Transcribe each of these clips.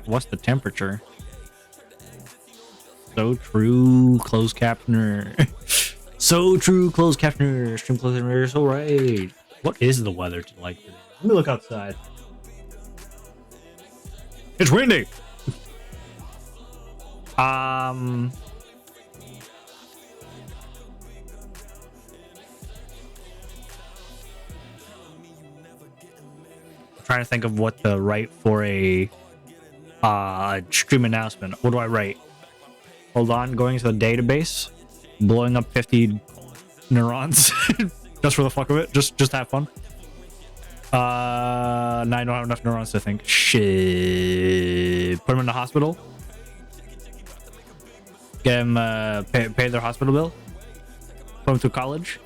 What's the temperature? So true, closed captioner. So true, closed captioner. Stream closed captioner, so right. What is the weather like today? Let me look outside. It's windy. Trying to think of what to write for a stream announcement. What do I write? Hold on, going to the database, blowing up 50 neurons just for the fuck of it. Just have fun. No, I don't have enough neurons to think. Shit. Put them in the hospital. Get them pay their hospital bill. Put them through college.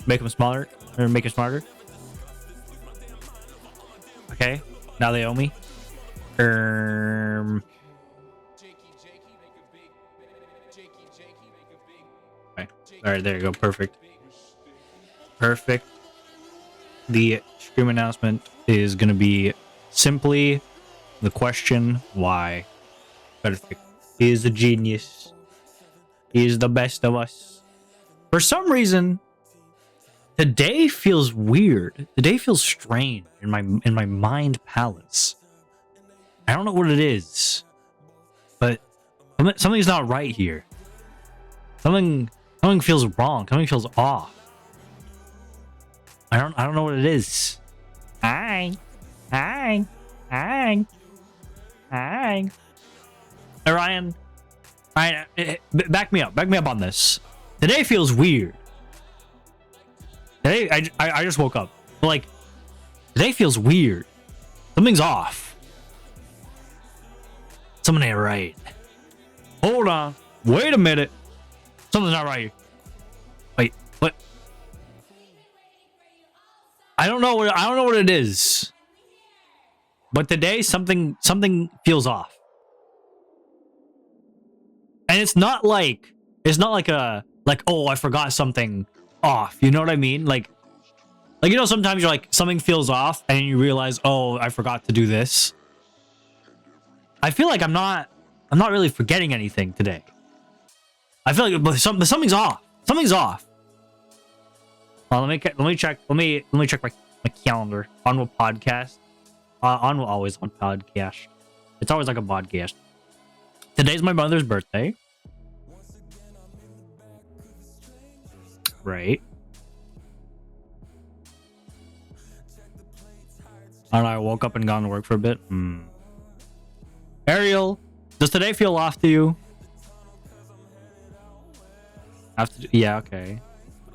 Make them smaller or make it smarter. Okay, now they owe me. Okay, all right, there you go. Perfect. The stream announcement is going to be simply the question why. Perfect. He is a genius. He is the best of us. For some reason, today feels weird. Today feels strange in my mind palace. I don't know what it is, but something's not right here. Something feels wrong. Something feels off. I don't know what it is. Hi. Hey, Ryan, back me up on this. Today feels weird. Today, I just woke up. But like, today feels weird. Something's off. Something ain't right. Hold on. Wait a minute. Something's not right. Wait, what? I don't know what it is. But today something feels off. And it's not like oh, I forgot something off. You know what I mean? Like you know, sometimes you're like, something feels off and you realize, oh, I forgot to do this. I feel like I'm not really forgetting anything today. I feel like but something's off. Something's off. Let me check my calendar. Onwa podcast. Onwa always on podcast. It's always like a podcast. Today's my mother's birthday. Right. And I woke up and gone to work for a bit. Ariel, does today feel off to you? Yeah, okay.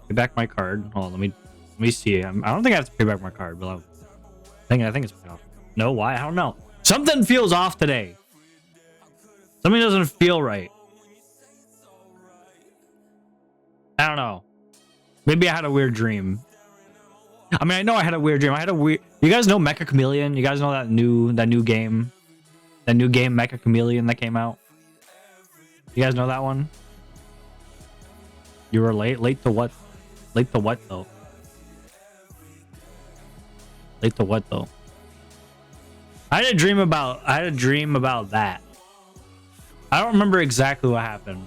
Pay back my card. Hold on, let me see. I don't think I have to pay back my card, but I think it's paid off. No, why? I don't know. Something feels off today. Something doesn't feel right. I don't know. Maybe I had a weird dream. I mean, I know I had a weird dream. You guys know Mecha Chameleon? You guys know that new game? That new game, Mecha Chameleon, that came out? You guys know that one? You were late? Late to what? Late to what, though? Late to what, though? I had a dream about that. I don't remember exactly what happened.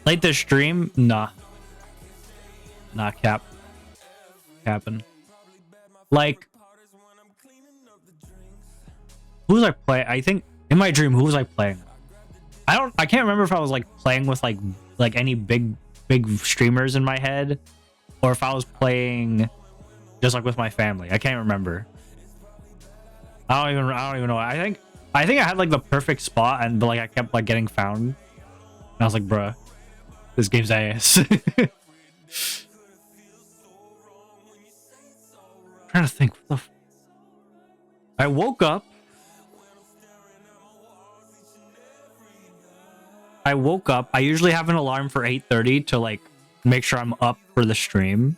Late to stream? Nah. Not capping. Like, who was I playing? I think in my dream, who was I playing? I can't remember if I was like playing with like any big streamers in my head, or if I was playing just like with my family. I can't remember. I don't even know. I think I had like the perfect spot, and like I kept like getting found. And I was like, bruh, this game's ass. Trying to think. What the I woke up. I usually have an alarm for 8:30 to like make sure I'm up for the stream.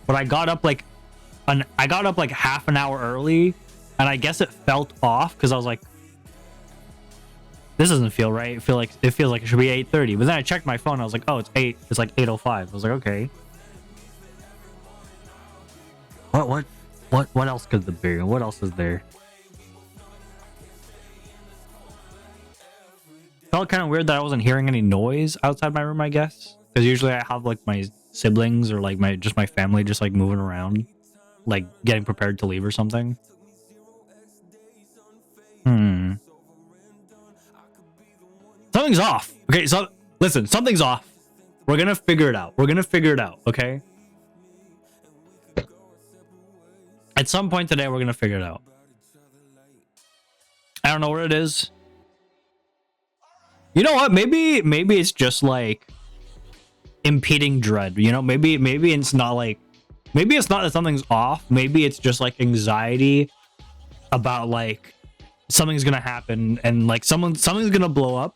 but I got up like half an hour early, and I guess it felt off because I was like, this doesn't feel right. It feels like it should be 8:30. But then I checked my phone. I was like, oh, it's like 8:05. I was like, okay. What else could there be? What else is there? Felt kind of weird that I wasn't hearing any noise outside my room, I guess. Because usually I have like my siblings or like my family just like moving around, like getting prepared to leave or something. Something's off. Okay, so listen, something's off. We're gonna figure it out. Okay? At some point today, we're gonna figure it out. I don't know what it is. You know what? Maybe it's just like impeding dread. You know, maybe it's not like, maybe it's not that something's off. Maybe it's just like anxiety about like something's gonna happen and like something's gonna blow up.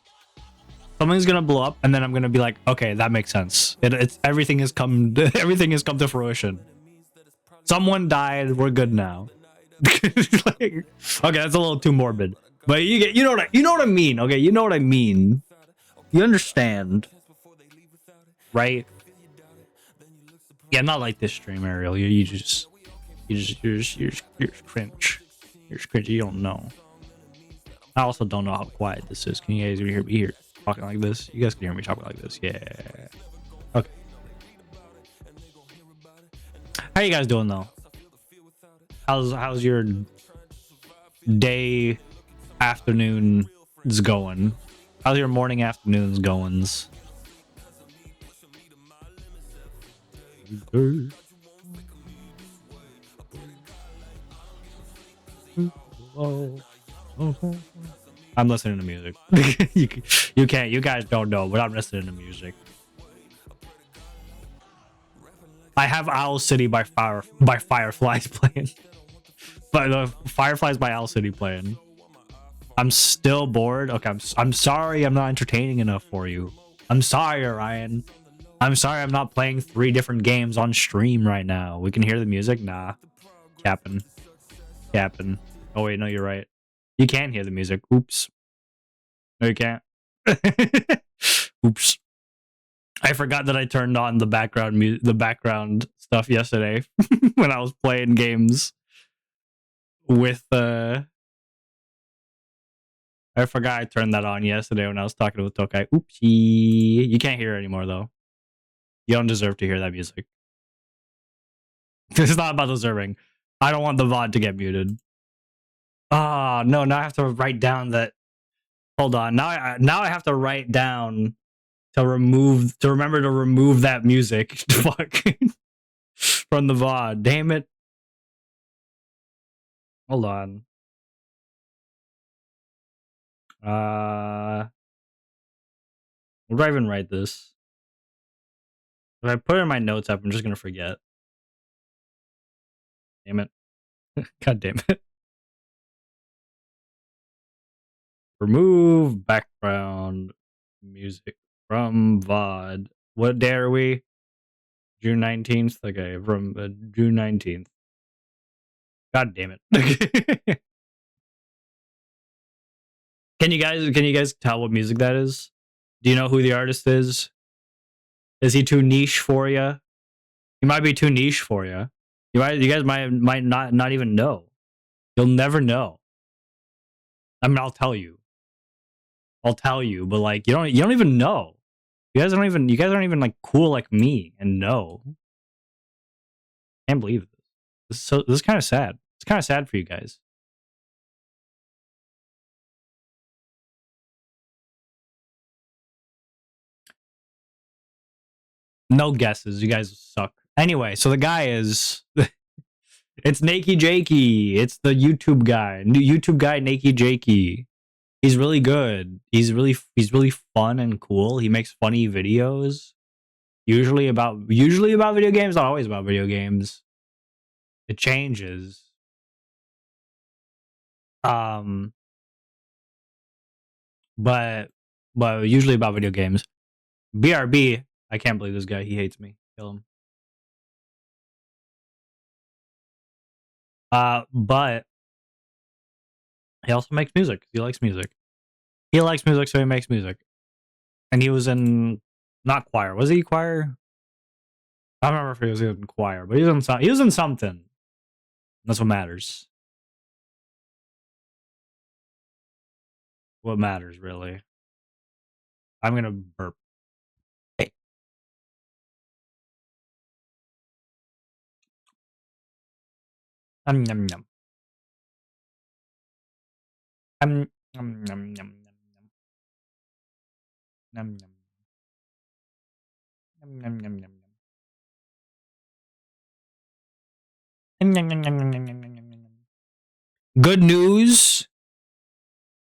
Something's gonna blow up, and then I'm gonna be like, okay, that makes sense. It's everything has come to fruition. Someone died. We're good now. Like, okay, that's a little too morbid, but you know what I mean. Okay, you know what I mean. You understand, right? Yeah, not like this stream, Ariel. You're just cringe. You're cringe. You don't know. I also don't know how quiet this is. Can you guys hear me here talking like this? You guys can hear me talking like this. Yeah. Okay. How you guys doing though? How's your day, afternoons going? How's your morning, afternoons goings? I'm listening to music. You can't. You guys don't know, but I'm listening to music. I have Owl City by Fireflies playing. But the Fireflies by Owl City playing. I'm still bored. Okay, I'm sorry I'm not entertaining enough for you. I'm sorry, Ryan. I'm sorry I'm not playing 3 different games on stream right now. We can hear the music? Nah. Capping. Oh wait, no, you're right. You can hear the music. Oops. No, you can't. Oops. I forgot that I turned on the background stuff yesterday when I was playing games with I forgot I turned that on yesterday when I was talking with Tokai. Oopsie. You can't hear it anymore though. You don't deserve to hear that music. It's not about deserving. I don't want the VOD to get muted. Ah, no, now I have to write down that. Hold on. Now I have to write down to remember to remove that music. Fuck. From the VOD. Damn it. Hold on. Where do I even write this? If I put it in my notes app, I'm just gonna forget. Damn it. God damn it. Remove background music from VOD. What day are we? June 19th? Okay, from June 19th. God damn it. Can you guys tell what music that is? Do you know who the artist is? Is he too niche for you? He might be too niche for you. You guys might not even know. You'll never know. I mean, I'll tell you, but like you don't even know. You guys aren't even like cool like me and know. Can't believe this. This is kind of sad. It's kind of sad for you guys. No guesses. You guys suck. Anyway, so the guy is it's Nakey Jakey. It's the YouTube guy. YouTube guy Nakey Jakey. He's really good. He's really fun and cool. He makes funny videos. Usually about video games, not always about video games. It changes. But usually about video games. BRB, I can't believe this guy. He hates me. Kill him. But he also makes music. He likes music. He likes music, so he makes music. And he was in not choir. Was he choir? I don't remember if he was in choir, but he was in something. That's what matters. What matters, really. I'm gonna burp. Hey. Yum yum. Yum yum yum yum yum. Yum yum. Yum yum yum yum. Good news.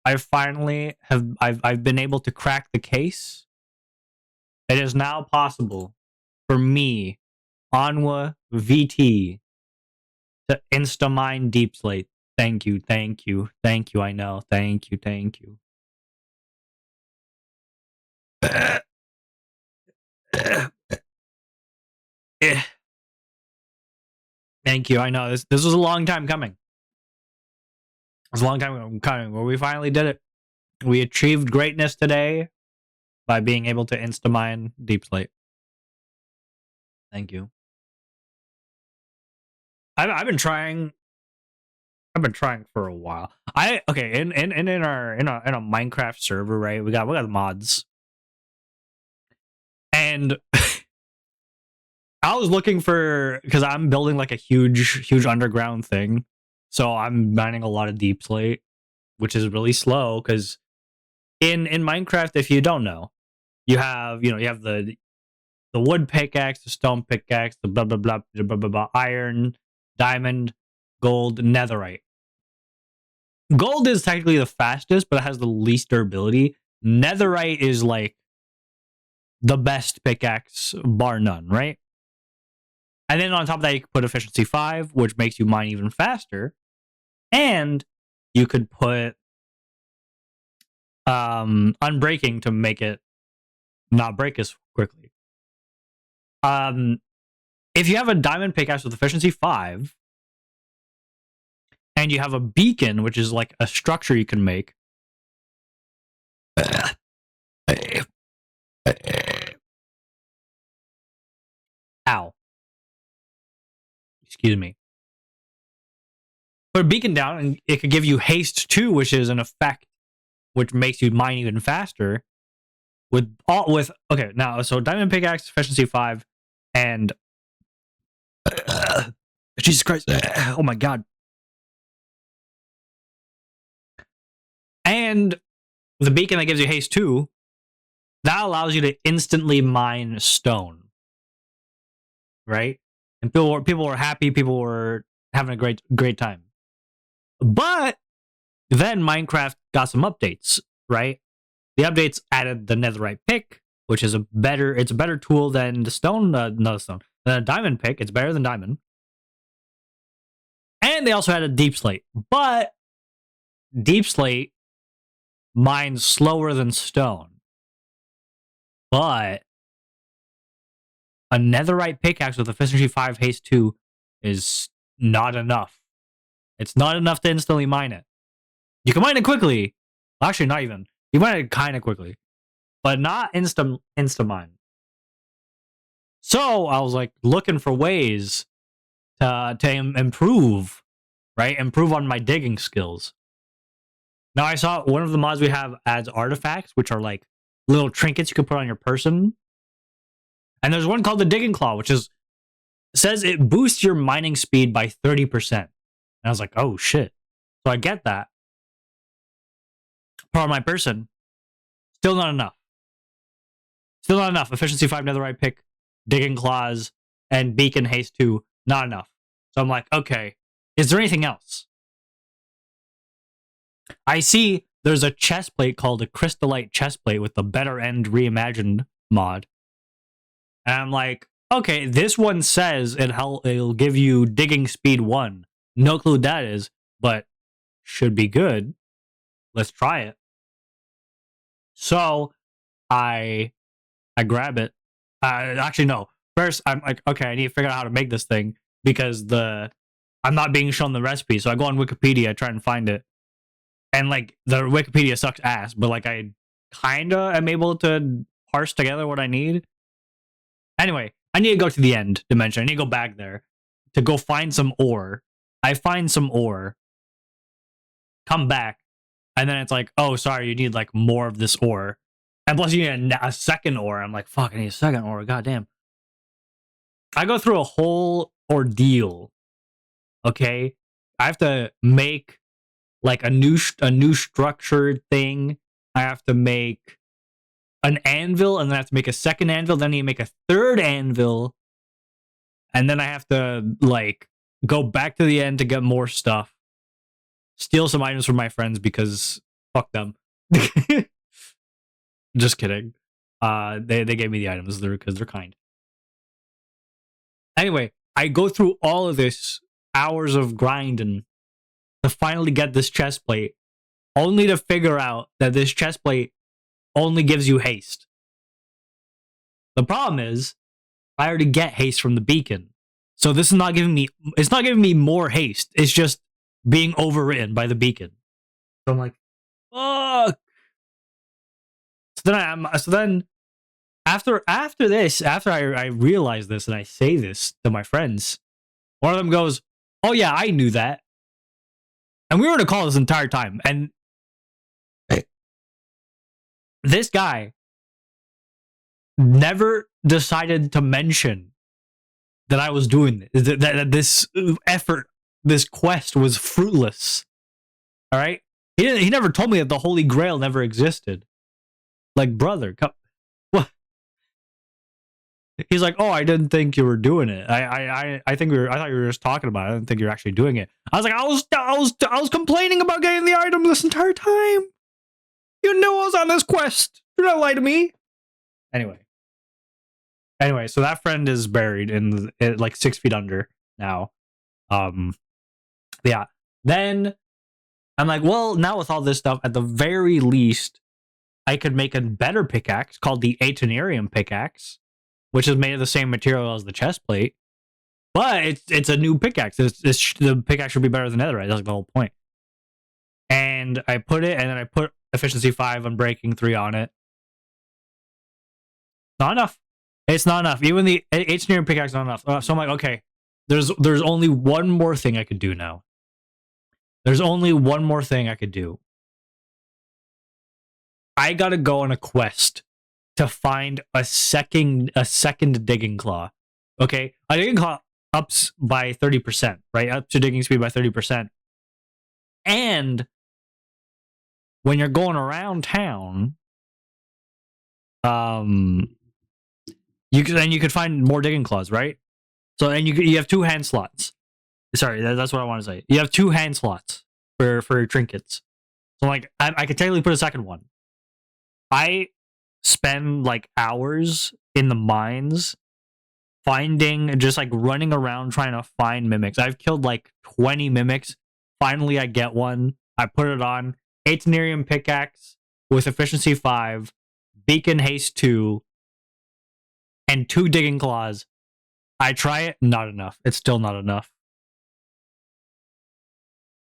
I finally I've been able to crack the case. It is now possible for me, OnwaVT, to insta-mine deep slate. Thank you, thank you, thank you, I know. Thank you, thank you. Thank you, I know. This was a long time coming. It was a long time coming, but we finally did it. We achieved greatness today by being able to insta-mine deep slate. Thank you. I've been trying for a while. In a Minecraft server, right? We got the mods. And I was looking for, because I'm building like a huge underground thing. So I'm mining a lot of deep slate, which is really slow because in Minecraft, if you don't know, you have the wood pickaxe, the stone pickaxe, the blah blah blah blah blah blah, iron, diamond, gold, netherite. Gold is technically the fastest, but it has the least durability. Netherite is like the best pickaxe, bar none, right? And then on top of that, you could put efficiency 5, which makes you mine even faster. And you could put unbreaking to make it not break as quickly. If you have a diamond pickaxe with efficiency 5, and you have a beacon, which is like a structure you can make. Ow. Excuse me. Put a beacon down, and it could give you haste 2, which is an effect which makes you mine even faster. Okay, now so diamond pickaxe, efficiency 5, and Jesus Christ! Oh my God! And the beacon that gives you haste 2, that allows you to instantly mine stone, right? And people were happy. People were having a great time. But then Minecraft got some updates, right? The updates added the netherite pick, which is a better tool than the stone, than a diamond pick. It's better than diamond. And they also added deep slate, but deep slate mines slower than stone. But a netherite pickaxe with efficiency 5, haste 2 is not enough. It's not enough to instantly mine it. You can mine it quickly. Actually, not even. You mine it kind of quickly, but not insta mine. So I was like looking for ways to improve, right? Improve on my digging skills. Now I saw one of the mods we have adds artifacts, which are like little trinkets you can put on your person. And there's one called the digging claw, which says it boosts your mining speed by 30%. And I was like, oh shit. So I get that. Put on my person. Still not enough. Still not enough. Efficiency 5 netherite pick, digging claws, and beacon haste 2. Not enough. So I'm like, okay, is there anything else? I see there's a chest plate called a crystallite chest plate with the better end reimagined mod. And I'm like, okay, this one says it'll give you digging speed 1. No clue what that is, but should be good. Let's try it. So I grab it. Actually, no. First, I'm like, okay, I need to figure out how to make this thing because the I'm not being shown the recipe. So I go on Wikipedia, try and find it. And like the Wikipedia sucks ass, but like I kinda am able to parse together what I need. Anyway, I need to go to the end dimension. I need to go back there to go find some ore. I find some ore, come back, and then it's like, oh, sorry, you need like more of this ore. And plus you need a second ore. I'm like, fuck, I need a second ore. Goddamn. I go through a whole ordeal. Okay. I have to make like a new structured thing. I have to make an anvil, and then I have to make a second anvil. Then you make a third anvil, and then I have to like go back to the end to get more stuff. Steal some items from my friends because fuck them. Just kidding. They gave me the items because they're kind. Anyway, I go through all of this hours of grinding to finally get this chest plate, only to figure out that this chest plate only gives you haste. The problem is, I already get haste from the beacon, so this is not giving me. It's not giving me more haste. It's just being overwritten by the beacon. So I'm like, fuck. So then after this, after I realize this and I say this to my friends, one of them goes, "Oh yeah, I knew that." And we were in a call this entire time, and this guy never decided to mention that I was doing this, that this effort, this quest was fruitless. All right, he never told me that the Holy Grail never existed. Like, brother, come, what? He's like, oh, I didn't think you were doing it. I think I thought you were just talking about it. I didn't think you were actually doing it. I was like, I was complaining about getting the item this entire time. You knew I was on this quest. Do not lie to me. Anyway, so that friend is buried in like 6 feet under now. Yeah. Then I'm like, well, now with all this stuff, at the very least, I could make a better pickaxe called the Aetenerium pickaxe, which is made of the same material as the chest plate. But it's a new pickaxe. The pickaxe should be better than netherite. That's like the whole point. And I put it, and then I put efficiency 5 on breaking, 3 on it. Not enough. It's not enough. Even the Aetenerium pickaxe is not enough. So I'm like, okay, there's only one more thing I could do now. There's only one more thing I could do. I gotta go on a quest to find a second digging claw. Okay, a digging claw ups by 30%, right? Up to digging speed by 30%. And when you're going around town, you could find more digging claws, right? So and you have 2 hand slots. Sorry, that's what I want to say. You have 2 hand slots for trinkets. So like I could technically put a second one. I spend like hours in the mines finding, just like running around trying to find mimics. I've killed like 20 mimics. Finally, I get one. I put it on. Aetenerium pickaxe with efficiency 5, beacon haste 2, and 2 digging claws. I try it, not enough. It's still not enough.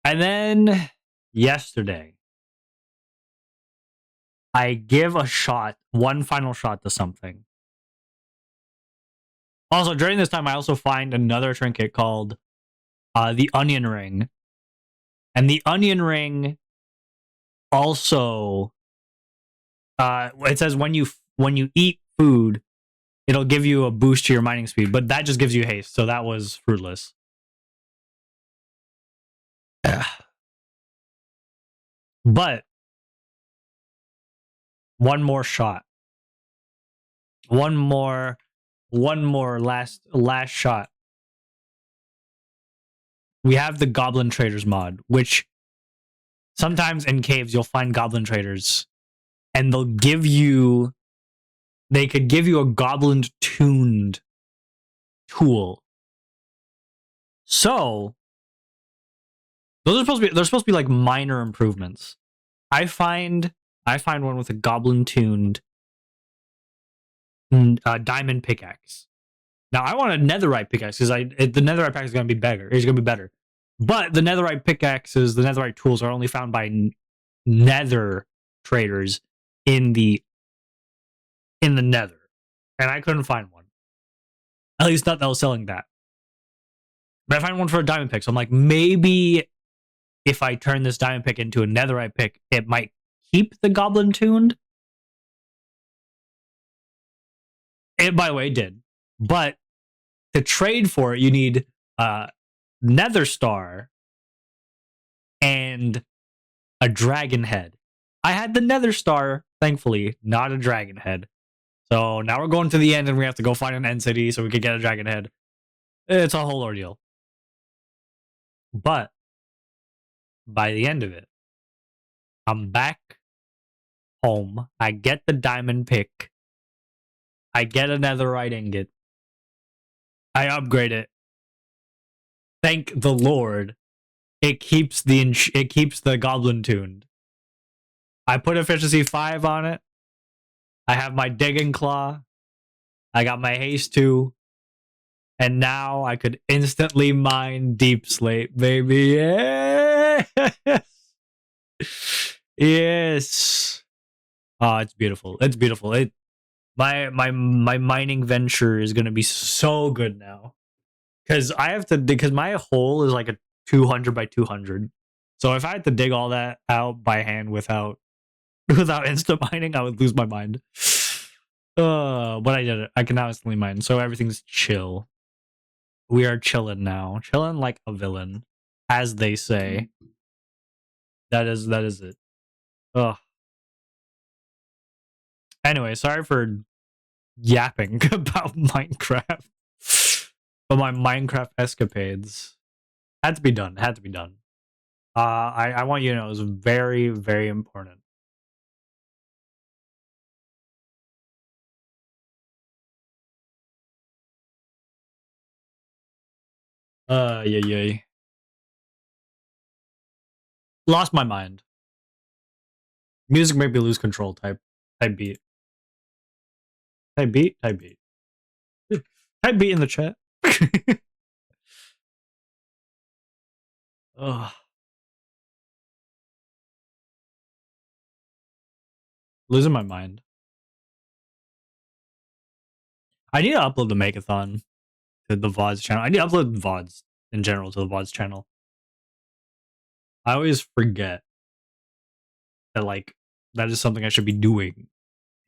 And then yesterday, I give a shot, one final shot to something. Also, during this time, I also find another trinket called the onion ring. And the onion ring also, it says when you eat food, it'll give you a boost to your mining speed, but that just gives you haste, so that was fruitless. But one more shot. One more last shot. We have the Goblin Traders mod, which sometimes in caves you'll find Goblin Traders, and they could give you a Goblin tuned tool. So they're supposed to be like minor improvements. I find one with a Goblin tuned diamond pickaxe. Now I want a netherite pickaxe because the netherite pickaxe is gonna be better. It's gonna be better. But the netherite pickaxes, the netherite tools are only found by nether traders in the nether. And I couldn't find one. At least not that was selling that. But I find one for a diamond pick. So I'm like, maybe if I turn this diamond pick into a netherite pick, it might keep the goblin tuned. It, by the way, did. But to trade for it, you need nether star and a dragon head. I had the nether star, thankfully, not a dragon head. So now we're going to the end and we have to go find an end city so we can get a dragon head. It's a whole ordeal. But by the end of it, I'm back home. I get the diamond pick. I get a netherite ingot. I upgrade it. Thank the Lord. It keeps the goblin tuned. I put efficiency 5 on it. I have my digging claw. I got my haste 2. And now I could instantly mine deep slate, baby. Yes. Yes. Oh, it's beautiful. It's beautiful. My mining venture is gonna be so good now. Because my hole is like a 200 by 200. So if I had to dig all that out by hand without instant mining, I would lose my mind. But I did it. I can now instantly mine, so everything's chill. We are chilling now. Chilling like a villain, as they say. That is it. Ugh. Anyway, sorry for yapping about Minecraft. But my Minecraft escapades had to be done. Had to be done. I want you to know it was very, very important. Yeah. Lost my mind. Music made me lose control. Type beat. Type beat. Type beat. Type beat in the chat. Ugh. Losing my mind. I need to upload the Makeathon to the VODs channel. I need to upload VODs in general to the VODs channel. I always forget that like that is something I should be doing.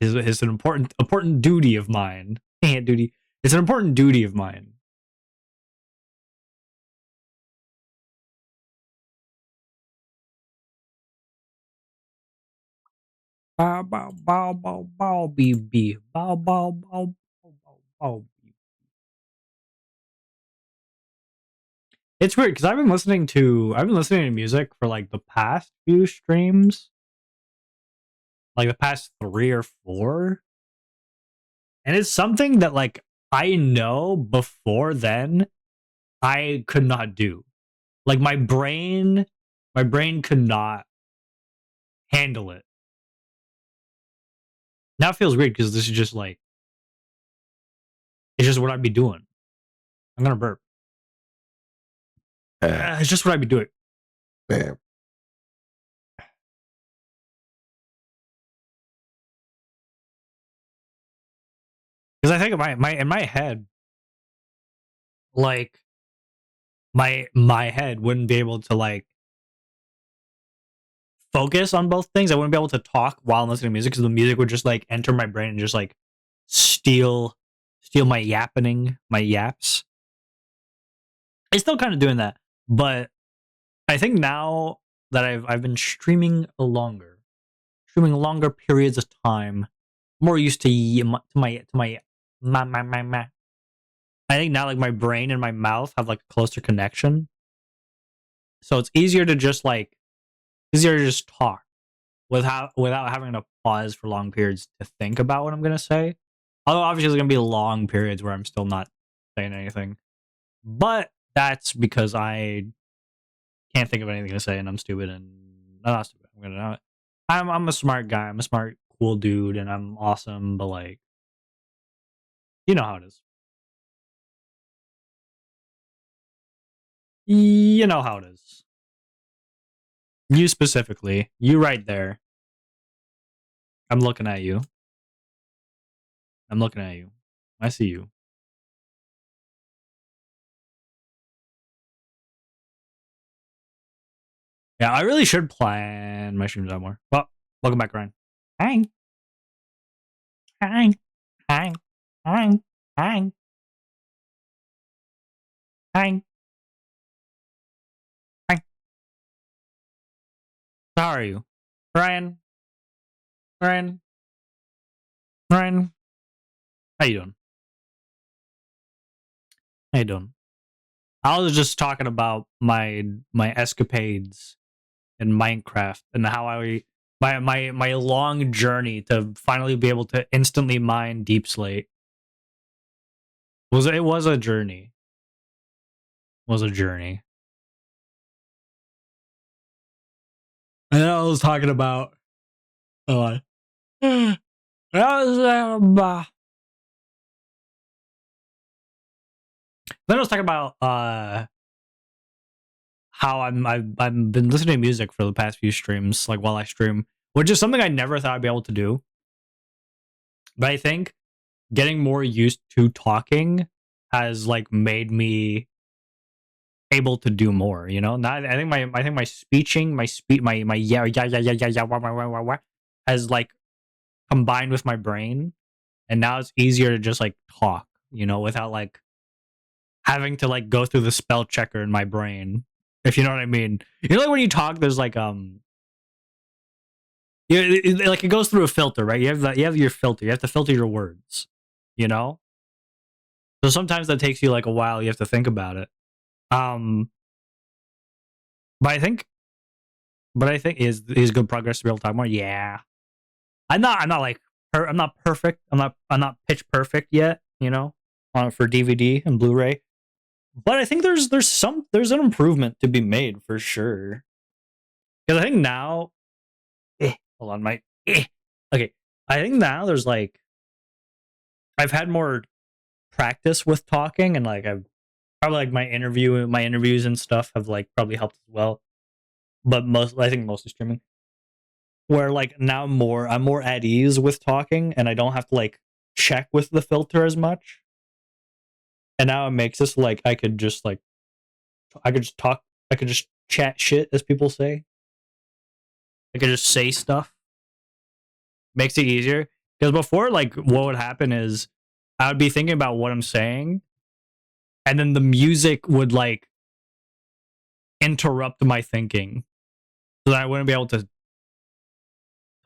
It's an important duty of mine. Duty. It's an important duty of mine. Bow bow bow bow bow BB. Bow bow bow bow bow. It's weird because I've been listening to music for like the past few streams, like the past 3 or 4, and it's something that like I know before then I could not do. Like my brain could not handle it. Now it feels weird because this is just like it's just what I'd be doing. I'm gonna burp. It's just what I'd be doing. Because I think in my head, like my head wouldn't be able to like focus on both things. I wouldn't be able to talk while I'm listening to music because the music would just like enter my brain and just like steal my yaps. It's still kind of doing that, but I think now that I've been streaming longer periods of time, more used to my. I think now like my brain and my mouth have like a closer connection, so it's easier to just talk without having to pause for long periods to think about what I'm gonna say. Although obviously there's gonna be long periods where I'm still not saying anything, but that's because I can't think of anything to say and I'm stupid and not stupid. I'm gonna know it. I'm a smart guy. I'm a smart, cool dude, and I'm awesome. But like, you know how it is. You know how it is. You specifically. You right there. I'm looking at you. I'm looking at you. I see you. Yeah, I really should plan my streams out more. Well, welcome back, Ryan. Hi. Hi. Hi. Hi. Hi. Hi. Hi. How are you? Ryan. Ryan. Ryan. How you doing? How you doing? I was just talking about my escapades in Minecraft and how I my long journey to finally be able to instantly mine deep slate. It was a journey. It was a journey. And I was talking about I was then I was talking about how I've been listening to music for the past few streams, like while I stream, which is something I never thought I'd be able to do. But I think getting more used to talking has like made me able to do more. You know, not I think my speeching, my yeah wah, has like combined with my brain, and now it's easier to just like talk. You know, without like having to like go through the spell checker in my brain. If you know what I mean. You know, like when you talk, there's like yeah, like it goes through a filter, right? You have your filter. You have to filter your words. You know, so sometimes that takes you like a while. You have to think about it. Um, but I think is good progress to be able to talk more. Yeah, I'm not like I'm not perfect. I'm not pitch perfect yet. You know, for DVD and Blu-ray. But I think there's an improvement to be made for sure. Because I think now, hold on, okay. I think now there's like I've had more practice with talking, and like I've probably like my interviews and stuff have like probably helped as well. But I think mostly streaming, where like now I'm more at ease with talking, and I don't have to like check with the filter as much. And now it makes this like I could just talk, I could just chat shit, as people say. I could just say stuff. Makes it easier. Because before, like, what would happen is I would be thinking about what I'm saying, and then the music would like interrupt my thinking, so that I wouldn't be able to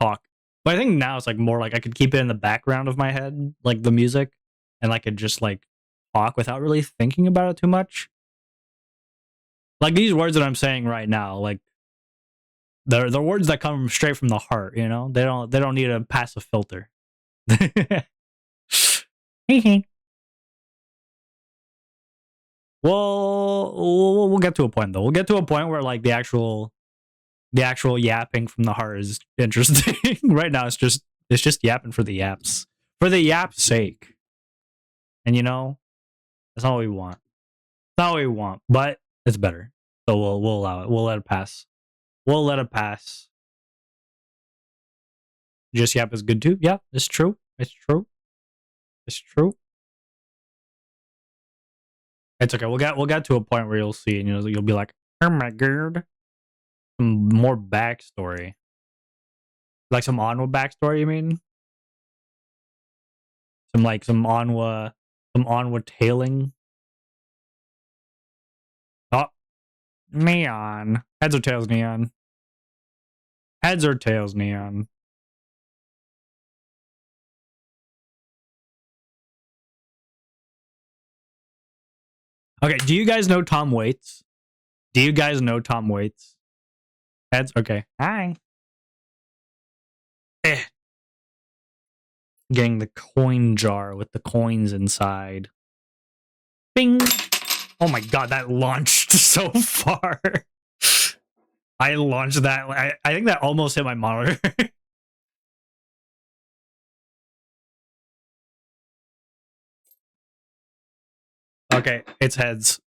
talk. But I think now it's like more like I could keep it in the background of my head, like the music, and I could just like talk without really thinking about it too much. Like these words that I'm saying right now, like they're words that come straight from the heart. You know, they don't need a passive filter. We'll get to a point though. We'll get to a point where like the actual yapping from the heart is interesting. Right now, it's just yapping for the yaps, for the yap's sake. And you know, that's not what we want. It's not what we want, but it's better. So we'll allow it. We'll let it pass. We'll let it pass. Just yap is good too. Yeah, it's true. It's true. It's true. It's okay. We'll get to a point where you'll see, and you'll be like, oh my god, some more backstory. Like some Onwa backstory, you mean? Some Onwa tailing. Oh, neon. Heads or tails, neon. Heads or tails, neon. Okay, do you guys know Tom Waits? Do you guys know Tom Waits? Heads? Okay. Hi. Eh. Getting the coin jar with the coins inside. Bing! Oh my god, that launched so far. I launched that. I think that almost hit my monitor. Okay, it's heads.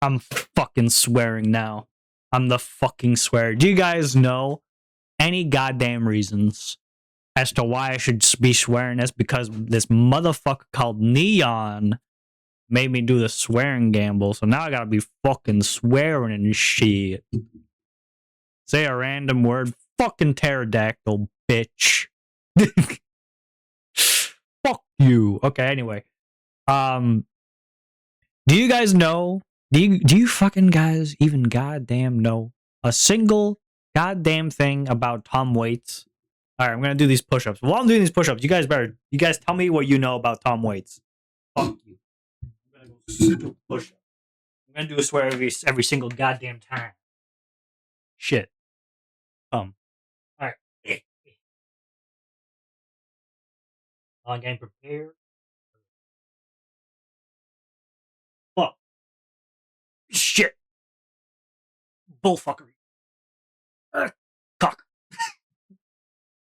I'm fucking swearing now. I'm the fucking swear. Do you guys know any goddamn reasons as to why I should be swearing this? Because this motherfucker called Neon made me do the swearing gamble, so now I gotta be fucking swearing and shit. Say a random word. Fucking pterodactyl, bitch. Fuck you. Okay, anyway. Do you guys know? Do you fucking guys even goddamn know a single goddamn thing about Tom Waits? Alright, I'm gonna do these push-ups. While I'm doing these push-ups, you guys tell me what you know about Tom Waits. Fuck you. I'm gonna go super push-up. I'm gonna do a swear every single goddamn time. Shit. Alright. I'm getting prepared. Fuck. Shit. Bullfuckery. Cock.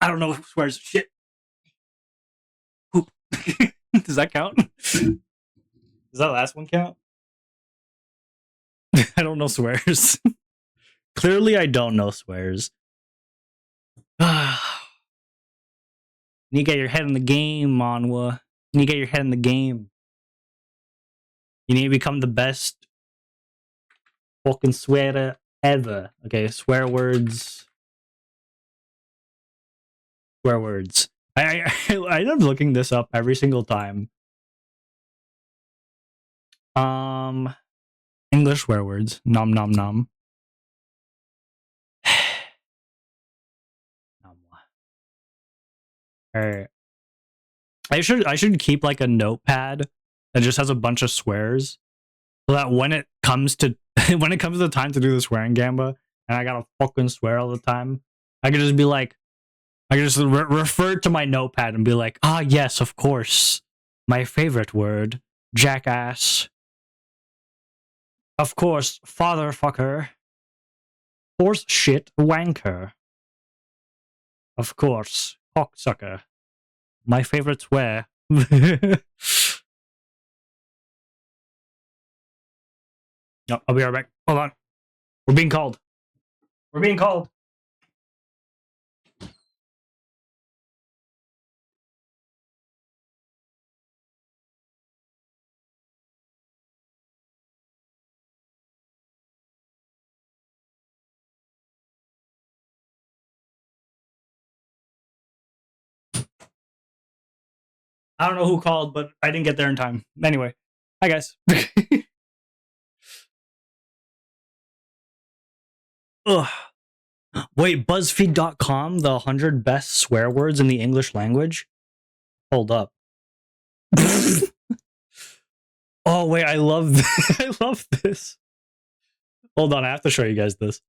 I don't know who swears. Shit. Poop. Does that count? Does that last one count? I don't know swears. Clearly, I don't know swears. You need to get your head in the game, Onwa. You need to get your head in the game. You need to become the best fucking swearer ever. Okay, swear words. Swear words. I end up looking this up every single time. English swear words. Nom nom nom. Alright. I should keep like a notepad that just has a bunch of swears, so that when it comes to the time to do the swearing gamba, and I gotta fucking swear all the time, I could just be like, I could just refer to my notepad and be like, ah, yes, of course, my favorite word, jackass. Of course, fatherfucker. Horse shit wanker. Of course, cocksucker. My favorite swear. No, I'll be right back. Hold on. We're being called. We're being called. I don't know who called, but I didn't get there in time. Anyway, hi guys. Ugh. Wait, BuzzFeed.com, the 100 best swear words in the English language? Hold up. Oh, wait, I love this. I love this. Hold on, I have to show you guys this.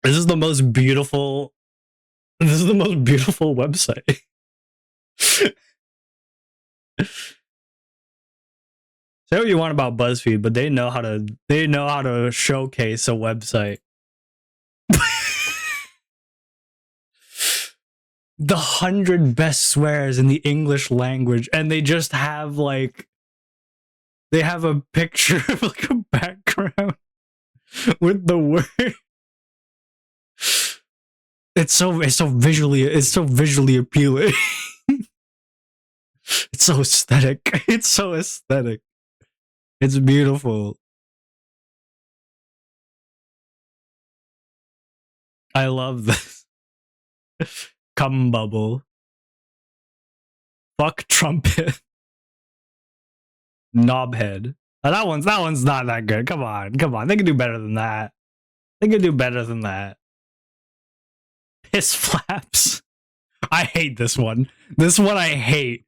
This is the most beautiful website. Say what you want about BuzzFeed, but they know how to showcase a website. The 100 best swears in the English language, and they just have like, they have a picture of like a background with the word. It's so visually appealing. It's so aesthetic. It's so aesthetic. It's beautiful. I love this. Cum bubble. Fuck trumpet. Knobhead. That one's not that good. Come on. They can do better than that. Piss flaps. I hate this one. This one I hate.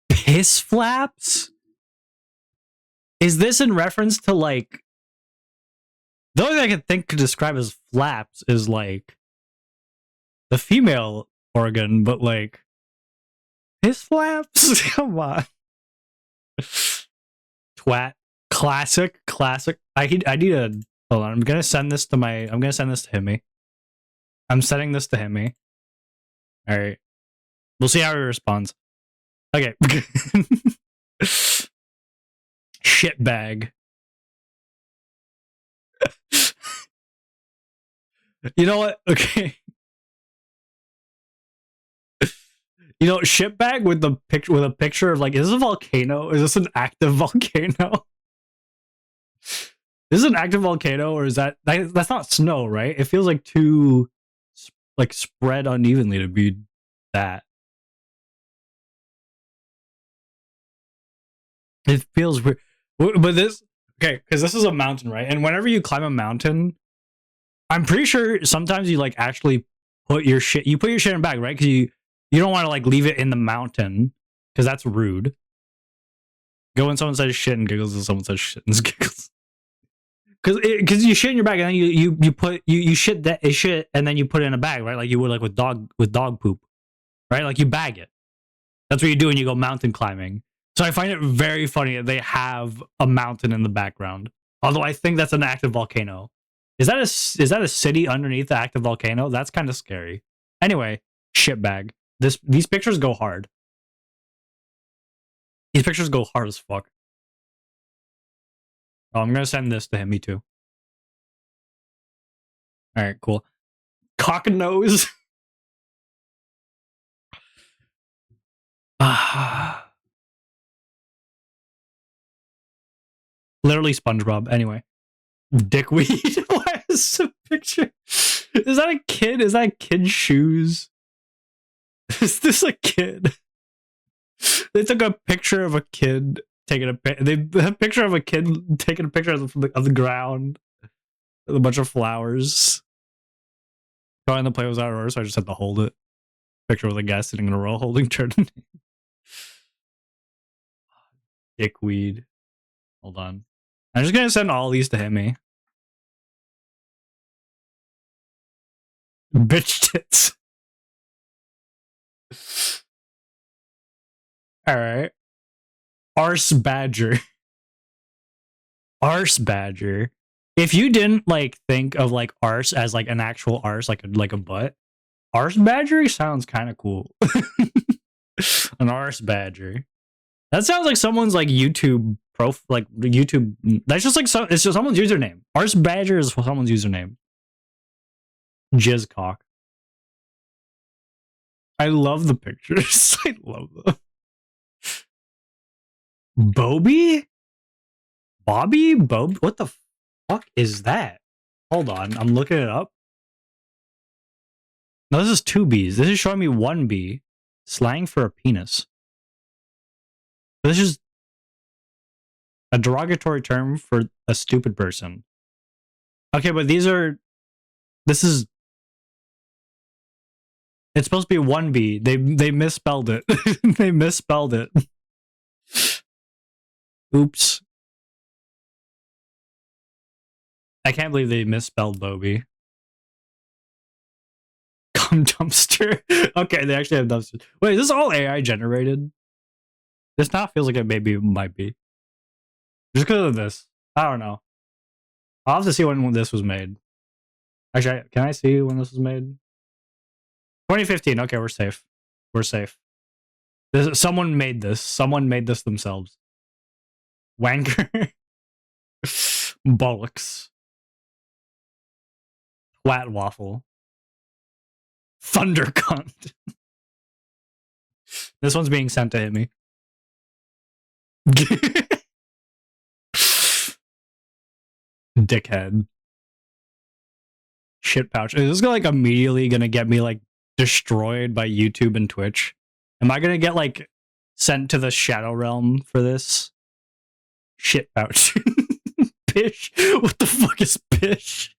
Piss flaps? Is this in reference to like... The only thing I can think to describe as flaps is like the female organ, but like piss flaps? Come on. Twat. Classic. I need a... Hold on, I'm gonna send this to Himmy. I'm sending this to Himmy. Alright. We'll see how he responds. Okay. Shitbag. You know what? Okay. You know, shitbag with the picture with a picture of like, is this a volcano? Is this an active volcano? Is this an active volcano, or is that's not snow, right? It feels like too like spread unevenly to be that. It feels weird. But this okay, because this is a mountain, right? And whenever you climb a mountain, I'm pretty sure sometimes you like actually put your shit in a bag, right? Because you don't want to like leave it in the mountain because that's rude. Go when someone says shit and giggles, and someone says shit and giggles. Because you shit in your bag and then you shit that shit and then you put it in a bag, right? Like you would like with dog poop, right? Like you bag it. That's what you do when you go mountain climbing. So I find it very funny that they have a mountain in the background. Although I think that's an active volcano. Is that a city underneath the active volcano? That's kind of scary. Anyway, shitbag. These pictures go hard. These pictures go hard as fuck. Oh, I'm gonna send this to him. Me too. All right, cool. Cock nose. Literally SpongeBob. Anyway, dickweed. Why is the picture? Is that a kid? Is that kid shoes? Is this a kid? They took a picture of a kid taking a picture of a kid taking a picture of the ground with a bunch of flowers. Trying to play was out of order, so I just had to hold it. Picture with a guy sitting in a row holding turtle. Dickweed. Hold on. I'm just gonna send all these to him. Bitch tits. Alright. Arse badger. Arse badger. If you didn't like think of like arse as like an actual arse, like a butt, arse badger sounds kind of cool. An arse badger. That sounds like someone's like YouTube like YouTube. That's just like it's just someone's username. Arse badger is someone's username. Jizzcock. I love the pictures. I love them. Bobby? Bobby? What the fuck is that? Hold on, I'm looking it up. No, this is 2 B's. This is showing me 1 B. Slang for a penis. This is a derogatory term for a stupid person. Okay, but this is... It's supposed to be 1 B. They misspelled it. They misspelled it. Oops. I can't believe they misspelled Bobby. Cum dumpster. Okay, they actually have dumpsters. Wait, is this all AI generated? This now feels like it might be. Just because of this. I don't know. I'll have to see when this was made. Actually, can I see when this was made? 2015. Okay, we're safe. We're safe. Someone made this. Someone made this themselves. Wanker. Bollocks. Flat waffle. Thunder cunt. This one's being sent to hit me. Dickhead. Shit pouch. Is this like immediately gonna get me like destroyed by YouTube and Twitch? Am I gonna get like sent to the shadow realm for this? Shit pouch. Pish? What the fuck is pish?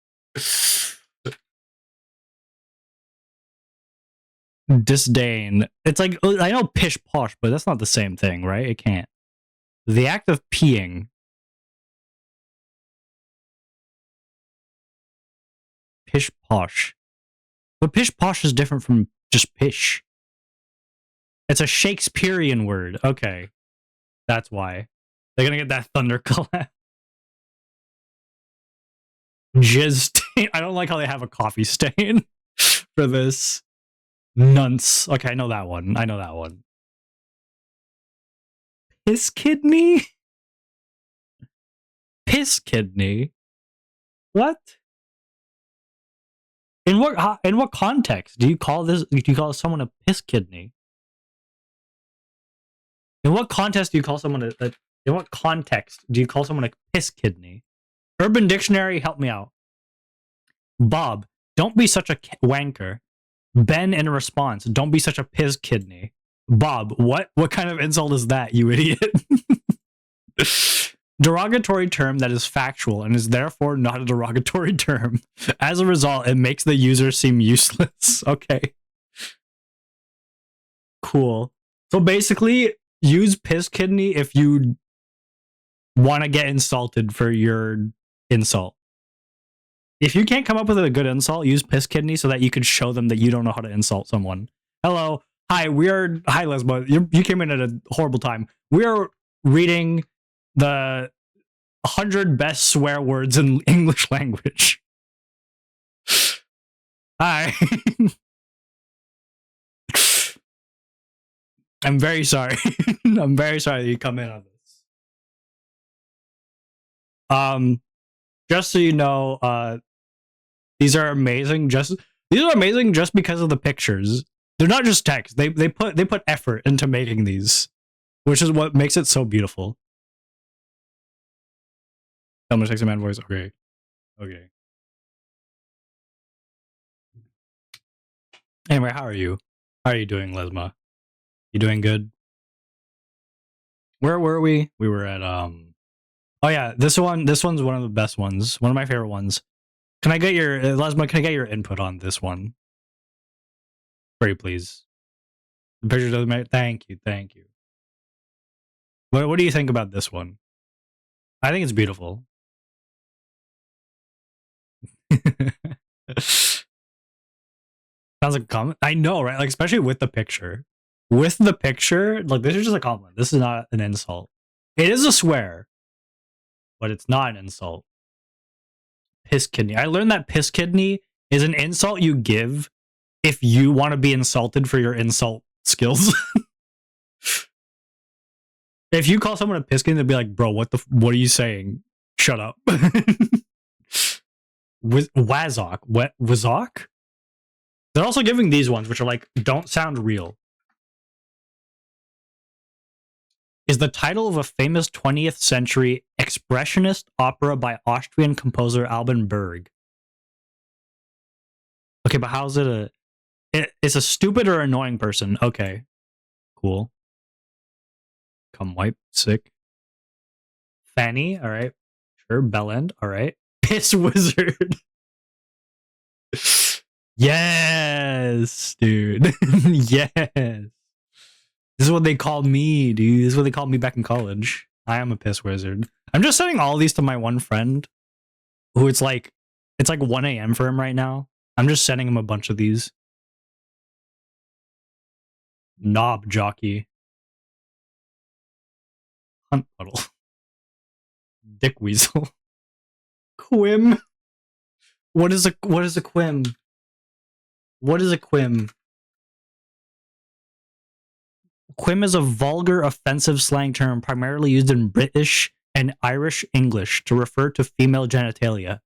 Disdain. It's like, I know pish posh, but that's not the same thing, right? It can't. The act of peeing. Pish posh. But pish posh is different from just pish. It's a Shakespearean word. Okay. That's why. They're gonna get that thunderclap. Jizz stain. I don't like how they have a coffee stain for this. Nunce. Okay, I know that one. I know that one. Piss kidney? piss kidney. What? In what context do you call this? Do you call someone a piss kidney? In what context do you call someone a in what context do you call someone a piss kidney? Urban Dictionary, help me out. Bob, don't be such a wanker. Ben, in response, don't be such a piss kidney. Bob, what? What kind of insult is that, you idiot? Derogatory term that is factual and is therefore not a derogatory term. As a result, it makes the user seem useless. Okay. Cool. So basically, use piss kidney if you want to get insulted for your insult. If you can't come up with a good insult, use piss kidney so that you could show them that you don't know how to insult someone. Hello. Hi, hi, Lesbo. You came in at a horrible time. We are reading the 100 best swear words in English language. Hi. I'm very sorry. I'm very sorry that you come in on this. Just so you know, these are amazing. These are amazing just because of the pictures. They're not just text. They put effort into making these, which is what makes it so beautiful. Tell me, sexy man voice. Okay. Okay. Anyway, how are you? How are you doing, Lesma? You doing good? Where were we? We were at oh yeah, this one's one of the best ones. One of my favorite ones. Can I get your Lesma, can I get your input on this one? Very please. The picture doesn't matter. Thank you, thank you. What do you think about this one? I think it's beautiful. Sounds like a comment. I know, right? Like, especially with the picture. With the picture, like, this is just a compliment. This is not an insult. It is a swear, but it's not an insult. Piss kidney. I learned that piss kidney is an insult you give if you want to be insulted for your insult skills. If you call someone a piss kidney, they'll be like, bro, what are you saying? Shut up. Wazok. Wazok? They're also giving these ones, which are like, don't sound real. Is the title of a famous 20th century expressionist opera by Austrian composer Alban Berg. Okay, but how's it it's a stupid or annoying person. Okay. Cool. Come wipe. Sick. Fanny. All right. Sure. Bellend. All right. Piss wizard. Yes, dude. Yes. This is what they called me, dude. This is what they called me back in college. I am a piss wizard. I'm just sending all these to my one friend who it's like 1 a.m. for him right now. I'm just sending him a bunch of these. Knob jockey. Hunt puddle. Dick weasel. Quim. What is a quim? What is a quim? Quim is a vulgar, offensive slang term primarily used in British and Irish English to refer to female genitalia.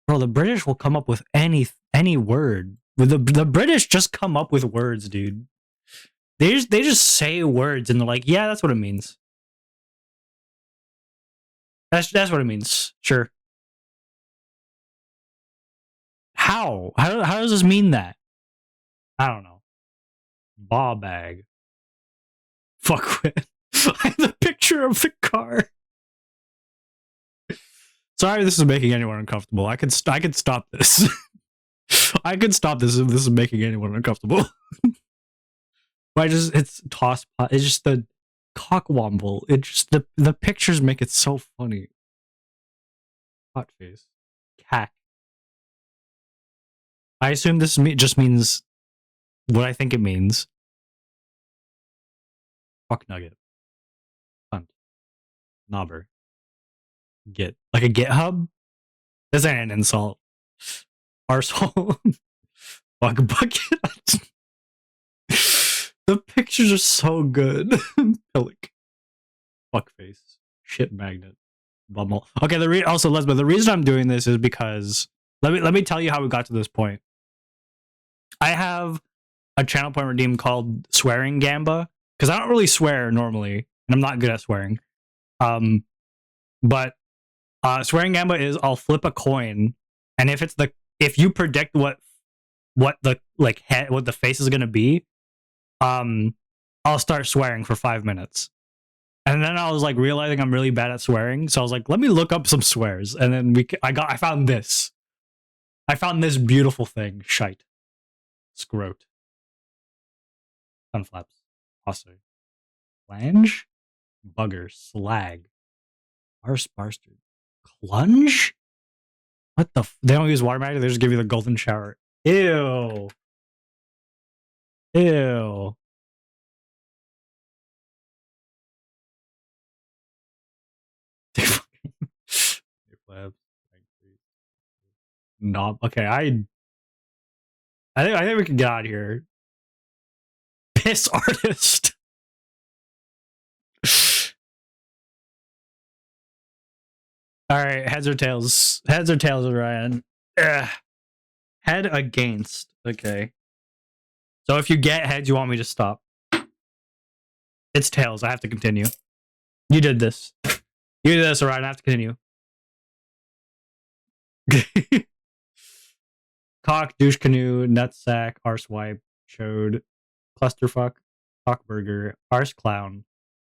Bro, the British will come up with any word. The British just come up with words, dude. They just say words and they're like, yeah, that's what it means. That's what it means. Sure. How does this mean that? I don't know. Ball bag. Fuck with. I have the picture of the car. Sorry, this is making anyone uncomfortable. I could stop this. I could stop this if this is making anyone uncomfortable. It's toss pot. It's just the cockwomble. It just the pictures make it so funny. Hot face. Cack. I assume this just means what I think it means. Fuck nugget. Cunt. Knobber. Git. Like a GitHub? This ain't an insult. Arsehole. Fuck bucket. The pictures are so good. Pillock. Fuck face. Shit magnet. Bumble. Okay, also Lesbian, the reason I'm doing this is because let me tell you how we got to this point. I have a channel point redeem called Swearing Gamba because I don't really swear normally, and I'm not good at swearing. But Swearing Gamba is I'll flip a coin, and if you predict what the what the face is gonna be, I'll start swearing for 5 minutes. And then I was like realizing I'm really bad at swearing, so I was like, let me look up some swears, and then I found this. I found this beautiful thing. Shite. Scrote. Sunflaps. Also. Flange? Bugger. Slag. Arse bastard. Clunge? What the they don't use water magic, they just give you the golden shower. Ew. Ew. Knob. Okay, I think we can get out of here. Piss artist. All right, heads or tails? Heads or tails, Ryan? Ugh. Head against. Okay. So if you get heads, you want me to stop? It's tails. I have to continue. You did this. You did this, Ryan. I have to continue. Cock, douche canoe, nutsack, arsewipe, chode, clusterfuck, cockburger, arse clown,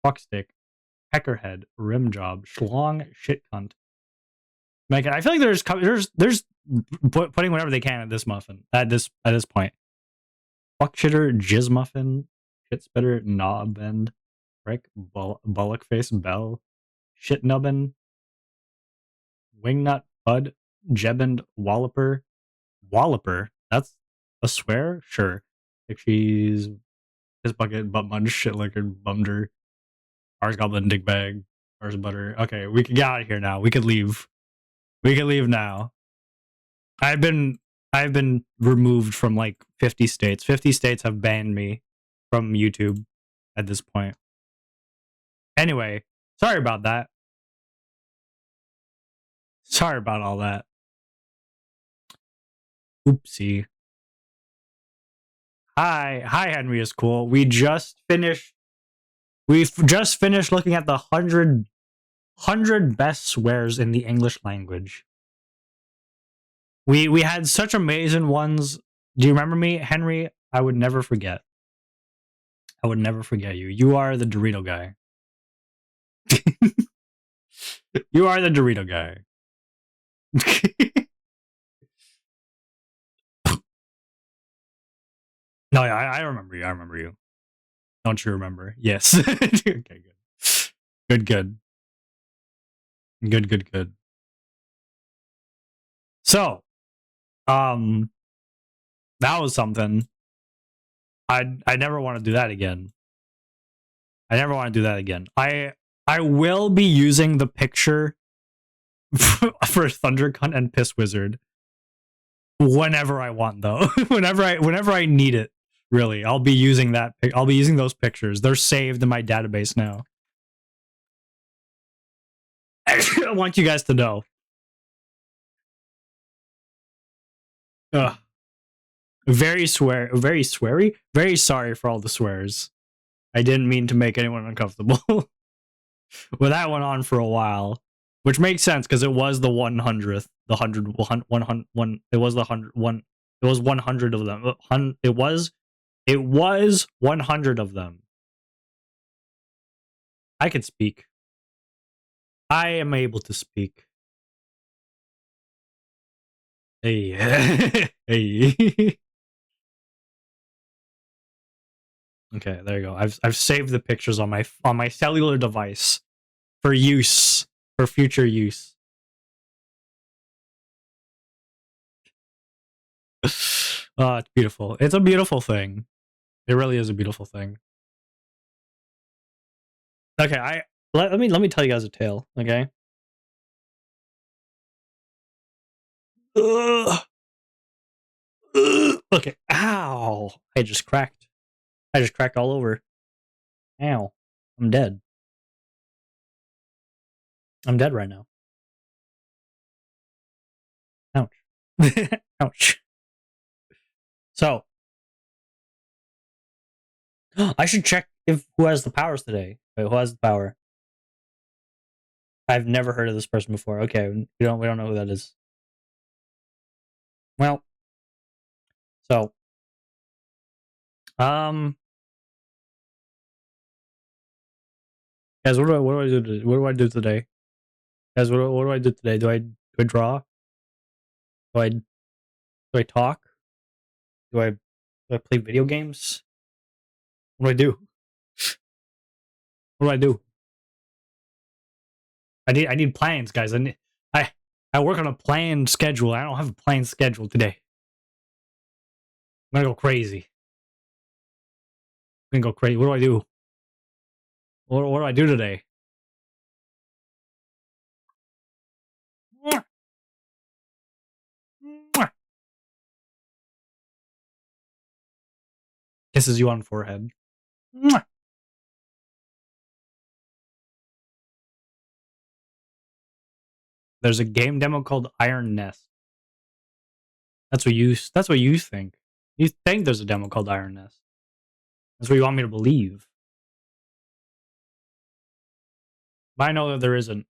fuckstick, peckerhead, rim job, schlong, shit cunt. Like, I feel like there's putting whatever they can at this muffin at this point. Fuck shitter, jizz muffin, shit spitter, knob bend, frick, bullock face, bell, shit nubbin, wingnut, bud, jebend, walloper. Walloper? That's a swear? Sure. Like she's piss bucket, butt munch, shit liquor, bumder, Ars goblin, dick bag, Ars butter. Okay, we can get out of here now. We could leave. We can leave now. I've been removed from like 50 states. 50 states have banned me from YouTube at this point. Anyway, sorry about that. Sorry about all that. Oopsie. Hi, Henry is cool. We've just finished looking at the 100 best swears in the English language. We had such amazing ones. Do you remember me, Henry? I would never forget. I would never forget you. You are the Dorito guy. You are the Dorito guy. No, I remember you. I remember you. Don't you remember? Yes. Okay, good. Good. So, that was something. I never want to do that again. I never want to do that again. I will be using the picture for Thunder Cunt and Piss Wizard whenever I want, though. whenever I need it. Really, I'll be using that. I'll be using those pictures. They're saved in my database now. I want you guys to know. Ugh. Very sweary. Very sorry for all the swears. I didn't mean to make anyone uncomfortable. Well, that went on for a while, which makes sense because it was the 100th, the 100, 100. It was the 100. It was 100 of them. It was 100 of them. I can speak. I am able to speak. Hey, hey. Okay, there you go. I've saved the pictures on my cellular device for use, for future use. Oh, it's beautiful. It's a beautiful thing. It really is a beautiful thing. Okay, let me tell you guys a tale, okay? Ugh. Okay. Ow. I just cracked all over. Ow. I'm dead. I'm dead right now. Ouch. Ouch. So, I should check if who has the powers today. Wait, who has the power? I've never heard of this person before. Okay, we don't know who that is. Well, so guys, what do I do today? Guys, what do I do today? Do I draw? Do I talk? Do I play video games? What do I do? What do I do? I need plans, guys. I work on a planned schedule. I don't have a planned schedule today. I'm gonna go crazy. I'm gonna go crazy. What do I do? What do I do today? Kisses you on forehead. There's a game demo called Iron Nest. That's what you think. You think there's a demo called Iron Nest. That's what you want me to believe. But I know that there isn't.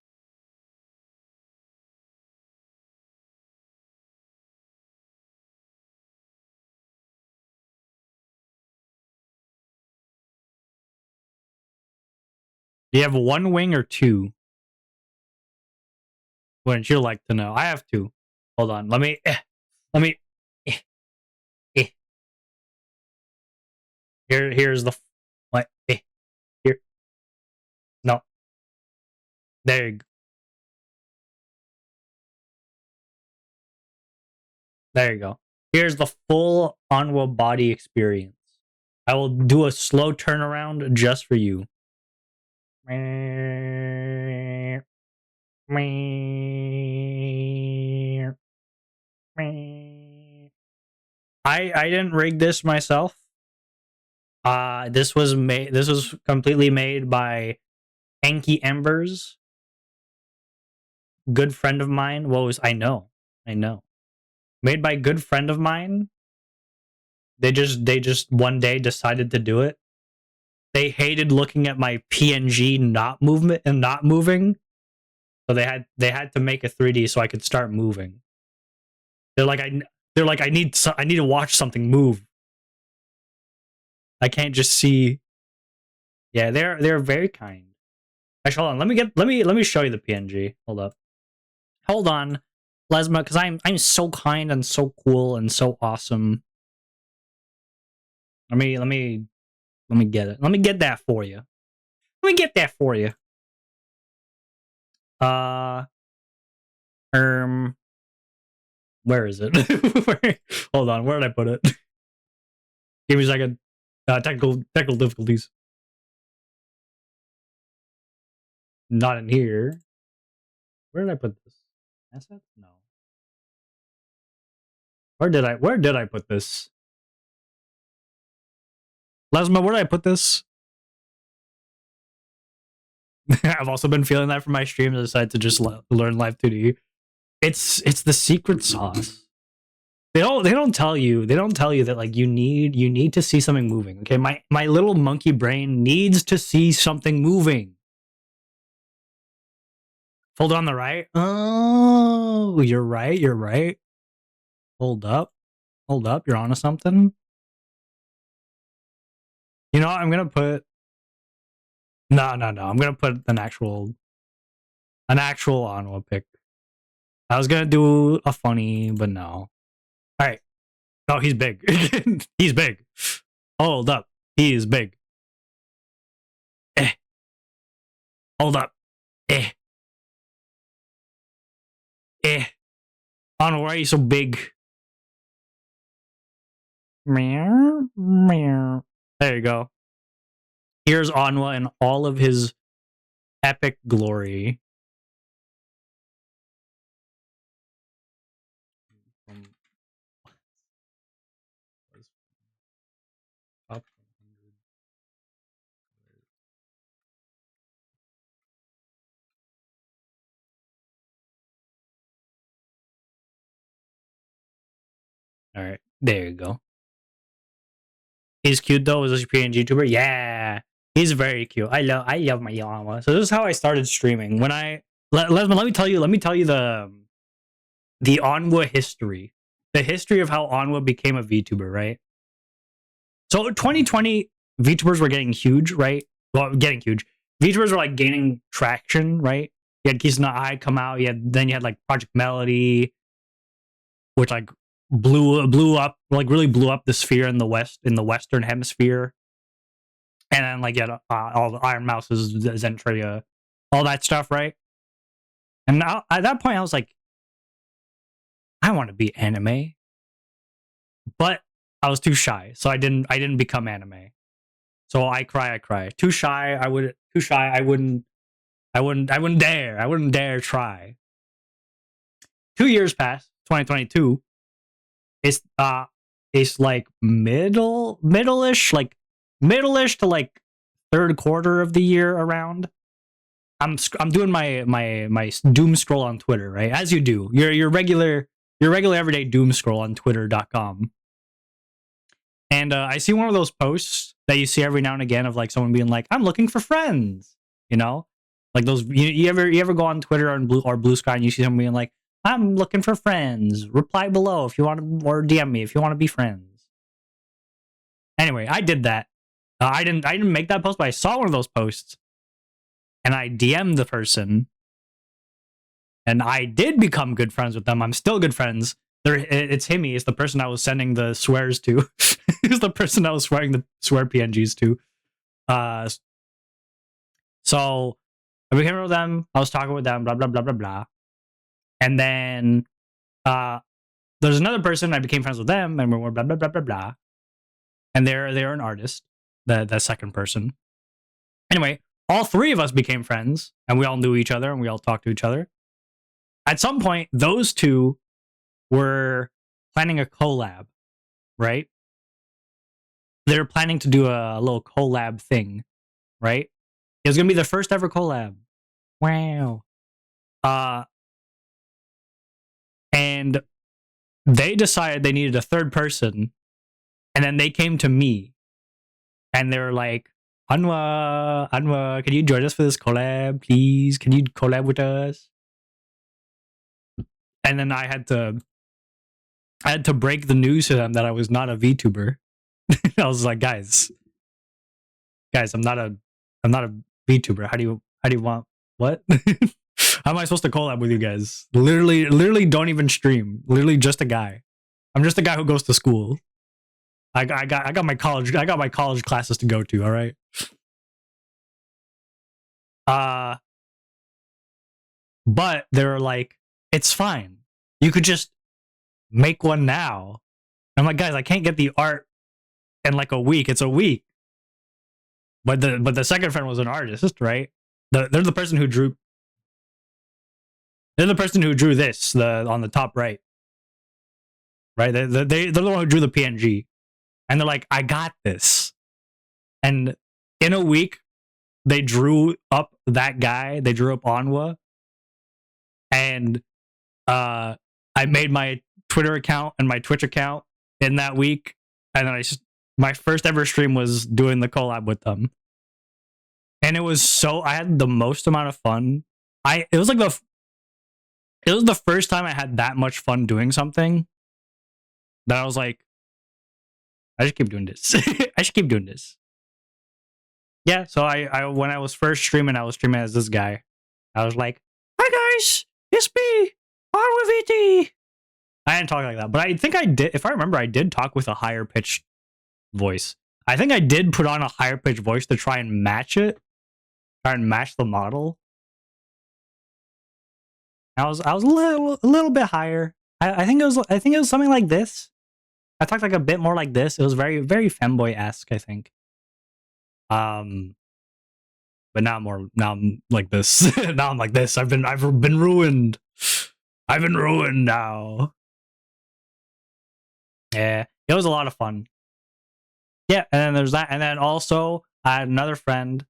Do you have one wing or two? Wouldn't you like to know? I have two. Hold on. Let me. Eh, eh. Here's the. What? Here. No. There you go. There you go. Here's the full OnwaVT experience. I will do a slow turnaround just for you. I didn't rig this myself. This was completely made by Anky Embers, good friend of mine. I know. Made by a good friend of mine. They just one day decided to do it. They hated looking at my PNG not moving, so they had to make a 3D so I could start moving. They're like I need to watch something move. I can't just see. Yeah, they're very kind. Actually, hold on. Let me show you the PNG. Hold on, Lesma, because I'm so kind and so cool and so awesome. Let me get it. Let me get that for you. Let me get that for you. Uh, where is it? Hold on, where did I put it? Give me a second. Technical difficulties. Not in here. Where did I put this? Assets? No. Where did I put this? Lesma, where did I put this? I've also been feeling that from my streams. I decided to just learn Live 2D. It's the secret sauce. They don't tell you that like you need to see something moving. Okay, my little monkey brain needs to see something moving. Fold it on the right. Oh, you're right. Hold up. You're onto something. You know what? I'm gonna put. No. I'm gonna put an actual Onwa pick. I was gonna do a funny, but no. All right. Oh, he's big. He's big. Hold up. He is big. Eh. Hold up. Eh. Eh. Onwa, why are you so big? Meow. Meow. There you go. Here's Onwa in all of his epic glory. All right, there you go. He's cute though. Is this your PNG YouTuber? Yeah, he's very cute. I love my llama. So this is how I started streaming. When I let me tell you the Onwa history, the history of how Onwa became a VTuber, right? So 2020 VTubers were getting huge, right? Well, getting huge. VTubers were like gaining traction, right? You had Keys Not High come out. Then you had like Project Melody, which like blew up, like really blew up the sphere in the Western hemisphere. And then like you had all the Iron Mouses, Zentria, all that stuff, right? And now, at that point, I was like, I want to be anime, but I was too shy, so I didn't become anime. So I cry. Too shy. I wouldn't dare try. 2 years passed. 2022. It's like middle-ish to like third quarter of the year around. I'm doing my doom scroll on Twitter, right? As you do. Your regular everyday doom scroll on twitter.com. And I see one of those posts that you see every now and again of like someone being like, "I'm looking for friends," you know, like those. You ever go on Twitter or Blue Sky and you see someone being like, "I'm looking for friends. Reply below if you want to, or DM me if you want to be friends." Anyway, I did that. I didn't make that post, but I saw one of those posts, and I DM'd the person, and I did become good friends with them. I'm still good friends. It's Himmy. It's the person I was sending the swears to. It's the person I was swearing the swear PNGs to. So I became friends with them. I was talking with them. Blah blah blah blah blah. And then there's another person. I became friends with them, and we were blah blah blah blah blah. And they're an artist. That second person. Anyway, all three of us became friends, and we all knew each other, and we all talked to each other. At some point, those two were planning a collab, right? They were planning to do a little collab thing, right? It was gonna be their first ever collab. Wow. And they decided they needed a third person, and then they came to me, and they were like, Anwa, can you join us for this collab, please? Can you collab with us? And then I had to break the news to them that I was not a VTuber. I was like, guys, I'm not a VTuber. How do you want what? How am I supposed to collab with you guys? Literally don't even stream. Literally just a guy. I'm just a guy who goes to school. I got my college classes to go to, all right? But they were like, it's fine. You could just make one now. I'm like, guys, I can't get the art in like a week. It's a week. But the second friend was an artist, right? They're the person who drew. They're the person who drew this on the top right. Right? They're the one who drew the PNG. And they're like, I got this. And in a week, they drew up that guy. They drew up Onwa. And I made my Twitter account and my Twitch account in that week. And then my first ever stream was doing the collab with them. And it was I had the most amount of fun. It was the first time I had that much fun doing something that I was like, I should keep doing this. I should keep doing this. Yeah, so I when I was first streaming, I was streaming as this guy. I was like, hi guys, it's me, OnwaVT. I didn't talk like that, but I think I did. If I remember, I did talk with a higher pitched voice. I think I did put on a higher pitched voice to try and match it. Try and match the model. I was a little bit higher. I think it was something like this. I talked like a bit more like this. It was very femboy-esque, I think. But now I'm like this. Now I'm like this. I've been ruined. I've been ruined now. Yeah, it was a lot of fun. Yeah, and then there's that, and then also I had another friend,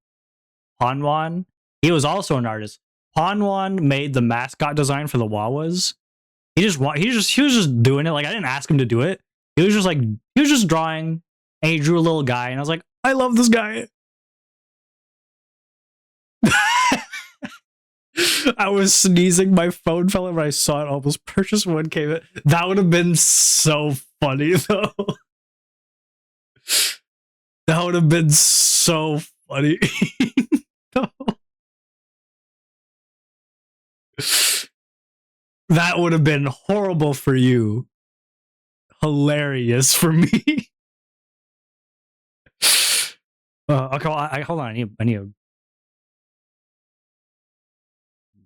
Ponwan. He was also an artist. Ponwan made the mascot design for the Wawas. He was just doing it. Like, I didn't ask him to do it. He was just drawing, and he drew a little guy, and I was like, I love this guy. I was sneezing, my phone fell, and when I saw it, almost purchased one came in. That would have been so funny, though. That would have been so funny. That would have been horrible for you. Hilarious for me. Okay, well, hold on. I need a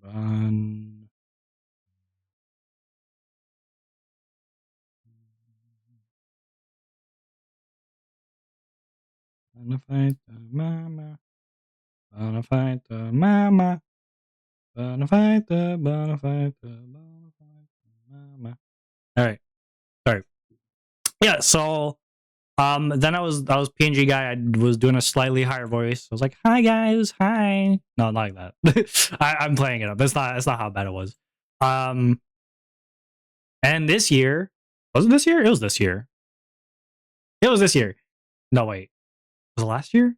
bun. Gonna fight the mama. Gonna fight the mama. Gonna fight the mama. All right. Sorry. Yeah. So, then I was PNG guy. I was doing a slightly higher voice. I was like, "Hi guys, hi." No, not like that. I'm playing it up. That's not how bad it was. And this year, was it this year? It was this year. It was this year. No, wait. Was it last year?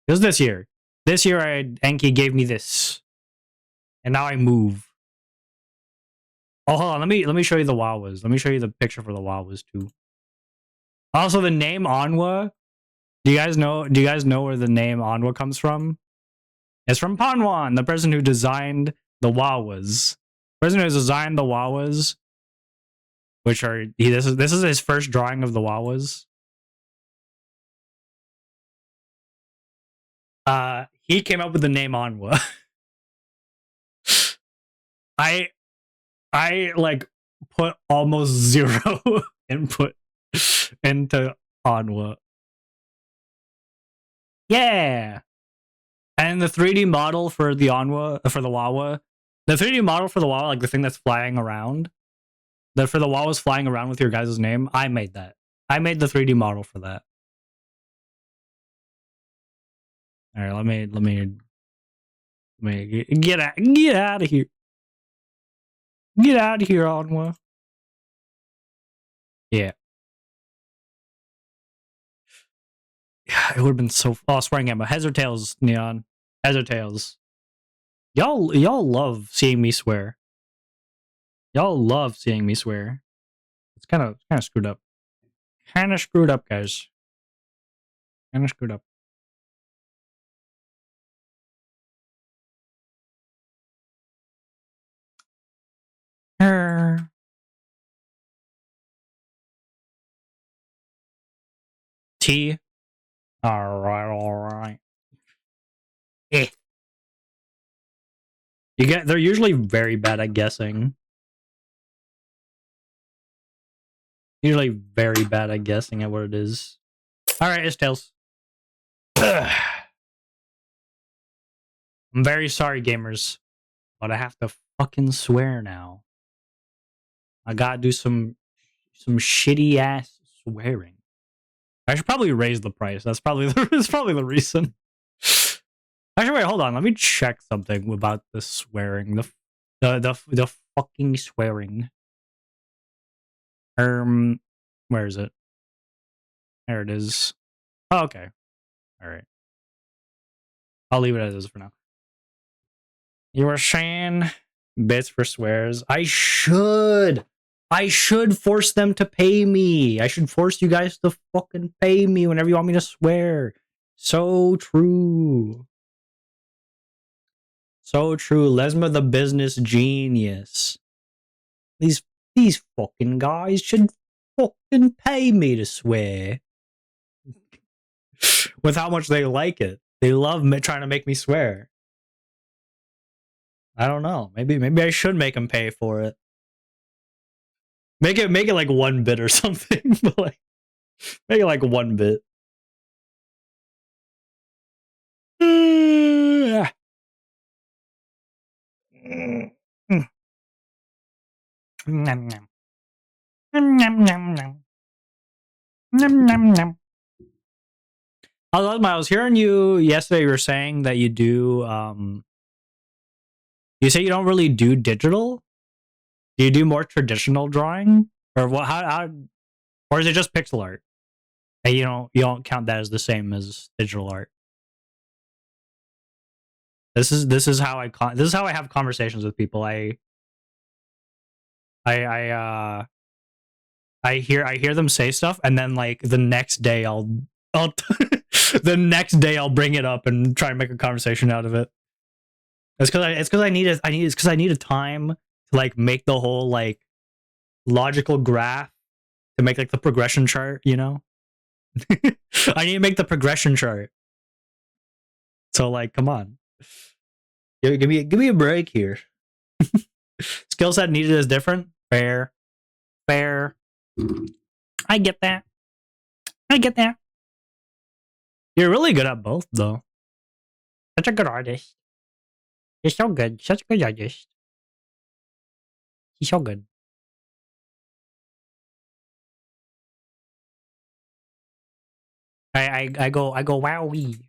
It was this year. This year, Enki gave me this, and now I move. Oh, hold on. Let me show you the Wawas. Let me show you the picture for the Wawas too. Also, the name Onwa. Do you guys know where the name Onwa comes from? It's from Panwan, the person who designed the Wawas. The person who designed the Wawas, which are this is his first drawing of the Wawas. He came up with the name Onwa. I like put almost zero input into Onwa. Yeah. And the 3D model for the Onwa, for the Wawa, the 3D model for the Wawa, like the thing that's flying around, for the Wawa's flying around with your guys' name, I made that. I made the 3D model for that. All right, let me get out of here. Get out of here, Onwa. Yeah. Yeah, it would have been so. Oh, swearing at my heads or tails, Neon. Heads or tails. Y'all love seeing me swear. Y'all love seeing me swear. It's kind of screwed up. Kind of screwed up, guys. Kind of screwed up. T. All right. Eh. They're usually very bad at guessing. Usually very bad at guessing at what it is. All right, it's tails. I'm very sorry, gamers, but I have to fucking swear now. I gotta do some shitty ass swearing. I should probably raise the price. That's probably the reason. Actually, wait, hold on. Let me check something about the swearing. The fucking swearing. Where is it? There it is. Oh, okay. All right. I'll leave it as is for now. You were saying bits for swears. I should force them to pay me. I should force you guys to fucking pay me whenever you want me to swear. So true. So true. Lesma the business genius. These fucking guys should fucking pay me to swear. With how much they like it. They love trying to make me swear. I don't know. Maybe I should make them pay for it. Make it like 1 bit or something. Like, make it like 1 bit. Nom, nom. Nom, nom, nom, nom. Nom, nom, nom. I was hearing you yesterday. You were saying that you do. You say you don't really do digital. Do you do more traditional drawing, or what? How Or is it just pixel art? And you don't count that as the same as digital art. This is how I have conversations with people. I I uh I hear them say stuff, and then like the next day I'll the next day I'll bring it up and try and make a conversation out of it. It's because I need a time to like make the whole like logical graph to make like the progression chart. You know, I need to make the progression chart. So like, come on, give me a break here. Skill set needed is different. Fair, fair. I get that. I get that. You're really good at both, though. Such a good artist. You're so good. Such a good artist. He's so good. I go wowee.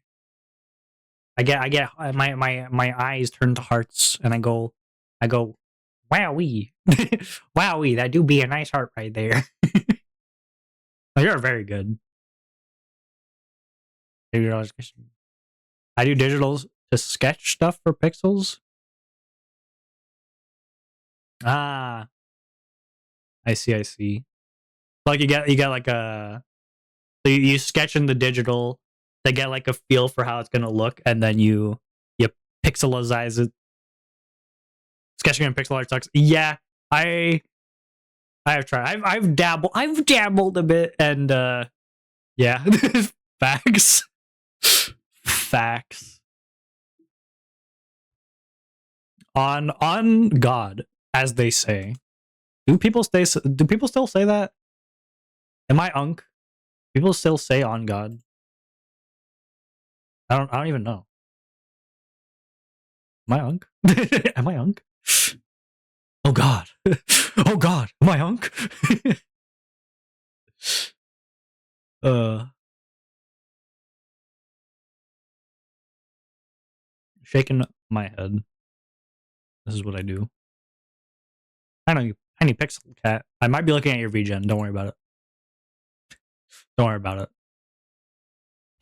I get my eyes turn to hearts, and I go wowee. Wowee, that do be a nice heart right there. Oh, you're very good. I do digitals to sketch stuff for pixels. Ah, I see. Like you get like a so you sketch in the digital to get like a feel for how it's gonna look, and then you pixelize it. Sketching in pixel art sucks. Yeah, I have tried. I've dabbled a bit, and yeah, facts, facts. On God, as they say. Do people still say that? Am I unk? People still say on God. I don't even know. Am I unk? Am I unk? Oh God. Oh God. Am I unk? uh Shaking my head. This is what I do. I know you tiny pixel cat. I might be looking at your VGen. Don't worry about it. Don't worry about it.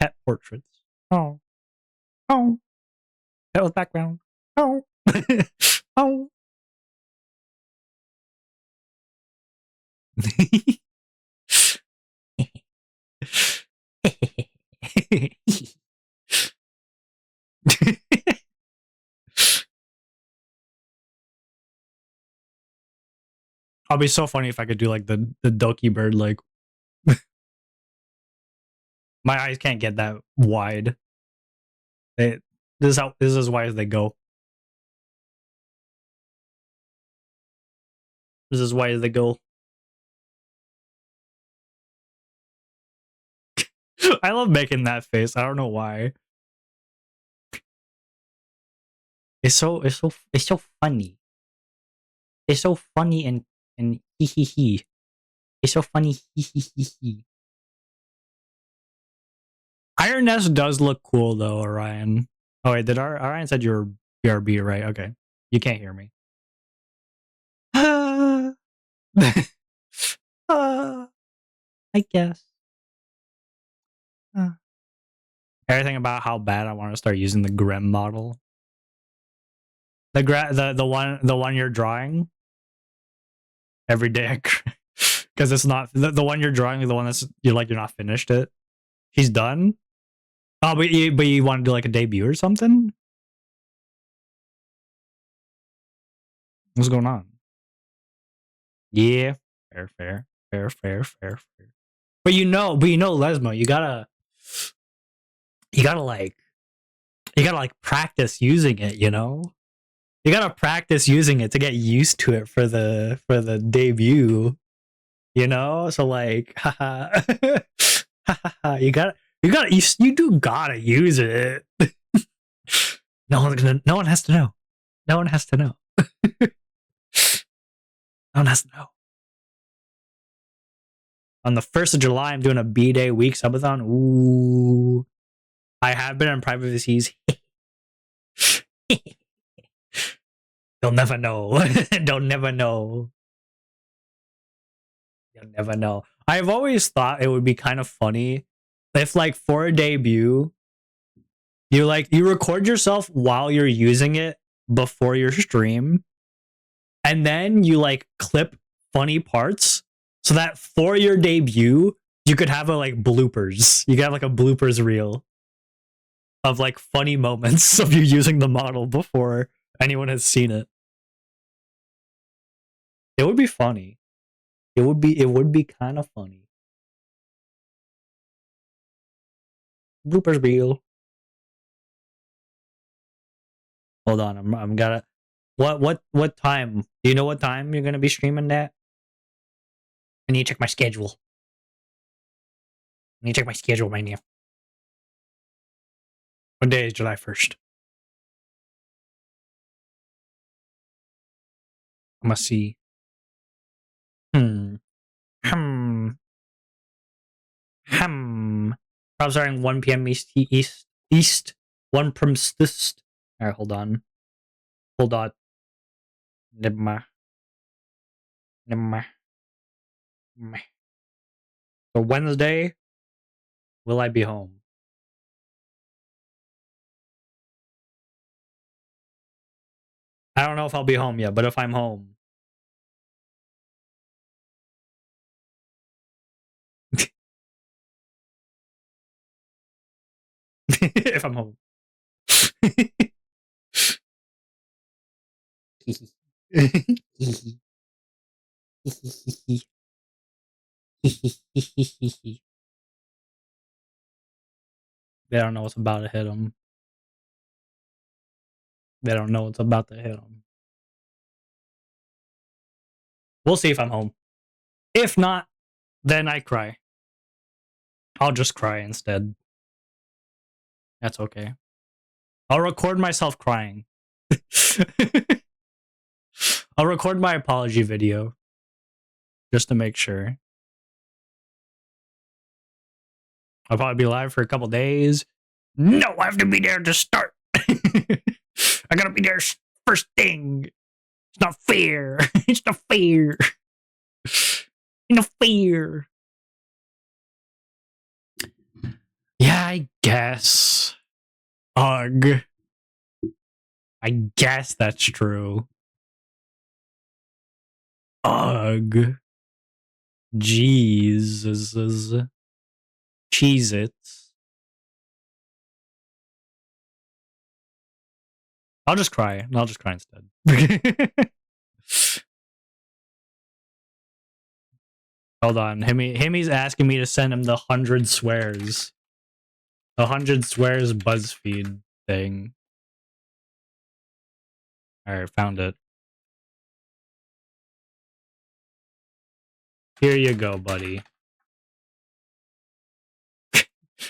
Pet portraits. Oh. Oh. Pet with background. Oh. Oh. I'll be so funny if I could do like the Doki bird. Like my eyes can't get that wide. This is as wide as they go. This is as wide as they go. I love making that face. I don't know why. It's so funny. It's so funny and hee hee hee. It's so funny hee hee hee hee. Iron Nest does look cool though, Orion. Oh wait, did Orion said you're BRB, right? Okay. You can't hear me. I guess. Everything about how bad I want to start using the Grim model. The one you're drawing every day, because it's not the one you're drawing. The one that's you're not finished it. He's done. Oh, but you want to do like a debut or something? What's going on? Yeah, fair. But you know, Lesmo, you gotta like practice using it. You know, you gotta practice using it to get used to it for the debut. You know, so like, haha, you do gotta use it. No one has to know. No one has to know. No one has to know. On the 1st of July, I'm doing a B-Day week subathon. Ooh. I have been in private VCs. They'll never know. They'll never know. You'll never know. I've always thought it would be kind of funny if, like, for a debut, you record yourself while you're using it before your stream, and then you like clip funny parts so that for your debut you could have a like bloopers. You could have like a bloopers reel of like funny moments of you using the model before anyone has seen it. It would be funny. It would be kind of funny. Bloopers reel. Hold on, I'm gotta. What time? Do you know what time you're gonna be streaming that? I need to check my schedule. I need to check my schedule right now. What day is July 1st? I must see. Hmm. Probably starting 1 p.m. East. 1 p.m. East. Alright, hold on. Hold on. Never. So Wednesday, will I be home? I don't know if I'll be home yet, but if I'm home. If I'm home. They don't know what's about to hit them. They don't know what's about to hit them. We'll see if I'm home. If not, then I cry. I'll just cry instead. That's okay. I'll record myself crying. I'll record my apology video. Just to make sure. I'll probably be live for a couple days. No, I have to be there to start. I gotta be there first thing. It's not fair. It's not fair. It's not fair. Yeah, I guess. Ugh. I guess that's true. Ugh. Jesus. Cheez-Its. I'll just cry. I'll just cry instead. Hold on. Himmy's asking me to send him the 100 swears. The 100 swears BuzzFeed thing. Alright, found it. Here you go, buddy.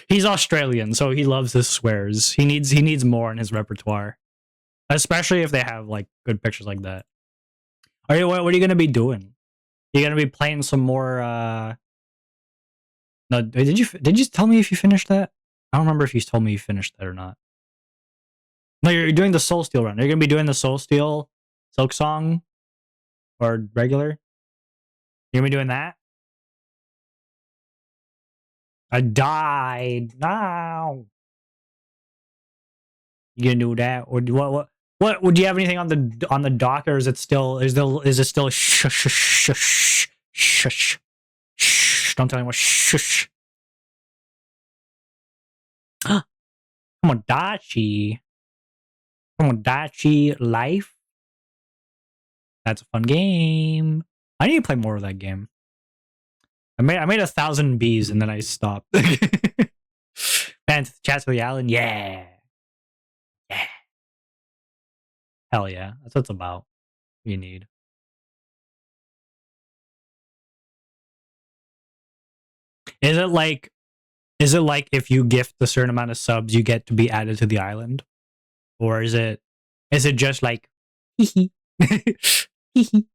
He's Australian, so he loves his swears. He needs more in his repertoire. Especially if they have like good pictures like that. What are you gonna be doing? You gonna be playing some more No, did you tell me if you finished that? I don't remember if you told me you finished that or not. No, you're doing the Soul Steel run. You're gonna be doing the Soul Steel Silk Song or regular? You're gonna be doing that? I died. No. You gonna do that? Or what would you have anything on the dock, or is it still shush? Don't tell anyone shush. Tomodachi Life. That's a fun game. I need to play more of that game. I made 1,000 bees and then I stopped. Man, chats for the island, yeah. Hell yeah, that's what it's about. You need. Is it like if you gift a certain amount of subs, you get to be added to the island, or is it just like hee hee hee hee?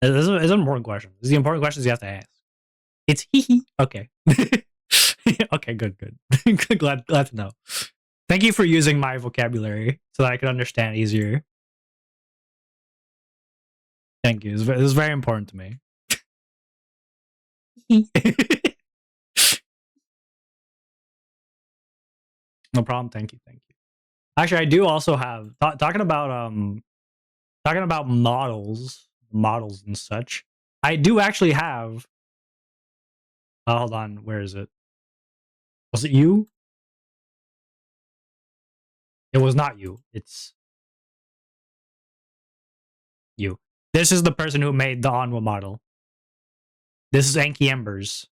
This is an important question. This is the important questions you have to ask. It's hee hee. Okay. Okay, good. Glad to know. Thank you for using my vocabulary so that I can understand easier. Thank you. This is very important to me. No problem. Thank you. Thank you. Actually, I do also have talking about models and such. I do actually have. Hold on. Where is it? Was it you? It was not you. It's you. This is the person who made the Onwa model. This is Anki Embers.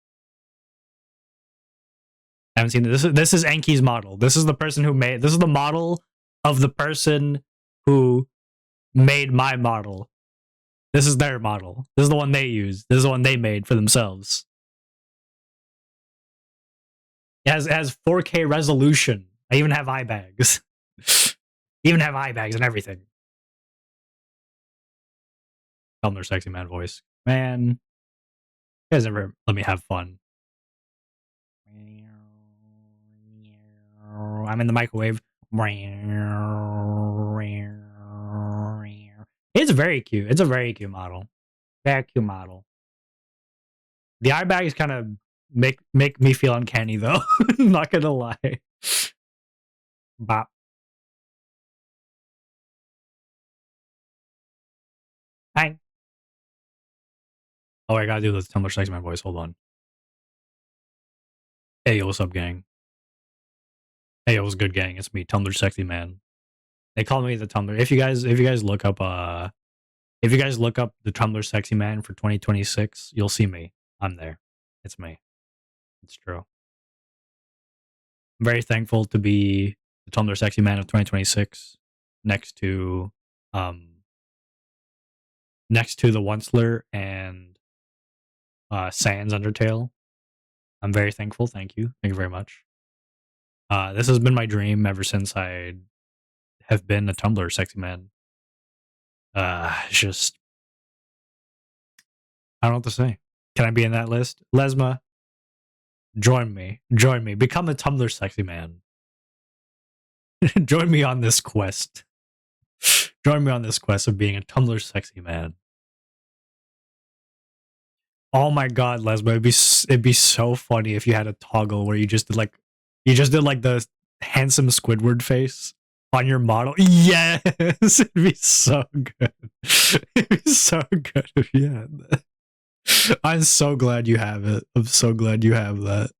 I haven't seen this. This is Anki's model. This is the person who made. This is the model of the person who made my model. This is their model. This is the one they used. This is the one they made for themselves. It has 4K resolution. I even have eye bags. Even have eye bags and everything. Tell them their sexy man voice. Man, you guys never let me have fun. I'm in the microwave. It's very cute. It's a very cute model. Very cute model. The eye bags kind of make me feel uncanny though. Not gonna lie. Bop. Bang. Oh, I gotta do the Tumblr sexy man voice. Hold on. Hey, yo, what's up, gang? Hey, yo, what's good, gang? It's me, Tumblr sexy man. They call me the Tumblr. If you guys look up the Tumblr sexy man for 2026, you'll see me. I'm there. It's me. It's true. I'm very thankful to be the Tumblr sexy man of 2026 next to the Onceler and Sans Undertale. I'm very thankful. Thank you. Thank you very much. This has been my dream ever since I have been a Tumblr sexy man. Just I don't know what to say. Can I be in that list? Lesma, join me. Join me. Become a Tumblr sexy man. Join me on this quest. Join me on this quest of being a Tumblr sexy man. Oh my god, Lesma, it'd be so funny if you had a toggle where you just did like the handsome Squidward face on your model. Yes, it'd be so good. It'd be so good if you had that. I'm so glad you have it. I'm so glad you have that.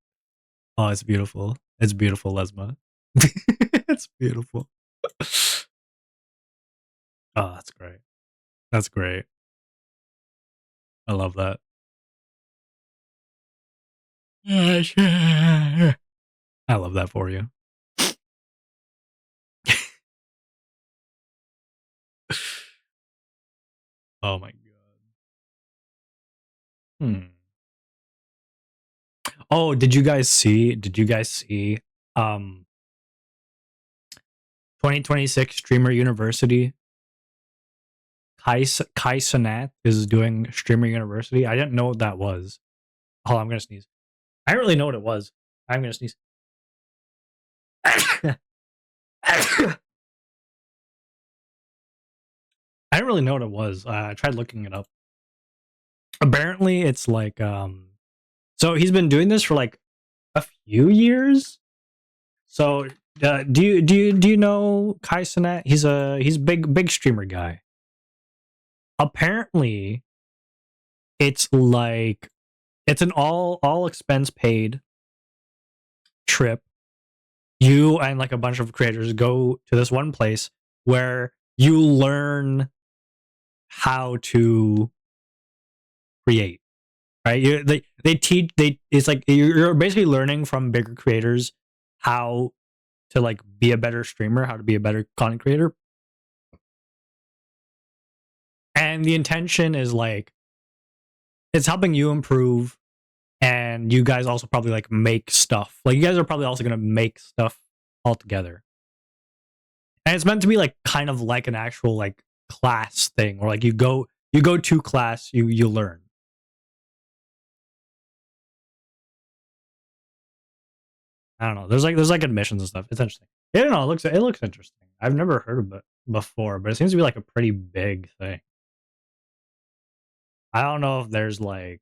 Oh, it's beautiful. It's beautiful, Lesma. It's beautiful. Oh, that's great. That's great. I love that. I love that for you. Oh my god. Oh, did you guys see 2026 Streamer University? Kai Sanat is doing Streamer University. I didn't know what that was. Oh, I'm gonna sneeze. I didn't really know what it was. I'm gonna sneeze. I didn't really know what it was. I tried looking it up. Apparently, it's like so he's been doing this for like a few years. So do you know Kai Cenat? He's big streamer guy. Apparently, it's like it's an all expense paid trip. You and like a bunch of creators go to this one place where you learn how to create. Right? They teach it's like you're basically learning from bigger creators how to like be a better streamer, how to be a better content creator. And the intention is like it's helping you improve, and you guys also probably like make stuff. Like you guys are probably also gonna make stuff all together. And it's meant to be like kind of like an actual like class thing, or like you go to class, you learn. I don't know. There's like admissions and stuff. It's interesting. I don't know. It looks interesting. I've never heard of it before, but it seems to be like a pretty big thing. I don't know if there's like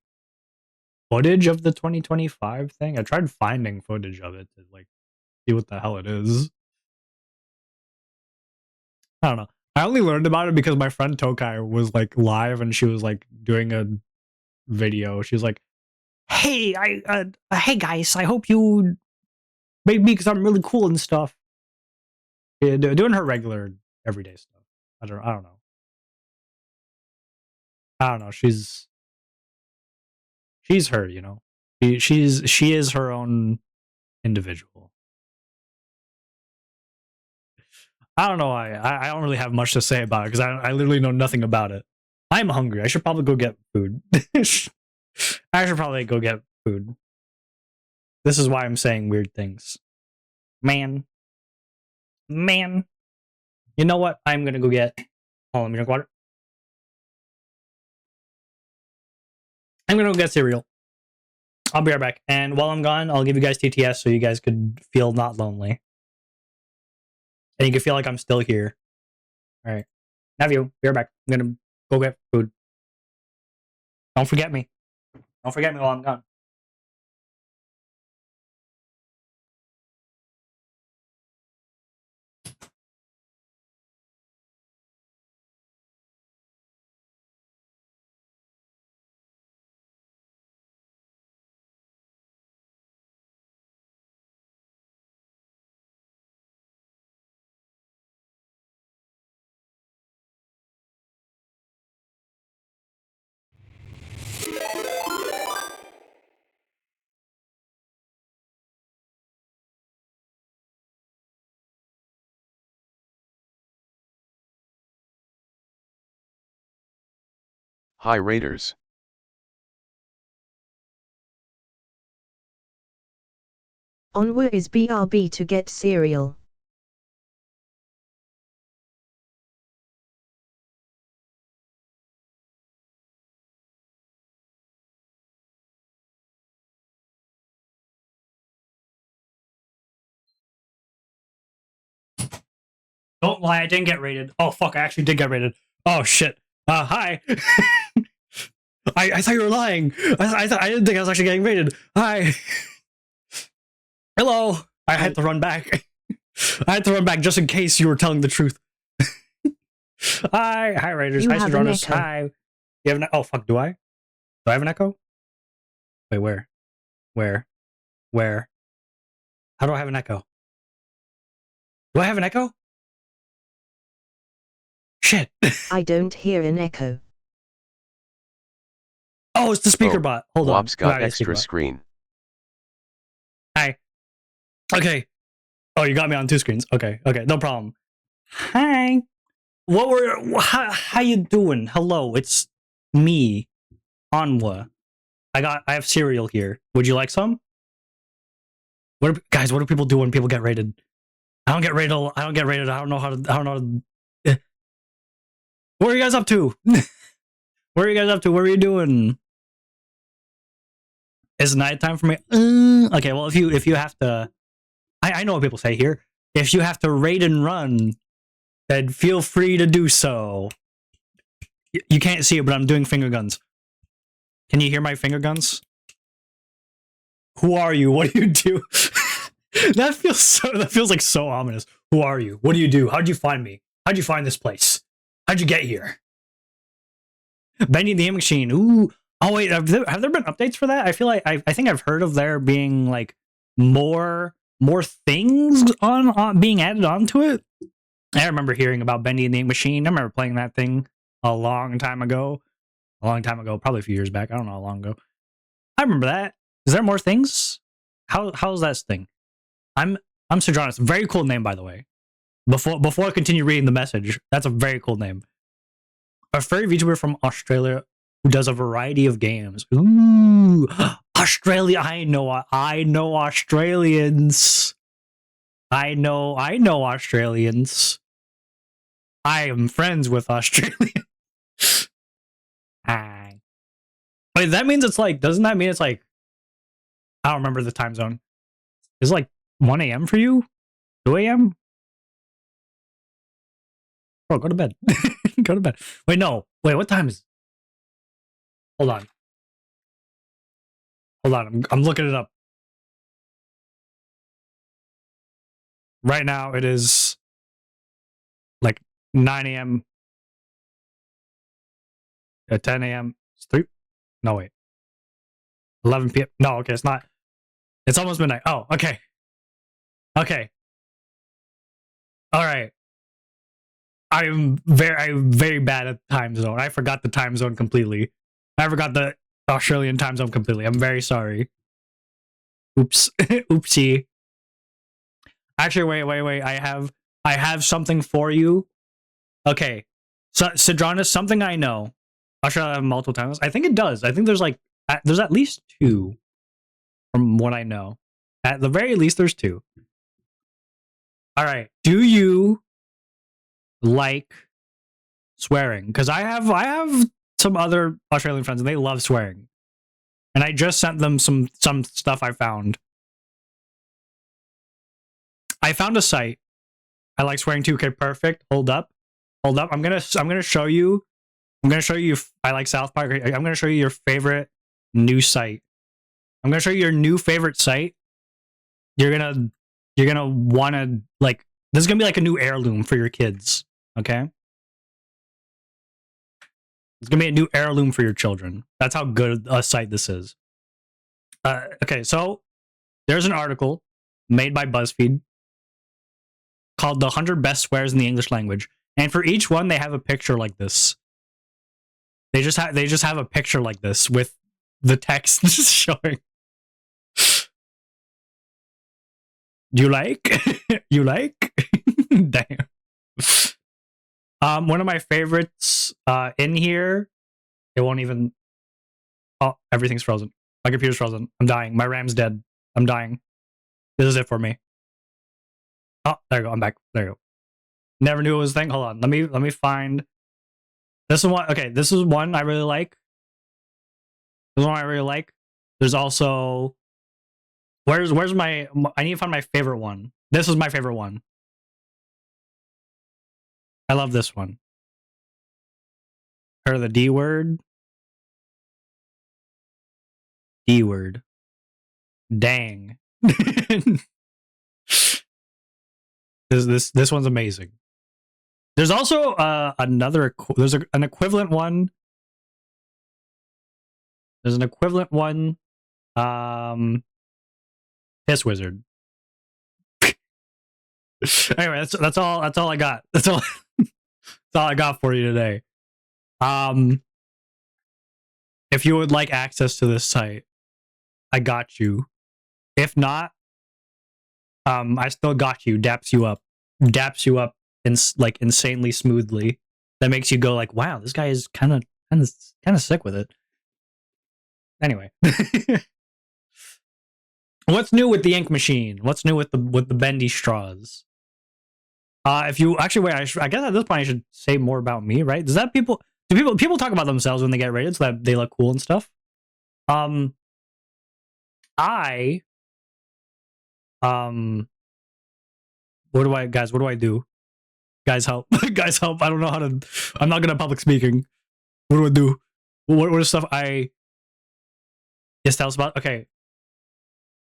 footage of the 2025 thing. I tried finding footage of it to like see what the hell it is. I don't know. I only learned about it because my friend Tokai was like live and she was like doing a video. She was like, "Hey, hey guys, I hope you make me because I'm really cool and stuff." Yeah, doing her regular everyday stuff. I don't know. I don't know. She's her, you know. She is her own individual. I don't know why. I don't really have much to say about it because I literally know nothing about it. I'm hungry. I should probably go get food. I should probably go get food. This is why I'm saying weird things. Man. You know what? I'm gonna go get. Hold on, let me drink water. I'm gonna go get cereal. I'll be right back. And while I'm gone, I'll give you guys TTS so you guys could feel not lonely. And you can feel like I'm still here. Alright. Love you. Be right back. I'm gonna go get food. Don't forget me. Don't forget me while I'm gone. Hi Raiders. Onwa is BRB to get cereal. Don't lie, I didn't get rated. Oh fuck, I actually did get rated. Oh shit. Hi. I thought you were lying. I didn't think I was actually getting rated. Hi. Hello. I had to run back. I had to run back just in case you were telling the truth. Hi, Raiders. You Hi, have an Sojourners. echo. Hi. You have an oh fuck, do I? Do I have an echo? Wait, where? Where? How do I have an echo? Do I have an echo? Shit. I don't hear an echo. Oh, it's the speaker Oh, bot. Hold on. Wop's got Right, extra screen. Hi. Okay. Oh, you got me on two screens. Okay, no problem. Hi. How you doing? Hello, it's me, Onwa. I have cereal here. Would you like some? Guys, what do people do when people get rated? I don't get rated. I don't get rated. I don't know how to. I don't know. What are you guys up to? What are you guys up to? What are you doing? It's nighttime for me. Okay, well if you have to, I know what people say here. If you have to raid and run, then feel free to do so. You can't see it, but I'm doing finger guns. Can you hear my finger guns? Who are you? What do you do? That feels like so ominous. Who are you? What do you do? How'd you find me? How'd you find this place? How'd you get here? Bending the machine. Ooh. Oh wait, have there been updates for that? I feel like I think I've heard of there being like more things on being added onto it. I remember hearing about Bendy the Ink Machine. I remember playing that thing a long time ago. Probably a few years back. I don't know how long ago. I remember that. Is there more things? How's that thing? I'm Sojournus. Very cool name, by the way. Before I continue reading the message, that's a very cool name. A furry VTuber from Australia who does a variety of games. Ooh, Australia! I know Australians. I know Australians. I am friends with Australians. Hi. Wait, that means it's like. Doesn't that mean it's like? I don't remember the time zone. Is it like 1 a.m. for you? 2 a.m. Bro, go to bed. Go to bed. Wait, no. Wait, what time is it? Hold on. Hold on. I'm looking it up. Right now, it is like 9 a.m. At 10 a.m. It's 3. No, wait. 11 p.m. No, okay, it's not. It's almost midnight. Oh, okay. Okay. All right. I'm very bad at time zone. I forgot the time zone completely. I forgot the Australian time zone completely. I'm very sorry. Oops. Oopsie. Actually, wait. I have something for you. Okay. So Sidronis, something I know. Australia have multiple times. I think it does. I think there's like there's at least 2 from what I know. At the very least, there's 2. All right. Do you like swearing? Because I have some other Australian friends and they love swearing. And I just sent them some stuff I found. I found a site. I like swearing too. Okay, perfect. Hold up. I'm gonna show you. I'm gonna show you. I like South Park. I'm gonna show you your favorite new site. I'm gonna show you your new favorite site. You're gonna wanna like. This is gonna be like a new heirloom for your kids. Okay. It's gonna be a new heirloom for your children. That's how good a site this is. Okay, so there's an article made by BuzzFeed called "The 100 Best Swears in the English Language," and for each one, they have a picture like this. They just have a picture like this with the text just showing. You like? You like? Damn. One of my favorites in here. It won't even. Oh, everything's frozen. My computer's frozen. I'm dying. My RAM's dead. I'm dying. This is it for me. Oh, there you go. I'm back. There you go. Never knew it was a thing. Hold on. Let me find. This is one. Okay, this is one I really like. This is one I really like. There's also. Where's my? I need to find my favorite one. This is my favorite one. I love this one. Or the D word. D word. Dang. This one's amazing. There's also another. There's an equivalent one. There's an equivalent one. Piss wizard. Anyway, that's all I got. That's all I got for you today. If you would like access to this site, I got you. If not, I still got you. Daps you up in like insanely smoothly. That makes you go like, wow, this guy is kind of sick with it. Anyway. What's new with the ink machine? What's new with the bendy straws? If you actually wait, I guess at this point I should say more about me, right? Do people talk about themselves when they get rated so that they look cool and stuff? What do I do? Guys help. Guys help. I don't know how to. I'm not good at public speaking. What do I do? What is stuff I just tell us about? Okay.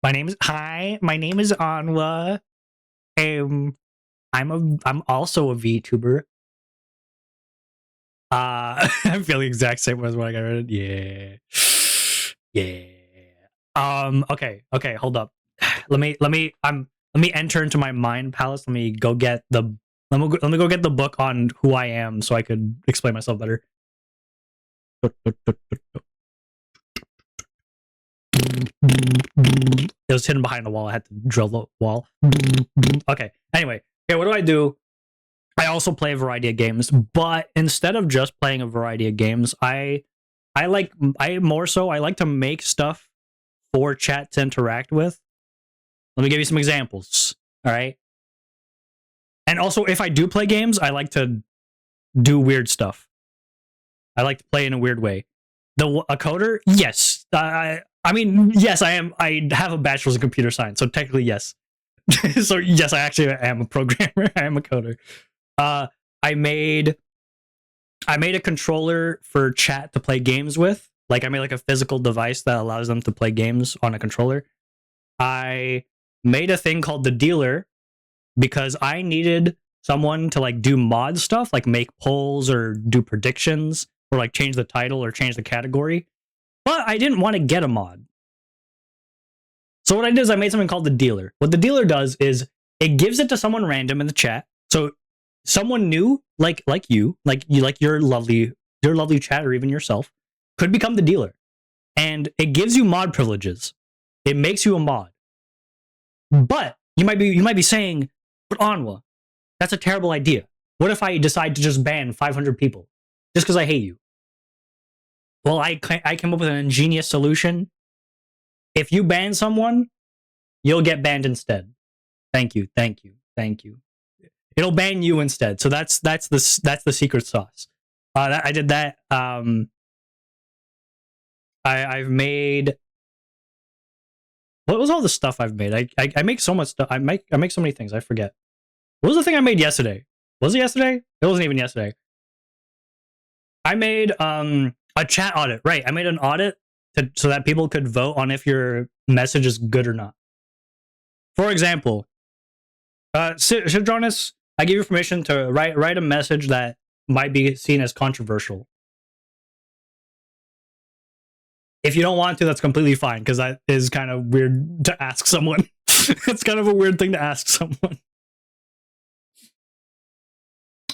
My name is Onwa. I'm also a VTuber. I feel the exact same as when I got rid of it. Yeah. Okay, hold up. Let me enter into my mind palace. Let me go get the book on who I am so I could explain myself better. It was hidden behind the wall. I had to drill the wall. Okay. Anyway, what do? I also play a variety of games, but instead of just playing a variety of games, I like to make stuff for chat to interact with. Let me give you some examples. All right. And also, if I do play games, I like to do weird stuff. I like to play in a weird way. A coder? Yes. I mean, yes, I am. I have a bachelor's in computer science, so technically, yes. So yes, I actually am a programmer. I am a coder. I made a controller for chat to play games with. Like I made like a physical device that allows them to play games on a controller. I made a thing called the dealer because I needed someone to like do mod stuff, like make polls or do predictions or like change the title or change the category. But I didn't want to get a mod. So what I did is I made something called the dealer. What the dealer does is it gives it to someone random in the chat. So someone new, like you, like your lovely chat or even yourself, could become the dealer. And it gives you mod privileges. It makes you a mod. But you might be saying, but Onwa, that's a terrible idea. What if I decide to just ban 500 people just because I hate you? Well, I came up with an ingenious solution. If you ban someone, you'll get banned instead. Thank you. It'll ban you instead. So that's the secret sauce. I did that. I've made. What was all the stuff I've made? I make so much stuff. I make so many things. I forget. What was the thing I made yesterday? Was it yesterday? It wasn't even yesterday. I made a chat audit. Right. I made an audit so that people could vote on if your message is good or not. For example, Sidronis, I give you permission to write a message that might be seen as controversial. If you don't want to, that's completely fine, because that is kind of weird to ask someone. It's kind of a weird thing to ask someone.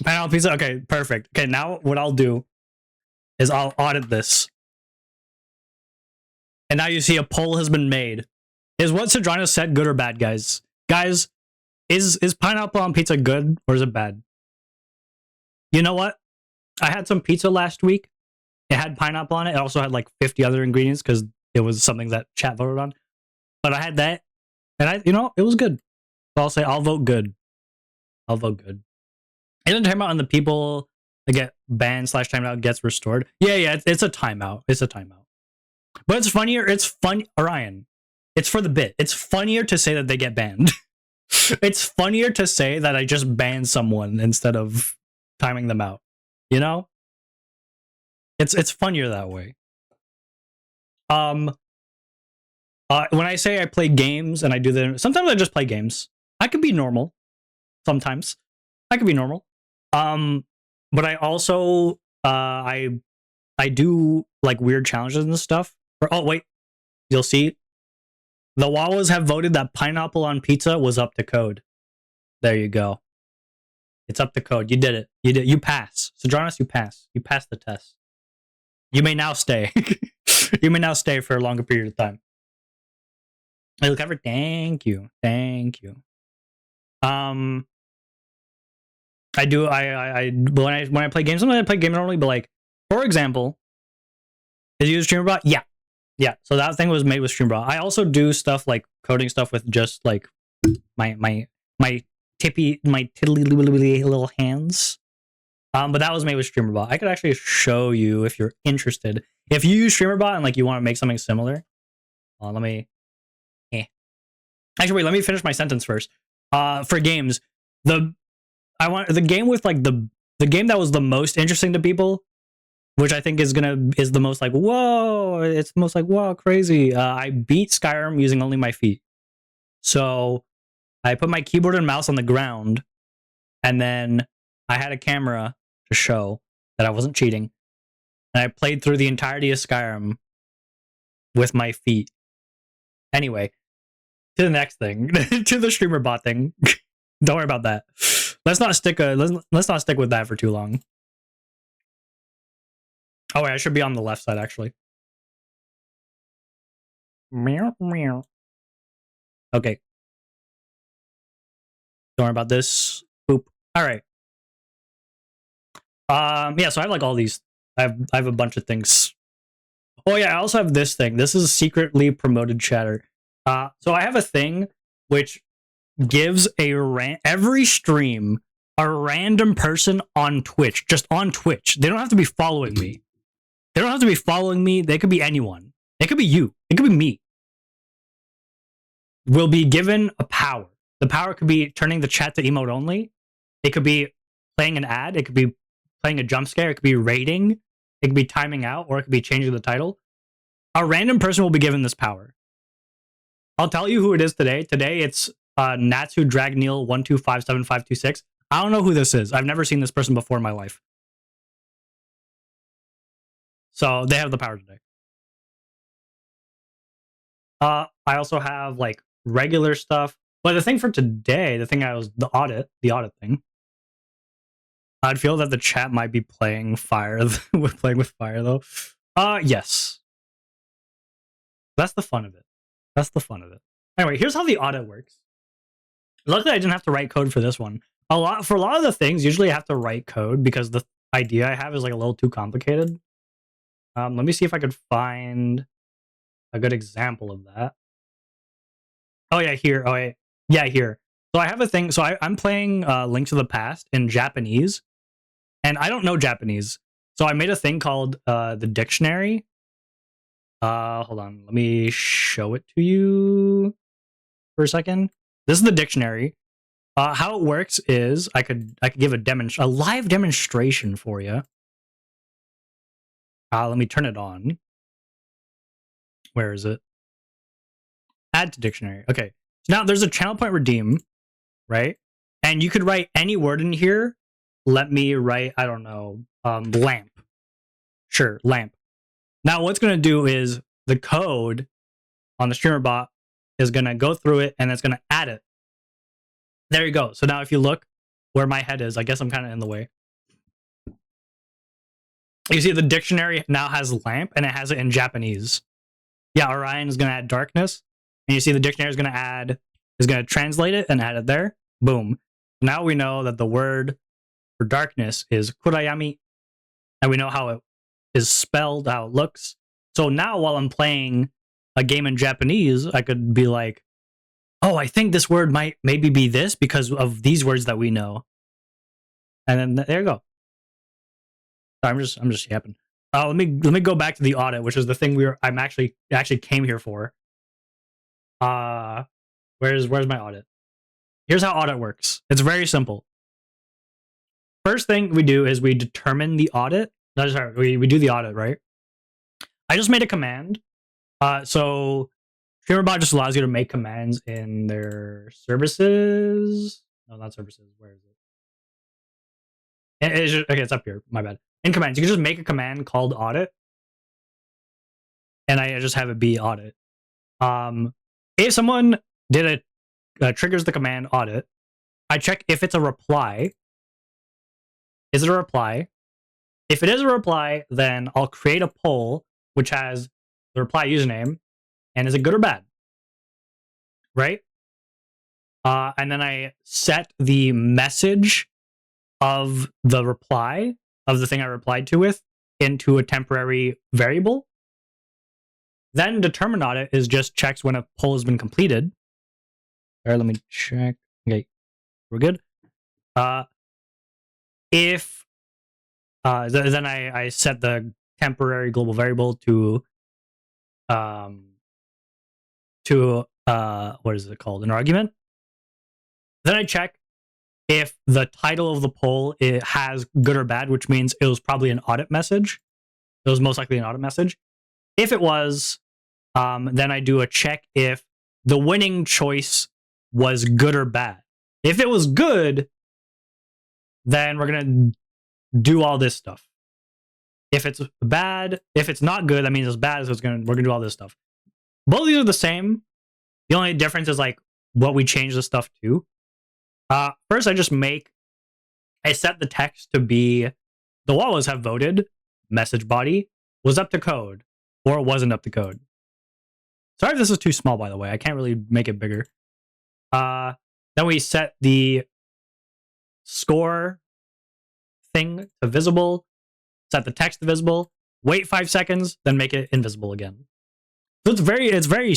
Pineapple pizza? Okay, perfect. Okay, now what I'll do is I'll audit this. And now you see a poll has been made. Is what Sidronis said good or bad, guys? Guys, is pineapple on pizza good or is it bad? You know what? I had some pizza last week. It had pineapple on it. It also had like 50 other ingredients because it was something that chat voted on. But I had that, and it was good. So I'll say I'll vote good. I'll vote good. Isn't timeout on the people that get banned / timeout gets restored? Yeah, it's a timeout. It's a timeout. But it's funnier. It's fun, Orion. It's for the bit. It's funnier to say that they get banned. It's funnier to say that I just banned someone instead of timing them out. You know? It's funnier that way. When I say I play games and I do the, sometimes I just play games. I could be normal. Sometimes I could be normal. But I also I do like weird challenges and stuff. Oh wait, you'll see. The Wawas have voted that pineapple on pizza was up to code. There you go. It's up to code. You did it. You did. You pass. Sidronis, you pass. You passed the test. You may now stay. You may now stay for a longer period of time. It'll cover. Thank you. Thank you. I do. When I play games, sometimes I play games normally, but like, for example, did you use StreamerBot? Yeah. So that thing was made with StreamerBot. I also do stuff like coding stuff with just like my tiddly little hands. But that was made with StreamerBot. I could actually show you if you're interested. If you use StreamerBot and like you want to make something similar, let me. Actually, wait. Let me finish my sentence first. For games, the game with like the game that was the most interesting to people, which I think is the most like whoa. It's the most like whoa crazy. I beat Skyrim using only my feet. So I put my keyboard and mouse on the ground, and then I had a camera to show that I wasn't cheating. And I played through the entirety of Skyrim with my feet. Anyway, to the next thing, to the StreamerBot thing. Don't worry about that. Let's not stick with that for too long. Oh wait, I should be on the left side actually. Meow meow. Okay. Don't worry about this. Boop. All right. Yeah, so I have like all these. I have a bunch of things. Oh yeah, I also have this thing. This is secretly promoted chatter. So I have a thing which gives every stream a random person on Twitch, just on Twitch. They don't have to be following me. They don't have to be following me. They could be anyone. It could be you. It could be me. Will be given a power. The power could be turning the chat to emote only. It could be playing an ad. It could be playing a jump scare. It could be rating. It could be timing out, or it could be changing the title. A random person will be given this power. I'll tell you who it is today. Today it's Natsu Dragneil 1257526. I don't know who this is. I've never seen this person before in my life. So they have the power today. I also have like regular stuff. But the thing for today, the audit thing. I'd feel that the chat might be playing fire playing with fire though. Yes. That's the fun of it. Anyway, here's how the audit works. Luckily I didn't have to write code for this one. For a lot of the things, usually I have to write code because the idea I have is like a little too complicated. Let me see if I could find a good example of that. Oh yeah, here. Oh wait. Yeah, here. So I have a thing. So I'm playing Link to the Past in Japanese, and I don't know Japanese. So I made a thing called the dictionary. Hold on. Let me show it to you for a second. This is the dictionary. How it works is I could give a live demonstration for you. Let me turn it on. Where is it? Add to dictionary. Okay. So now there's a channel point redeem, right? And you could write any word in here. Let me write, I don't know, lamp. Sure, lamp. Now what's going to do is the code on the streamer bot is going to go through it and it's going to add it. There you go. So now if you look where my head is, I guess I'm kind of in the way. You see the dictionary now has lamp and it has it in Japanese. Yeah, Orion is going to add darkness. And you see the dictionary is going to translate it and add it there. Boom. Now we know that the word for darkness is kurayami. And we know how it is spelled, how it looks. So now while I'm playing a game in Japanese, I could be like, oh, I think this word might maybe be this because of these words that we know. And then there you go. Sorry, I'm just yapping. Let me go back to the audit, which is the thing I'm actually came here for. Where's my audit? Here's how audit works. It's very simple. First thing we do is we determine the audit. No, sorry, we do the audit, right? I just made a command. So StreamerBot just allows you to make commands in their services. No, not services. Where is it? Okay, it's up here. My bad. In commands, you can just make a command called audit, and I just have it be audit. If someone triggers the command audit, I check if it's a reply. Is it a reply? If it is a reply, then I'll create a poll which has the reply username, and is it good or bad? Right? And then I set the message of the reply of the thing I replied to with into a temporary variable. Then determine audit is just checks when a poll has been completed. All right, let me check. Okay, we're good. If then I set the temporary global variable to what is it called? An argument. Then I check if the title of the poll it has good or bad, which means it was probably an audit message. It was most likely an audit message. If it was, then I do a check if the winning choice was good or bad. If it was good, then we're gonna do all this stuff. If it's bad, if it's not good, that means it's bad. So we're gonna do all this stuff. Both of these are the same. The only difference is like what we change the stuff to. First, I set the text to be the wallas have voted. Message body was up to code, or it wasn't up to code. Sorry if this is too small, by the way. I can't really make it bigger. Then we set the score thing to visible, set the text to visible, wait 5 seconds, then make it invisible again. So it's very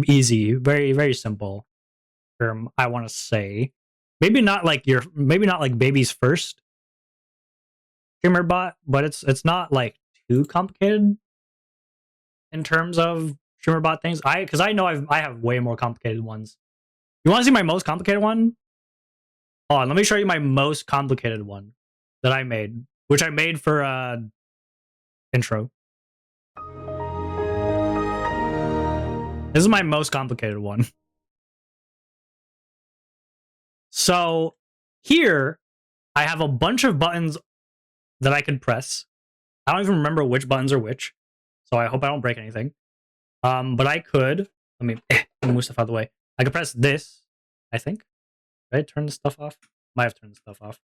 easy, very, very simple. I want to say. Maybe not like baby's first streamer bot, but it's not like too complicated in terms of streamer bot things. Because I know I have way more complicated ones. You want to see my most complicated one? Hold on, let me show you my most complicated one that I made, which I made for intro. This is my most complicated one. So here I have a bunch of buttons that I can press. I don't even remember which buttons are which, so I hope I don't break anything. But I could, let me move stuff out of the way. I could press this, I think. Did I turn this stuff off? Might have turned this stuff off.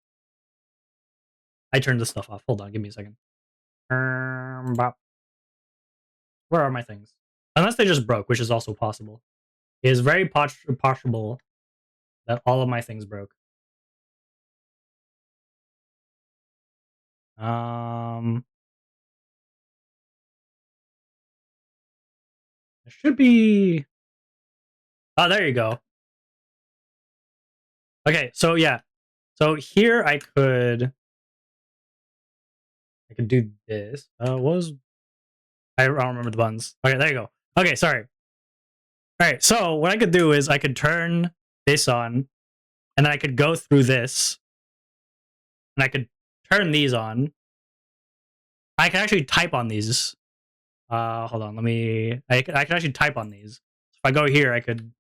I turned this stuff off. Hold on, give me a second. Bop. Where are my things? Unless they just broke, which is also possible. It is very possible that all of my things broke. It should be. Oh, there you go. Okay, so yeah. So here I could do this. I don't remember the buttons. Okay, there you go. Okay, sorry. All right, so what I could do is I could turn this on, and then I could go through this, and I could turn these on. I can actually type on these. Hold on, I can actually type on these. If I go here, I could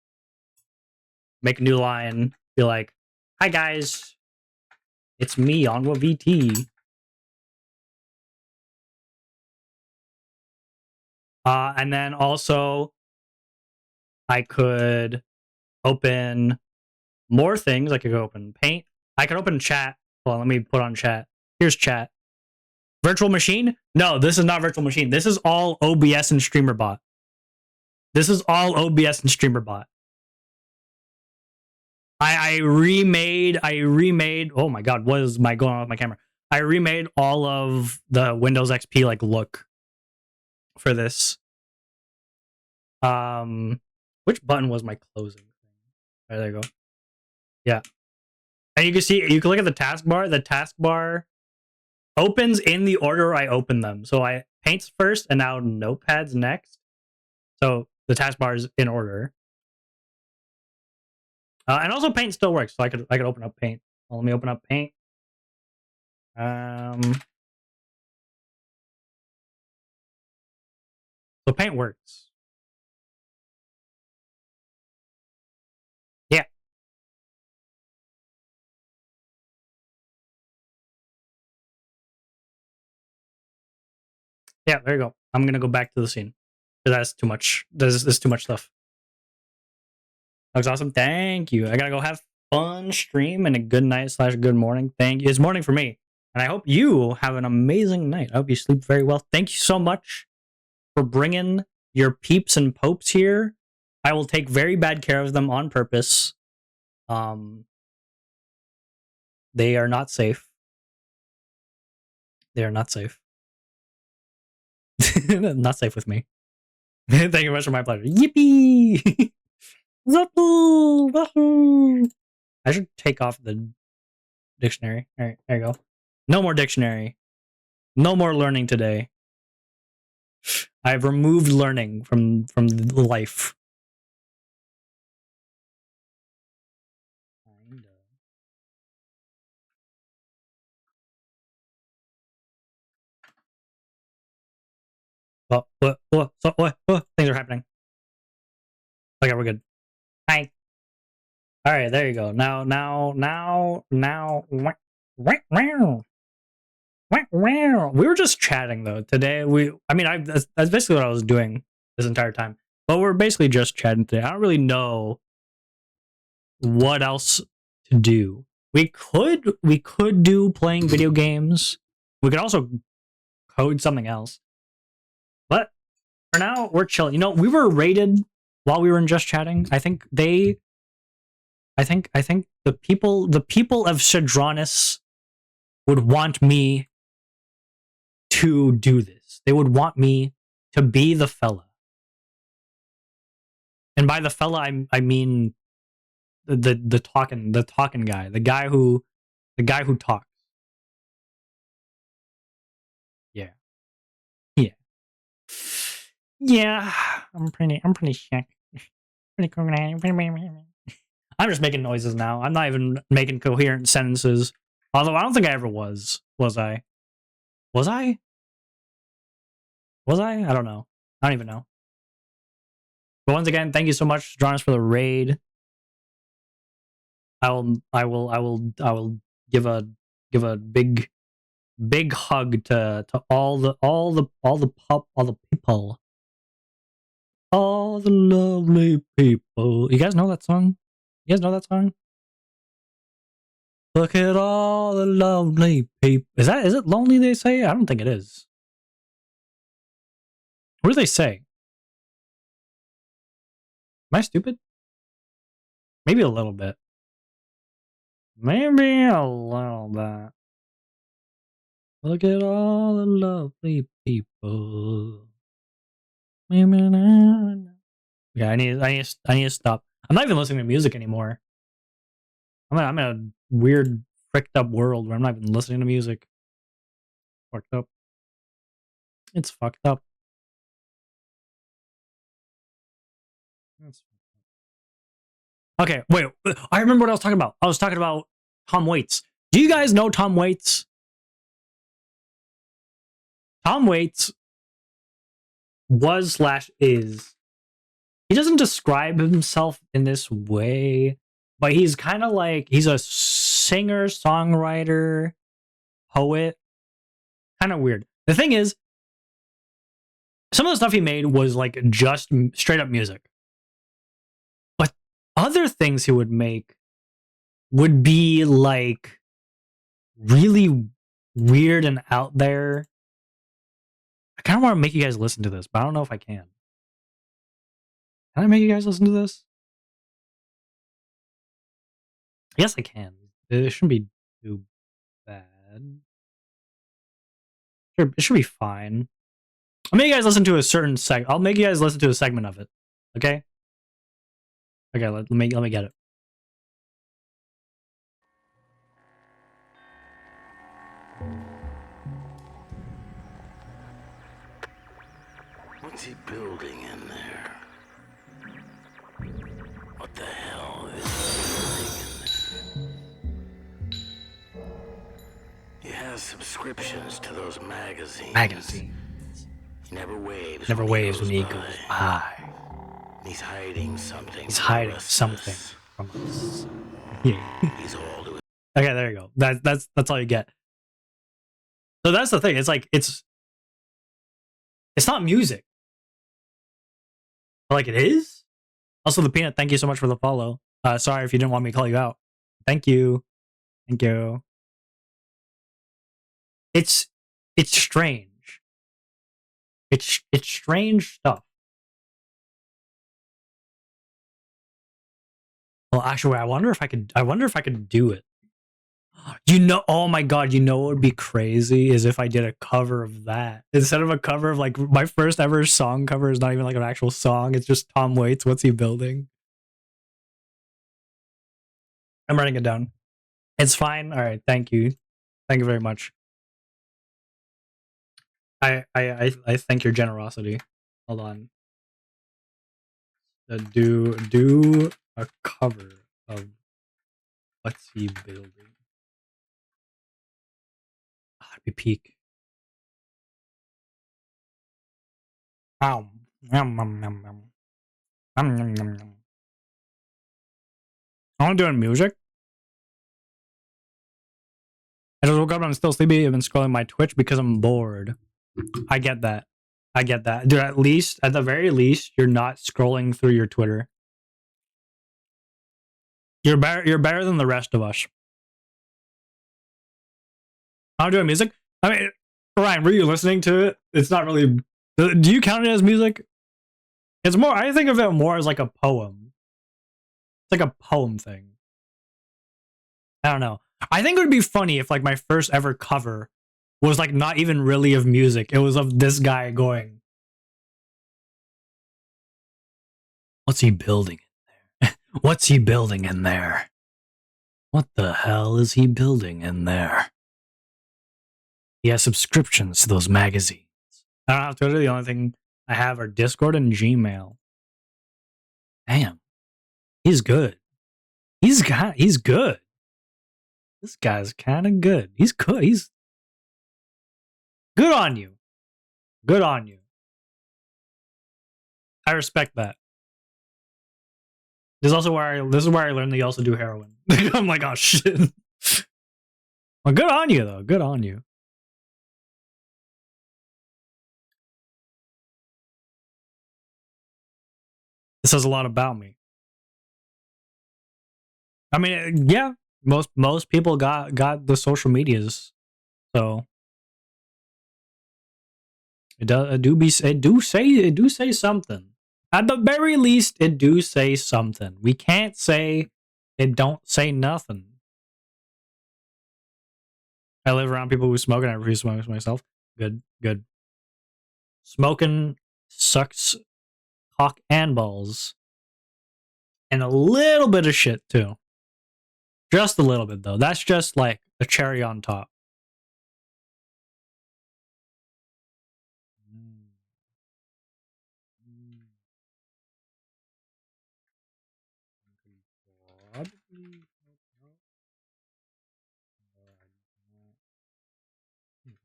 make a new line, be like, "Hi guys, it's me, OnwaVT." And then also, I could open more things. I could open Paint. I could open chat. Well, let me put on chat. Here's chat. Virtual machine? No, this is not virtual machine. This is all OBS and StreamerBot. This is all OBS and StreamerBot. I remade. Oh my god, what is going on with my camera? I remade all of the Windows XP like look for this. Which button was my closing thing? Right, there you go. Yeah. And you can look at the taskbar. The taskbar opens in the order I open them. So I Paint's first, and now Notepad's next. So the taskbar is in order. And also Paint still works, so I could open up Paint. Well, let me open up Paint. So Paint works. Yeah. Yeah, there you go. I'm gonna go back to the scene. That's too much. There's too much stuff. Looks awesome. Thank you. I gotta go have fun stream and a good night / good morning. Thank you. It's morning for me. And I hope you have an amazing night. I hope you sleep very well. Thank you so much for bringing your peeps and popes here. I will take very bad care of them on purpose. They are not safe. They are not safe. Not safe with me. Thank you very much for my pleasure. Yippee! I should take off the dictionary. All right, there you go. No more dictionary. No more learning today. I've removed learning from life. What? Things are happening. Okay, we're good. Hi. All right, there you go. Now. We were just chatting though today. That's basically what I was doing this entire time. But we're basically just chatting today. I don't really know what else to do. We could do playing video games. We could also code something else. But for now, we're chilling. You know, we were rated while we were in just chatting. I think the people of Shadronis would want me to do this. They would want me to be the fella. And by the fella, I mean the talking guy, the guy who talks. Yeah. Yeah, I'm pretty sick. Pretty cool. I'm just making noises now. I'm not even making coherent sentences. Although I don't think I ever was. Was I? Was I? Was I? I don't know. I don't even know. But once again, thank you so much, Jonas, for the raid. I will give a big hug to all the people. All the lovely people. You guys know that song? You guys know that song? Look at all the lonely people. Is it lonely they say? I don't think it is. What do they say? Am I stupid? Maybe a little bit. Maybe a little bit. Look at all the lovely people. Yeah, I need to stop. I'm not even listening to music anymore. I'm in a weird, fricked up world where I'm not even listening to music. Fucked up. It's fucked up. Okay, wait. I remember what I was talking about. I was talking about Tom Waits. Do you guys know Tom Waits? Tom Waits was / is. He doesn't describe himself in this way, but he's kind of like, he's a singer, songwriter, poet. Kind of weird. The thing is, some of the stuff he made was like just straight up music. But other things he would make would be like really weird and out there. I kind of want to make you guys listen to this, but I don't know if I can. Can I make you guys listen to this? Yes, I can. It shouldn't be too bad. Sure, it should be fine. I'll make you guys listen to a certain I'll make you guys listen to a segment of it. Okay? Okay, let me get it. What's he building in there? What the hell is he building in there? He has subscriptions to those magazines. He never waves when he goes by. He's hiding something. He's hiding something from us. Yeah. He's all to it. Okay, there you go. That's all you get. So that's the thing. It's like it's not music. But like it is. Also, the peanut. Thank you so much for the follow. Sorry if you didn't want me to call you out. Thank you. Thank you. It's strange. It's strange stuff. Well, actually, I wonder if I could do it. You know, oh my god, you know what would be crazy is if I did a cover of that. Instead of a cover of like my first ever song cover is not even like an actual song, it's just Tom Waits, What's He Building? I'm writing it down. It's fine. All right, thank you. Thank you very much. I thank your generosity. Hold on. Do a cover of What's He Building? It'd be peak. I want to do music. I just woke up and I'm still sleepy. I've been scrolling my Twitch because I'm bored. I get that. I get that. Dude, at the very least, you're not scrolling through your Twitter. You're better than the rest of us. I'm doing music. I mean, Ryan, were you listening to it? It's not really. Do you count it as music? It's more. I think of it more as like a poem. It's like a poem thing. I don't know. I think it would be funny if like my first ever cover was like not even really of music. It was of this guy going, "What's he building in there? What's he building in there? What the hell is he building in there? He has subscriptions to those magazines. I don't have Twitter. The only thing I have are Discord and Gmail. Damn. He's good. He's good. This guy's kind of good. He's good. He's good on you. Good on you. I respect that. This is where I learned that you also do heroin. I'm like, oh shit. Well, good on you though. Good on you. This says a lot about me. I mean, yeah, most people got the social medias, so it do say something. At the very least, it do say something. We can't say it don't say nothing. I live around people who smoke, and I refuse to smoke myself. Good. Smoking sucks cock and balls, and a little bit of shit too. Just a little bit though. That's just like the cherry on top.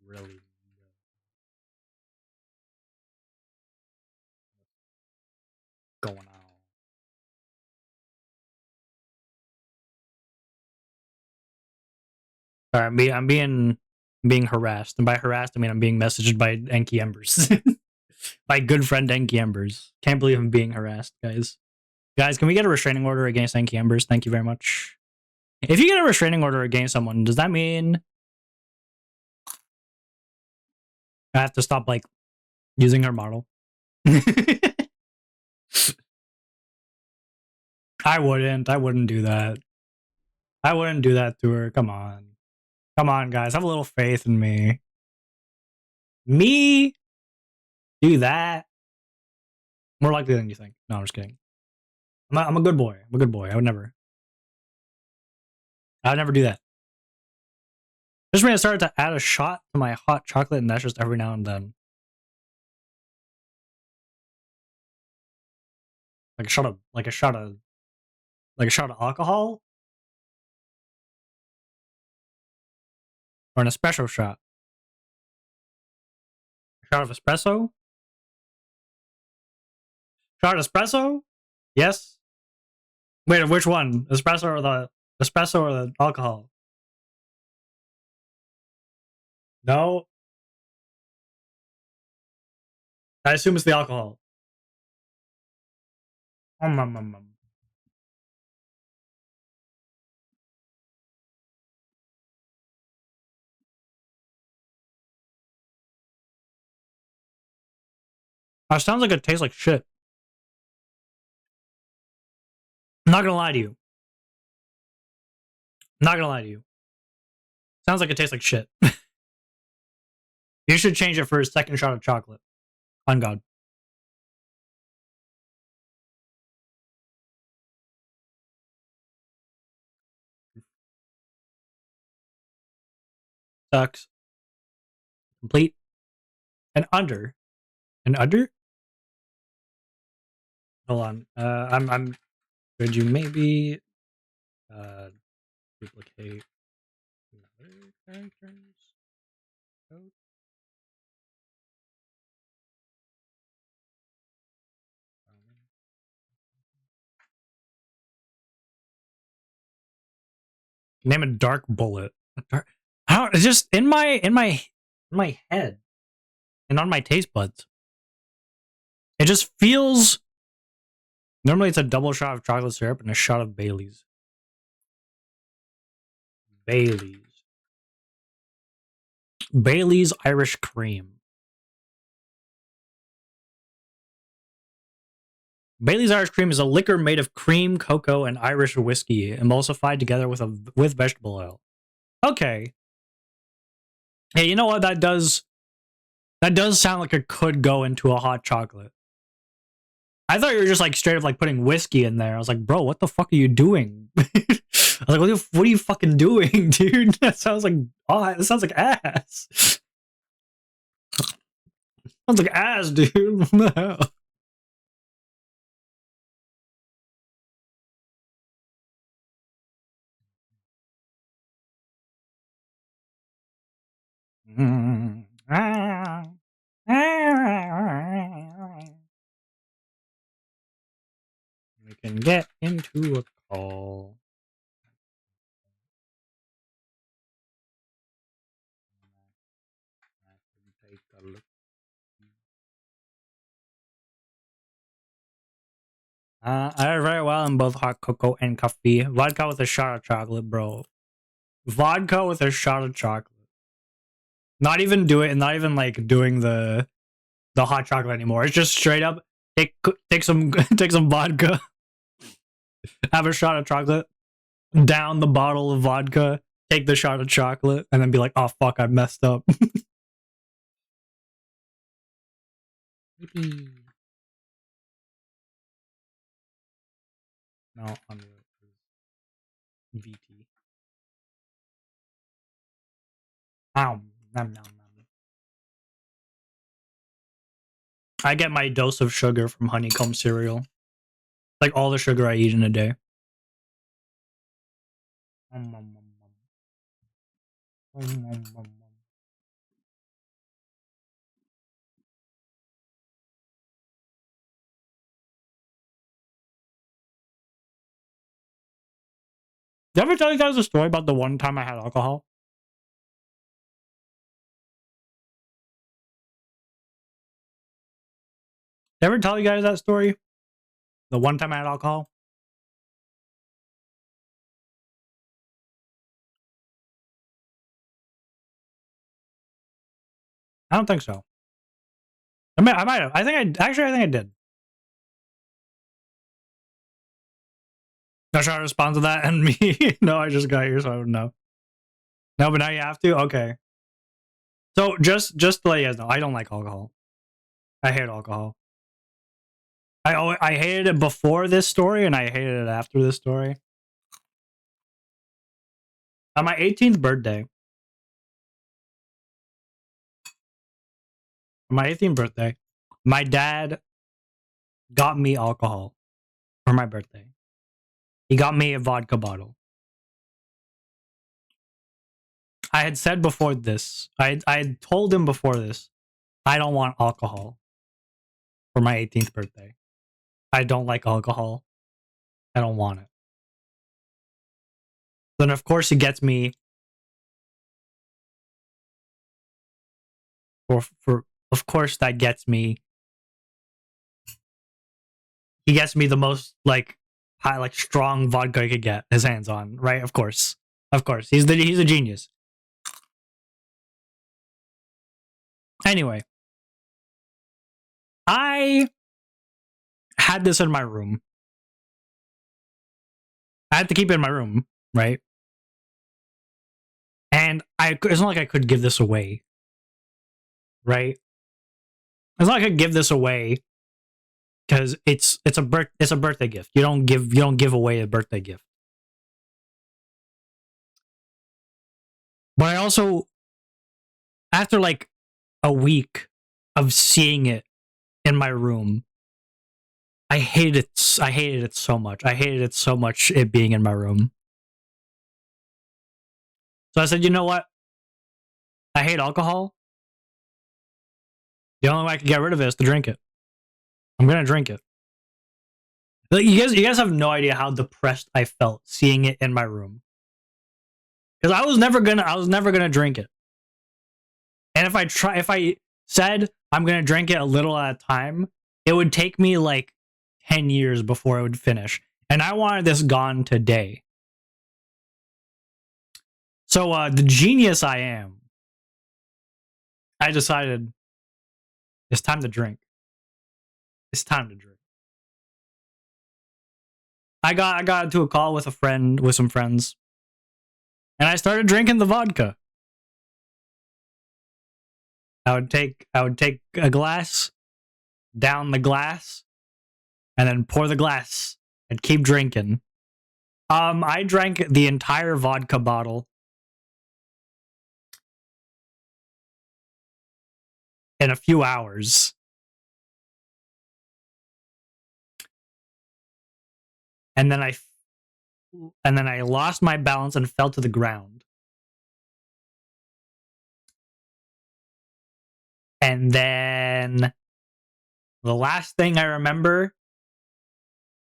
Really going on. Sorry, I'm being harassed, and by harassed I mean I'm being messaged by Enki Embers, my good friend Enki Embers. Can't believe I'm being harassed, guys. Guys, can we get a restraining order against Enki Embers? Thank you very much. If you get a restraining order against someone, does that mean I have to stop like using her model? I wouldn't do that. I wouldn't do that to her. Come on, guys, have a little faith in me. Me do that? More likely than you think. No, I'm just kidding. I'm a good boy. I'm a good boy. I would never do that. Just when I started to add a shot to my hot chocolate, and that's just every now and then. Like a shot of alcohol? Or an espresso shot? A shot of espresso? Shot of espresso? Yes? Wait, which one? Espresso or the alcohol? No? I assume it's the alcohol. It sounds like it tastes like shit. I'm not gonna lie to you. Sounds like it tastes like shit. You should change it for a second shot of chocolate. On God. Sucks. Complete. And under. Hold on. I'm. Could you maybe duplicate other characters? Code? Name a dark bullet. It's just in my head and on my taste buds. It just feels. Normally, it's a double shot of chocolate syrup and a shot of Bailey's. Bailey's Irish Cream. Bailey's Irish Cream is a liquor made of cream, cocoa, and Irish whiskey, emulsified together with vegetable oil. Okay. Hey, you know what? That does sound like it could go into a hot chocolate. I thought you were just like straight up like putting whiskey in there. I was like, bro, what the fuck are you doing? I was like, what are you fucking doing, dude? That sounds like ass. Sounds like ass, dude. What the hell? We can get into a call. Take a look. I did very well in both hot cocoa and coffee. Vodka with a shot of chocolate, bro. Vodka with a shot of chocolate. Not even like doing the hot chocolate anymore. It's just straight up take some take some vodka, have a shot of chocolate, down the bottle of vodka, take the shot of chocolate, and then be like, oh fuck, I messed up. No, on VT. Ow. Nom, nom, nom. I get my dose of sugar from honeycomb cereal. Like all the sugar I eat in a day. Did I ever tell you guys a story about the one time I had alcohol? Did I ever tell you guys that story? The one time I had alcohol? I don't think so. I might have. I think I did. Not sure how to respond to that and me. No, I just got here, so I don't know. No, but now you have to? Okay. So just to let you guys know, I don't like alcohol. I hate alcohol. I hated it before this story and I hated it after this story. On my 18th birthday. My dad got me alcohol for my birthday. He got me a vodka bottle. I had said before this, I had told him before this, I don't want alcohol for my 18th birthday. I don't like alcohol. I don't want it. Then of course he gets me for of course that gets me. He gets me the most like high, like strong vodka he could get his hands on, right? Of course. He's a genius. Anyway, I had this in my room. I had to keep it in my room, right? And it's not like I could give this away, right? It's not like I could give this away because it's a birthday gift. You don't give away a birthday gift. But I also, after like a week of seeing it in my room, I hated it so much. I hated it so much, it being in my room. So I said, you know what? I hate alcohol. The only way I can get rid of it is to drink it. I'm gonna drink it. Like, you guys have no idea how depressed I felt seeing it in my room. Because I was never gonna drink it. And if I said I'm gonna drink it a little at a time, it would take me like 10 years before it would finish. And I wanted this gone today. So the genius I am, I decided it's time to drink. It's time to drink. I got into a call with some friends, and I started drinking the vodka. I would take a glass, down the glass, and then pour the glass and keep drinking. I drank the entire vodka bottle in a few hours. And then I lost my balance and fell to the ground. And then the last thing I remember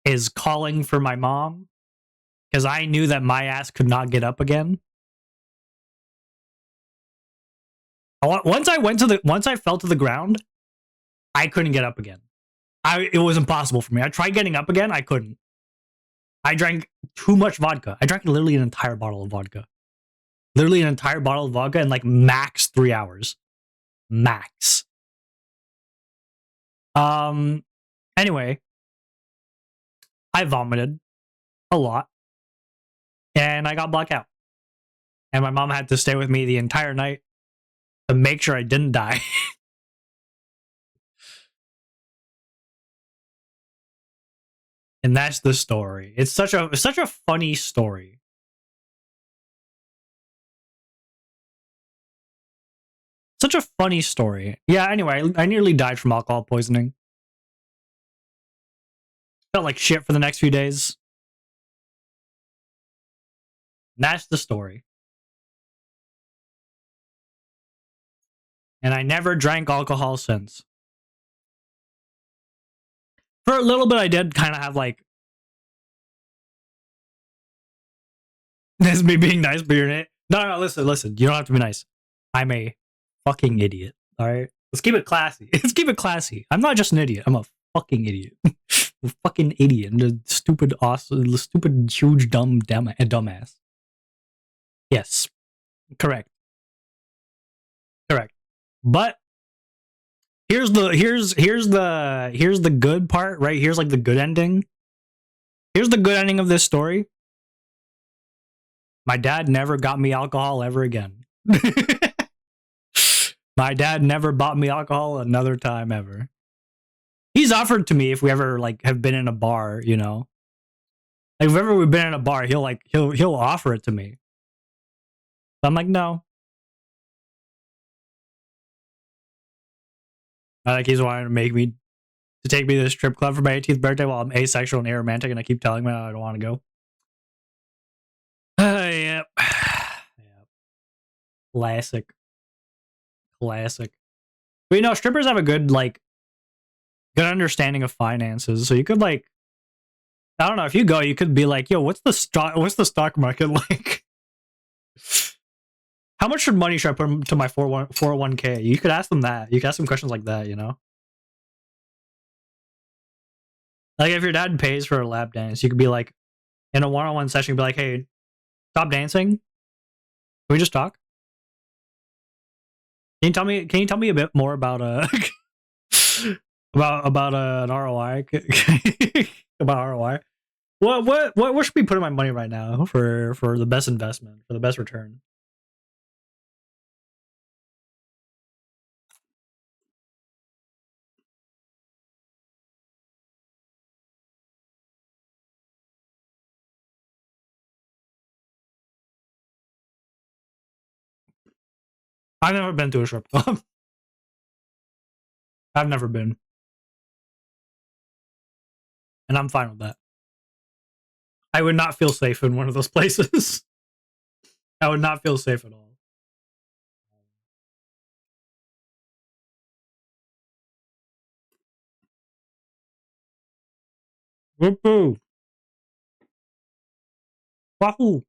is calling for my mom because I knew that my ass could not get up again. Once I fell to the ground, I couldn't get up again. It was impossible for me. I tried getting up again, I couldn't. I drank too much vodka. I drank literally an entire bottle of vodka. Literally an entire bottle of vodka in like max 3 hours. Max. Anyway, I vomited a lot and I got blackout. And my mom had to stay with me the entire night to make sure I didn't die. And that's the story. It's such a funny story. Such a funny story. Yeah, anyway, I nearly died from alcohol poisoning. Felt like shit for the next few days. And that's the story. And I never drank alcohol since. For a little bit, I did kind of have like... That's me being nice, but you're... No, listen. You don't have to be nice. I'm a fucking idiot, alright? Let's keep it classy. Let's keep it classy. I'm not just an idiot. I'm a fucking idiot. A fucking idiot. And a stupid, awesome, stupid, huge, dumbass. Yes. Correct. But here's the good part, right? Here's like the good ending. Here's the good ending of this story. My dad never got me alcohol ever again. My dad never bought me alcohol another time ever. He's offered to me if we ever like have been in a bar, you know. Like if ever we've been in a bar, he'll offer it to me. But I'm like, no. Like he's wanting to take me to the strip club for my 18th birthday while I'm asexual and aromantic, and I keep telling him I don't want to go. Yep. Classic. But you know, strippers have a good understanding of finances, so you could like, I don't know, if you go, you could be like, yo, what's the stock market like? How much money should I put into my 401k? You could ask them that. You could ask them questions like that, you know? Like, if your dad pays for a lap dance, you could be like, in a one-on-one session, you'd be like, hey, stop dancing. Can we just talk? Can you tell me a bit more about about an ROI? About ROI? What should we put in my money right now for the best investment, for the best return? I've never been to a strip club. I've never been. And I'm fine with that. I would not feel safe in one of those places. I would not feel safe at all. Whoop-oo. Wahoo.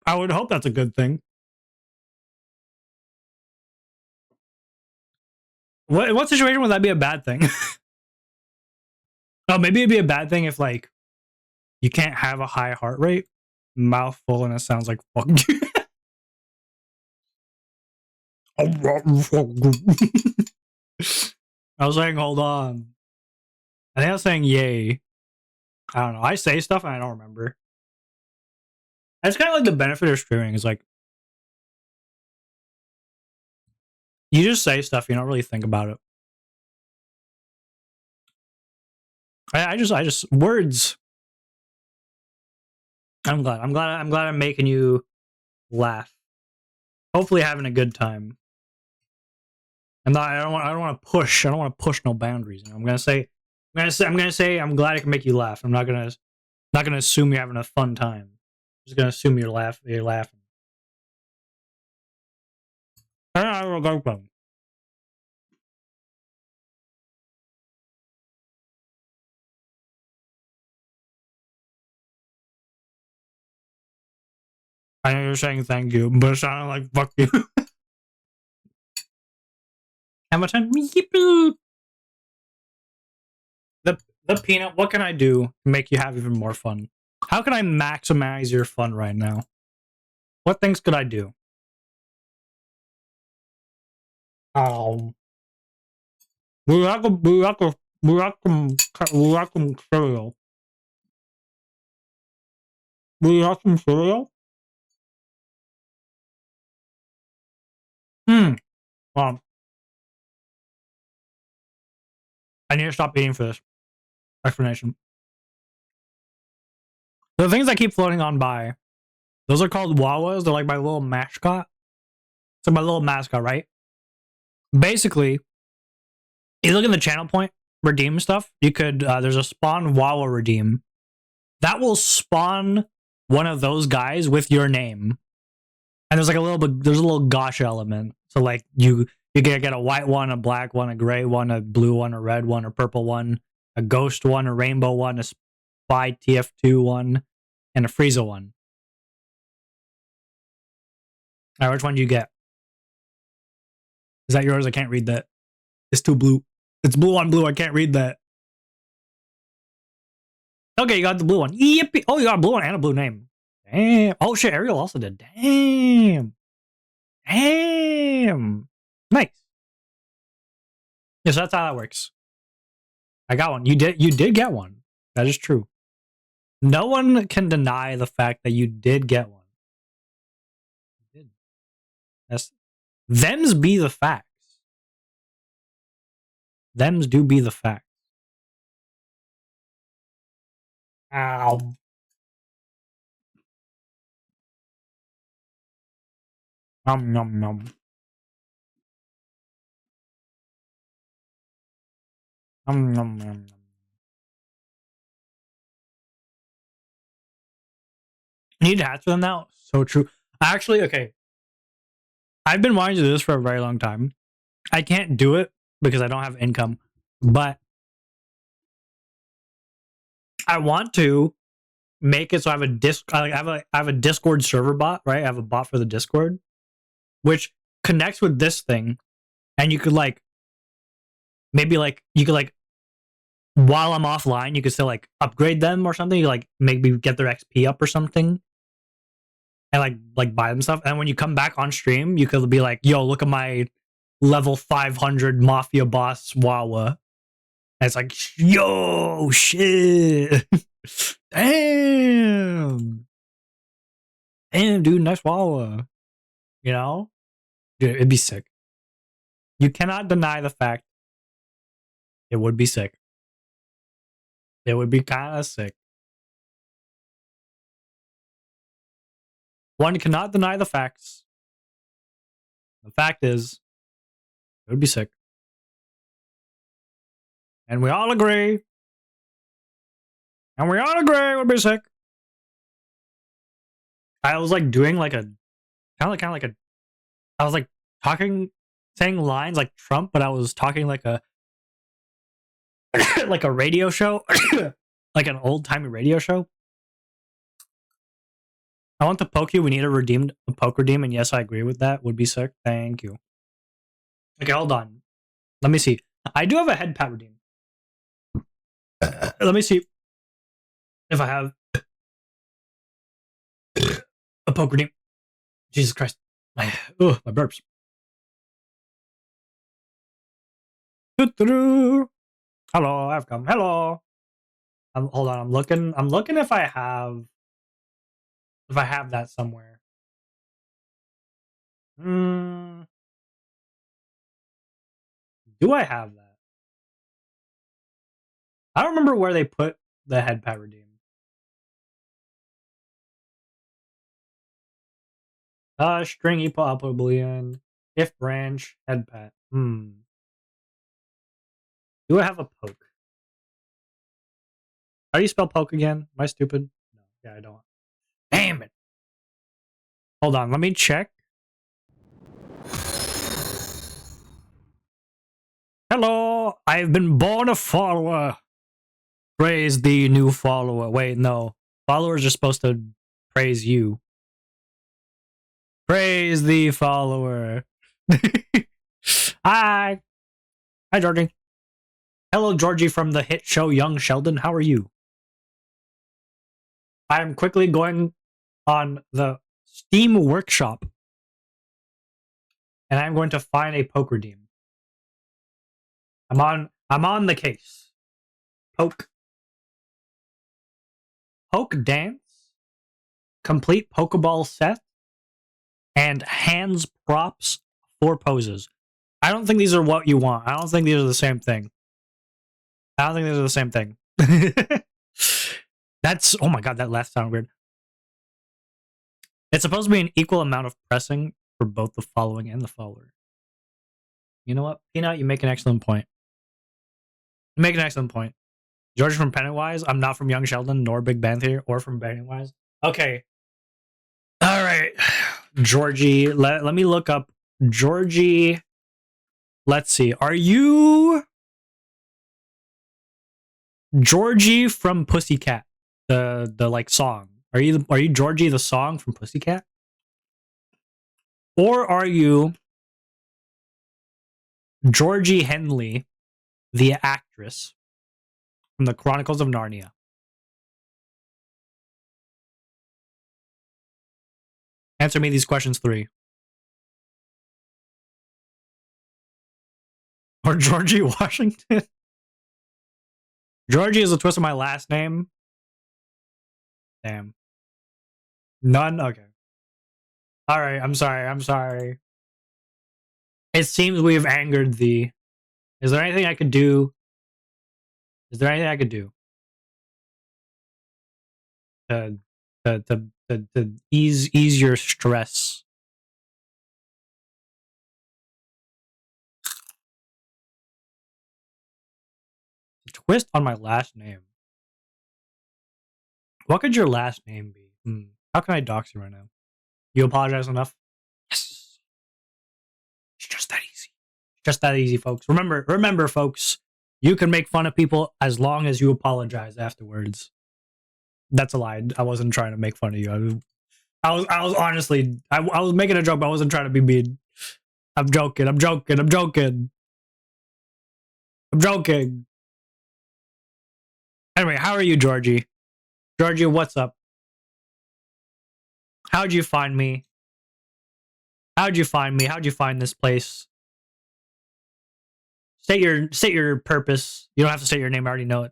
I would hope that's a good thing. What situation would that be a bad thing? Oh, maybe it'd be a bad thing if like you can't have a high heart rate, mouth full, and it sounds like fuck. I was saying hold on. I think I was saying yay. I don't know. I say stuff and I don't remember. That's kind of like the benefit of streaming is like you just say stuff, you don't really think about it. I just words. I'm glad I'm making you laugh. Hopefully having a good time. I don't want to push no boundaries. You know? I'm gonna say I'm glad I can make you laugh. I'm not gonna assume you're having a fun time. just gonna assume you're laughing. You're laughing. I will go from. I know you're saying thank you, but it sounded like fuck you. How much time? The peanut. What can I do to make you have even more fun? How can I maximize your fun right now? What things could I do? We like some cereal. We like some cereal. Well, I need to stop eating for this explanation. The things that keep floating on by, those are called Wawas. They're like my little mascot. It's like my little mascot, right? Basically, you look at the channel point redeem stuff. You could there's a spawn Wawa redeem that will spawn one of those guys with your name, and there's like a little gotcha element. So like you get a white one, a black one, a gray one, a blue one, a red one, a purple one, a ghost one, a rainbow one, a spy TF2 one, and a Frieza one. All right, which one do you get? Is that yours? I can't read that. It's too blue. It's blue on blue. I can't read that. Okay, you got the blue one. Yippee. Oh, you got a blue one and a blue name. Damn. Oh shit, Ariel also did. Damn. Damn. Nice. Yes, that's how that works. I got one. You did get one. That is true. No one can deny the fact that you did get one. You did. That's them's be the facts. Them's do be the facts. Ow. Nom nom nom. Nom nom nom. You need to hatch them now. So true. Actually, okay. I've been wanting to do this for a very long time. I can't do it because I don't have income, but I want to make it so I have I have a Discord server bot, right? I have a bot for the Discord, which connects with this thing, and you could like maybe like you could like while I'm offline, you could still like upgrade them or something. You like maybe get their XP up or something, and like buy them stuff. And when you come back on stream, you could be like, "Yo, look at my level 500 mafia boss Wawa." And it's like, "Yo, shit, damn, damn, dude, nice Wawa." You know, dude, it'd be sick. You cannot deny the fact it would be sick. It would be kind of sick. One cannot deny the facts. The fact is, it would be sick. And we all agree. And we all agree it would be sick. I was like doing like a kind of like a I was like saying lines like Trump, but I was talking like a like a radio show. Like an old-timey radio show. I want to poke you. We need a poke redeem, and yes, I agree with that. Would be sick. Thank you. Okay, hold on. Let me see. I do have a head pat redeem. Let me see if I have a poke redeem. Jesus Christ. My burps. Hello, I've come. Hello. Hold on. I'm looking if I have that somewhere. Do I have that? I don't remember where they put the head pat redeem. String equal output boolean. If branch head pat. Do I have a poke? How do you spell poke again? Am I stupid? No. Yeah, I don't. Damn it. Hold on, let me check. Hello, I've been born a follower. Praise the new follower. Wait, no. Followers are supposed to praise you. Praise the follower. Hi. Hi, Georgie. Hello, Georgie from the hit show Young Sheldon. How are you? I am quickly going on the Steam Workshop, and I'm going to find a poke redeem. I'm on the case. Poke dance, complete Pokeball set, and hands props 4 poses. I don't think these are what you want. I don't think these are the same thing. That's, oh my god, that last sound weird. It's supposed to be an equal amount of pressing for both the following and the follower. You know what, Peanut, you make an excellent point. George from Pennywise. I'm not from Young Sheldon, nor Big Bang Theory, or from Pennywise. Okay. All right. Georgie, let me look up Georgie. Let's see. Are you Georgie from Pussycat? The like song. Are you Georgie the song from Pussycat? Or are you Georgie Henley, the actress from the Chronicles of Narnia? Answer me these questions 3. Or Georgie Washington? Georgie is a twist of my last name. Damn. None? Okay. Alright, I'm sorry. It seems we have angered thee. Is there anything I could do? To ease your stress? Twist on my last name. What could your last name be? How can I dox you right now? You apologize enough? Yes. It's just that easy. Just that easy, folks. Remember, folks. You can make fun of people as long as you apologize afterwards. That's a lie. I wasn't trying to make fun of you. I was honestly, I was making a joke, but I wasn't trying to be mean. I'm joking. Anyway, how are you, Georgie? Georgie, what's up? How'd you find me? How'd you find this place? State your purpose. You don't have to state your name. I already know it,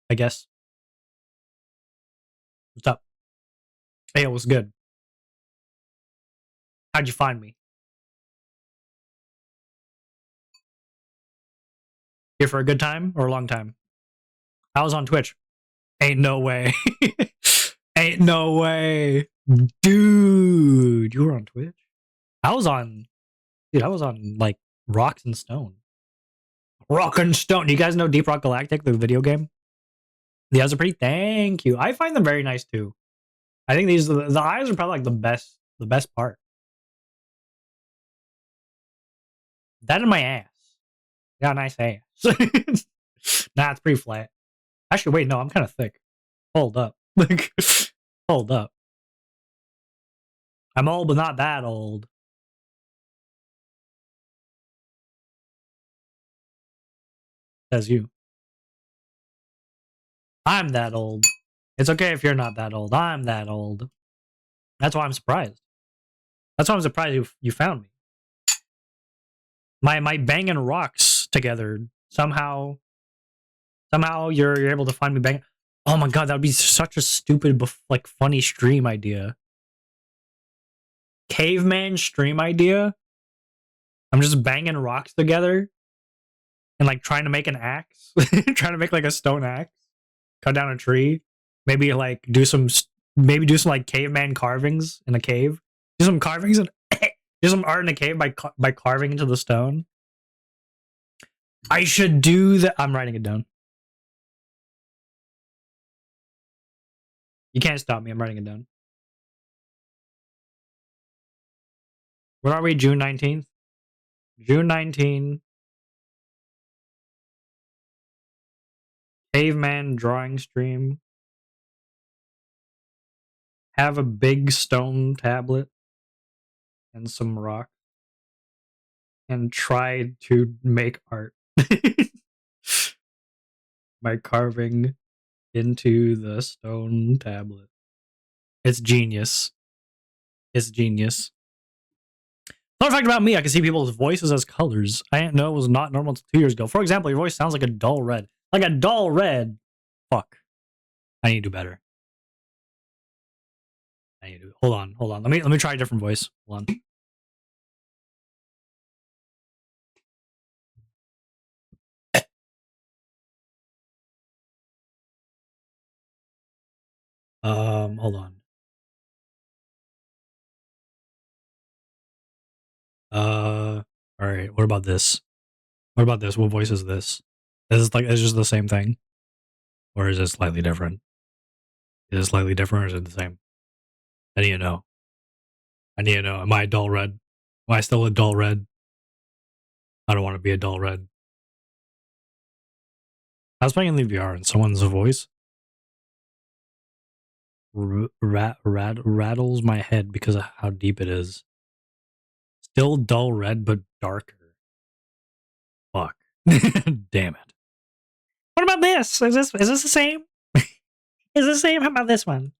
I guess. What's up? Hey, it was good. How'd you find me? Here for a good time or a long time? I was on Twitch. Ain't no way. Ain't no way. Dude, you were on Twitch? I was on like Rocks and Stone. Rock and Stone. Do you guys know Deep Rock Galactic, the video game? The eyes are pretty. Thank you. I find them very nice too. I think the eyes are probably like the best part. That in my ass. Got a nice ass. Nah, it's pretty flat. Actually, wait, no, I'm kind of thick. Hold up. Like, hold up. I'm old, but not that old. Says you. I'm that old. It's okay if you're not that old. I'm that old. That's why I'm surprised. That's why I'm surprised you found me. My banging rocks together. Somehow you're able to find me banging. Oh my god, that would be such a stupid, like, funny stream idea. Caveman stream idea? I'm just banging rocks together and like trying to make an axe. Trying to make like a stone axe. Cut down a tree. Maybe like do some like caveman carvings in a cave. Do some carvings and do some art in a cave by carving into the stone. I should do that. I'm writing it down. You can't stop me. I'm writing it down. What are we? June 19th? June 19th. Caveman drawing stream. Have a big stone tablet and some rock. And try to make art by carving into the stone tablet. It's genius. It's genius. Fun fact about me, I can see people's voices as colors. I didn't know it was not normal until 2 years ago. For example, your voice sounds like a dull red. Like a dull red. Fuck. I need to do better. I need to hold on. Let me try a different voice. Hold on. Hold on. All right. What about this? What about this? What voice is this? Is it like it's just the same thing, or is it slightly different? Is it slightly different, or is it the same? I need to know. I need to know. Am I a dull red? Am I still a dull red? I don't want to be a dull red. I was playing in the VR and someone's voice rattles my head because of how deep it is. Still dull red, but darker. Fuck. Damn it. What about this? Is this the same? Is this the same? How about this one?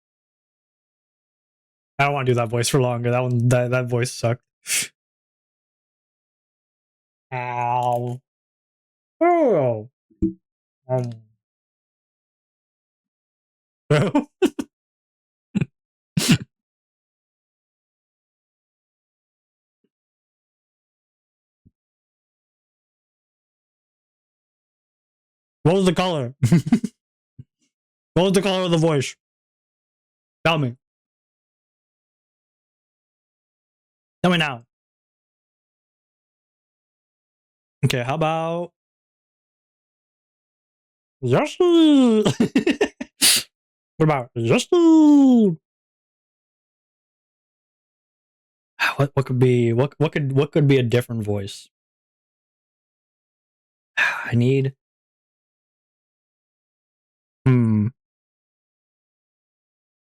I don't want to do that voice for longer. That voice sucked. Ow. Oh. Bro. What was the color? What was the color of the voice? Tell me. Tell me now. Okay, how about just what about just what could be what could be a different voice? I need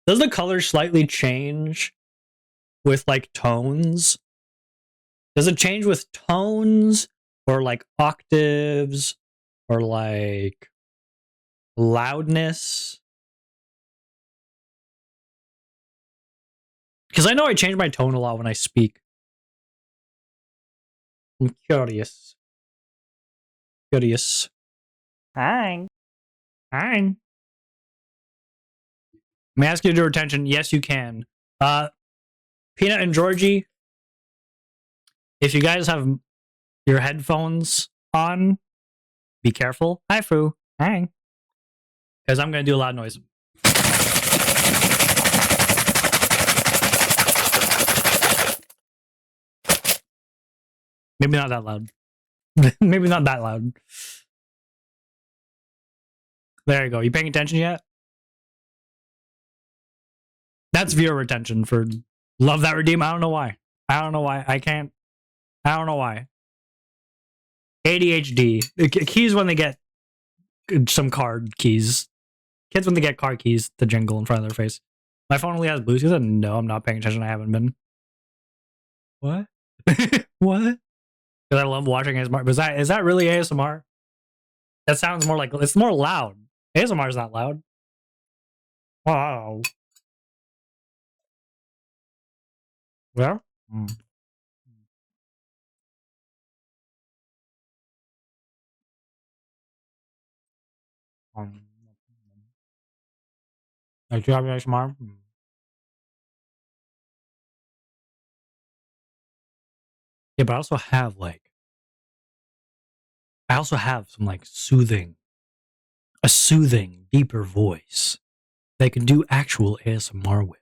Does the color slightly change with like tones? Does it change with tones or like octaves or like loudness? Because I know I change my tone a lot when I speak. I'm curious. Curious. Hi. Hi. May I ask you to do attention? Yes, you can. Peanut and Georgie, if you guys have your headphones on, be careful. Hi, Foo. Hi. Because I'm going to do a loud noise. Maybe not that loud. Maybe not that loud. There you go. You paying attention yet? That's viewer retention for Love That Redeem. I don't know why. I don't know why. I can't. I don't know why. ADHD. Keys when they get some card keys. Kids when they get car keys to jingle in front of their face. My phone only has Bluetooth, and no, I'm not paying attention. I haven't been. What? What? Because I love watching ASMR. Is that really ASMR? That sounds more like it's more loud. ASMR is not loud. Wow. Yeah. Like, do you have ASMR? Yeah, but I also have some like a soothing, deeper voice that can do actual ASMR with.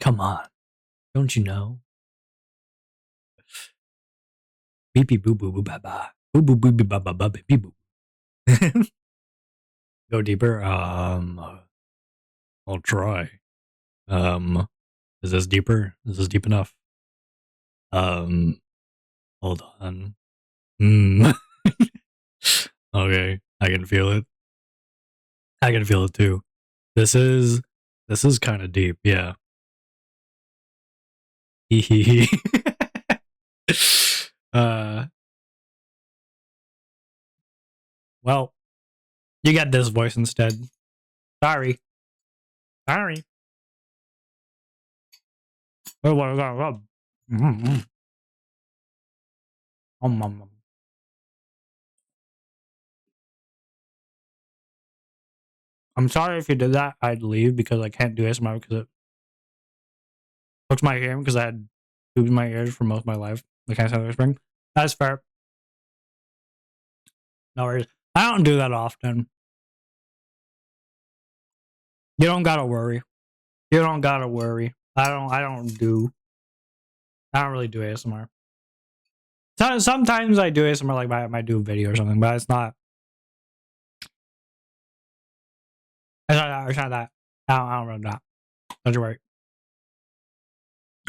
Come on, don't you know? Beep beep boo boo boo ba ba boo boo boo ba ba ba beep boo. Go deeper. I'll try. Is this deeper? Is this deep enough? Hold on. Okay, I can feel it. I can feel it too. This is kind of deep, yeah. Well, you get this voice instead. Sorry. Sorry. Oh, what got I'm sorry if you did that. I'd leave because I can't do ASMR because it hooks my hearing because I had tubes in my ears for most of my life. I can't sound spring. That's fair. No worries. I don't do that often. You don't gotta worry. You don't gotta worry. I don't really do ASMR. Sometimes I do ASMR, like I might do a video or something, but it's not that. I don't really that. Don't you worry.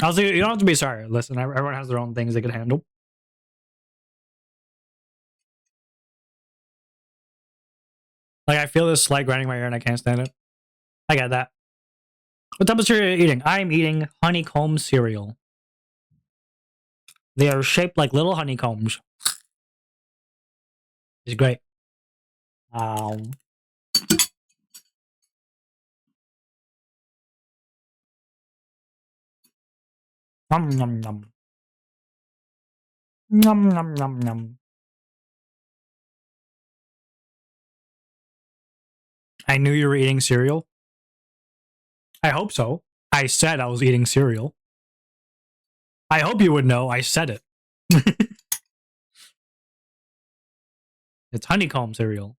Also, you don't have to be sorry. Listen, everyone has their own things they can handle. Like, I feel this slight grinding in my ear and I can't stand it. I get that. What type of cereal are you eating? I'm eating honeycomb cereal. They are shaped like little honeycombs. It's great. Nom nom nom. Nom nom nom nom. I knew you were eating cereal. I hope so. I said I was eating cereal. I hope you would know. I said it. It's honeycomb cereal.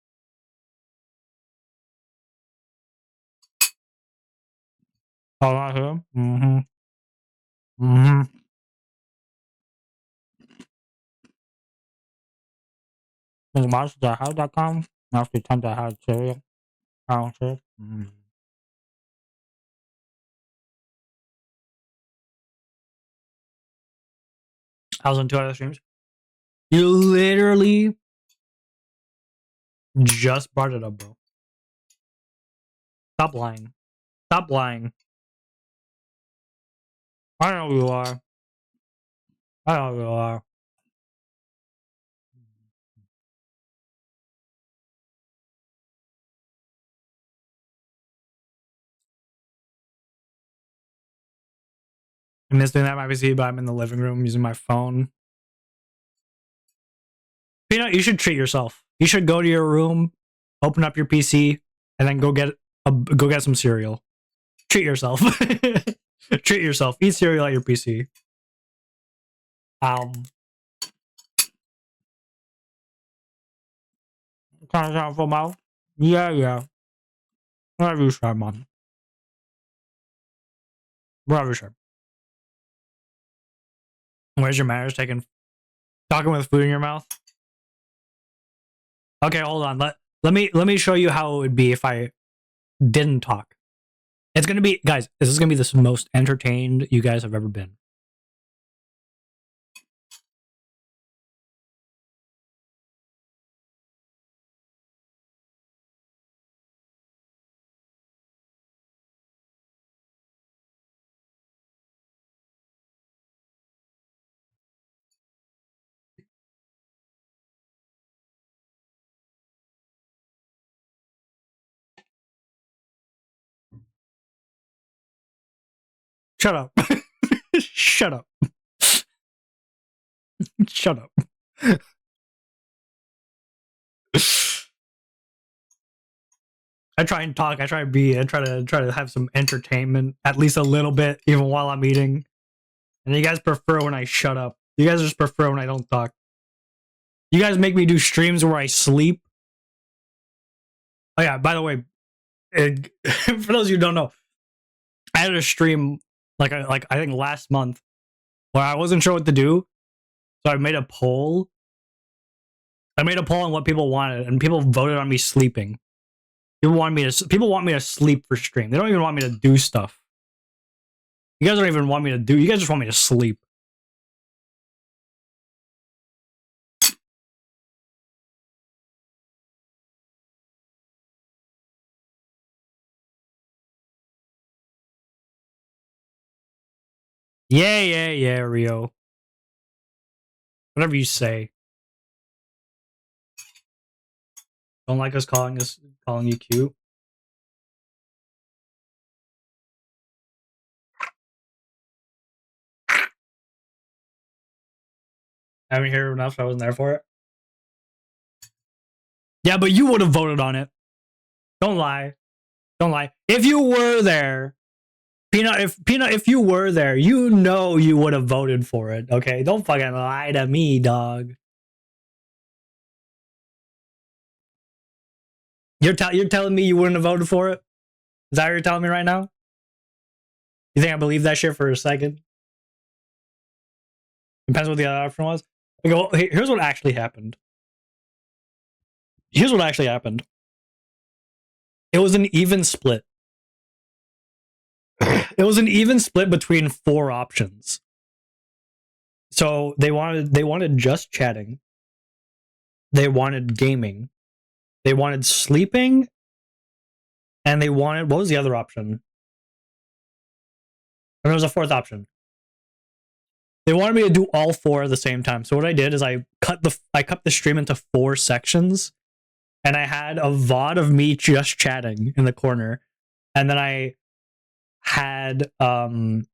Oh, not here? Mm-hmm. Mm-hmm. Monster.how.com. After time to have cereal. Oh, shit. I was on 2 other streams. You literally just brought it up, bro. Stop lying. Stop lying. I know who you are. I know who you are. I miss doing that on my PC, but I'm in the living room using my phone. You should treat yourself. You should go to your room, open up your PC, and then go get some cereal. Treat yourself. Treat yourself. Eat cereal at your PC. Can I sound full mouth? Yeah. Whatever you say, man. Whatever you say. Where's your manners taking? Talking with food in your mouth? Okay, hold on. Let me show you how it would be if I didn't talk. It's gonna be, guys, this is gonna be the most entertained you guys have ever been. Shut up. Shut up. Shut up. I try and talk. I try to have some entertainment, at least a little bit, even while I'm eating. And you guys prefer when I shut up. You guys just prefer when I don't talk. You guys make me do streams where I sleep. Oh yeah, by the way, for those of you who don't know, I had a stream like I think last month where I wasn't sure what to do, so I made a poll. I made a poll on what people wanted, and people voted on me sleeping. People want me to sleep for stream. They don't even want me to do stuff. You guys don't even want me to do. You guys just want me to sleep. Yeah, Rio. Whatever you say. Don't like us calling you cute. Haven't heard enough. I wasn't there for it. Yeah, but you would have voted on it. Don't lie. Don't lie. If you were there, Peanut, if you were there, you know you would have voted for it. Okay, don't fucking lie to me, dog. You're telling me you wouldn't have voted for it? Is that what you're telling me right now? You think I believe that shit for a second? Depends what the other option was. Well, here's what actually happened. Here's what actually happened. It was an even split. It was an even split between 4 options. So they wanted just chatting. They wanted gaming. They wanted sleeping. And they wanted, what was the other option? And there was a 4th option. They wanted me to do all 4 at the same time. So what I did is I cut the stream into 4 sections, and I had a VOD of me just chatting in the corner, and then I had Plastic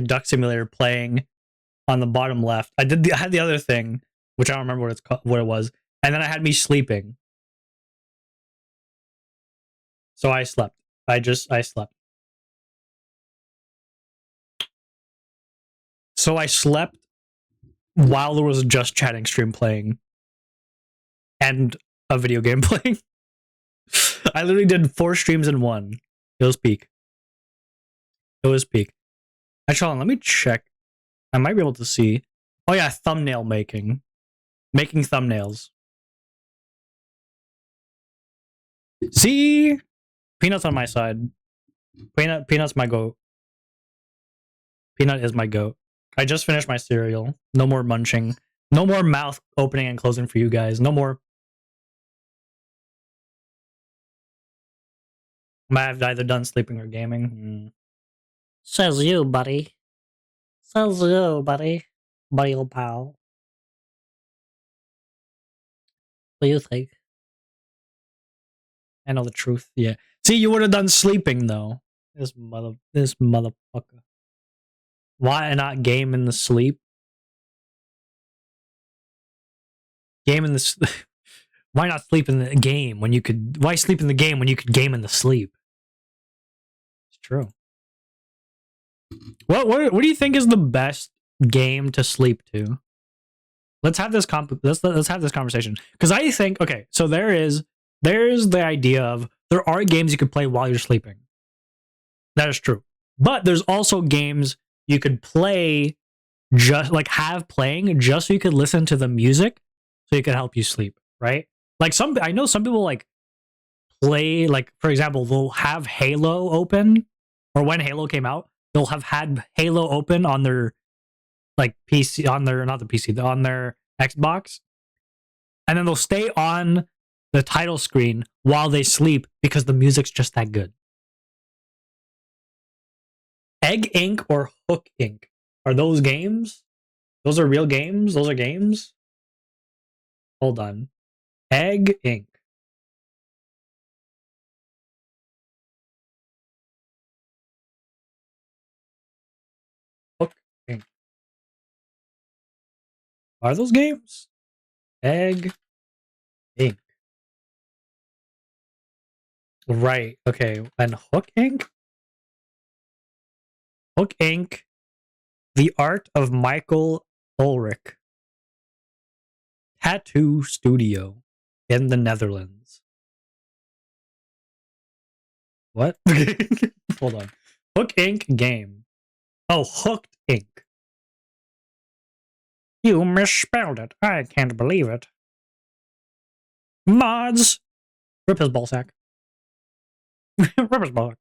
Duck Simulator playing on the bottom left. I had the other thing, which I don't remember what it was, and then I had me sleeping. So I slept. I slept. So I slept while there was a just chatting stream playing and a video game playing. I literally did 4 streams in one. It was peak. It was peak. Actually, hold on, let me check. I might be able to see. Oh yeah, thumbnail making. Making thumbnails. See? Peanut's on my side. Peanut's my goat. Peanut is my goat. I just finished my cereal. No more munching. No more mouth opening and closing for you guys. No more. I've either done sleeping or gaming. Says you, buddy. Says you, buddy. Buddy old pal. What do you think? I know the truth. Yeah. See, you would have done sleeping though. This motherfucker. Why not game in the sleep? Game in the why not sleep in the game when you could? Why sleep in the game when you could game in the sleep? It's true. What do you think is the best game to sleep to? Let's have this let's have this conversation, because I think, okay, so there's the idea of there are games you could play while you're sleeping. That is true, but there's also games you could play just like have playing just so you could listen to the music so it could help you sleep, right? Like I know some people like play, like for example, they'll have Halo open, or when Halo came out, they'll have had Halo open on their like PC, on their, not the PC, on their Xbox, and then they'll stay on the title screen while they sleep because the music's just that good. Egg Inc. or Hook Inc. Are those games? Those are real games? Those are games? Hold on. Egg Inc. Hook Inc. Are those games? Egg Inc. Right. Okay. And Hook Inc. Hook Inc. The Art of Michael Ulrich. Tattoo Studio in the Netherlands. What? Hold on. Hook Inc. game. Oh, Hooked Inc. You misspelled it. I can't believe it. Mods. Rip his ballsack. Rip his ballsack.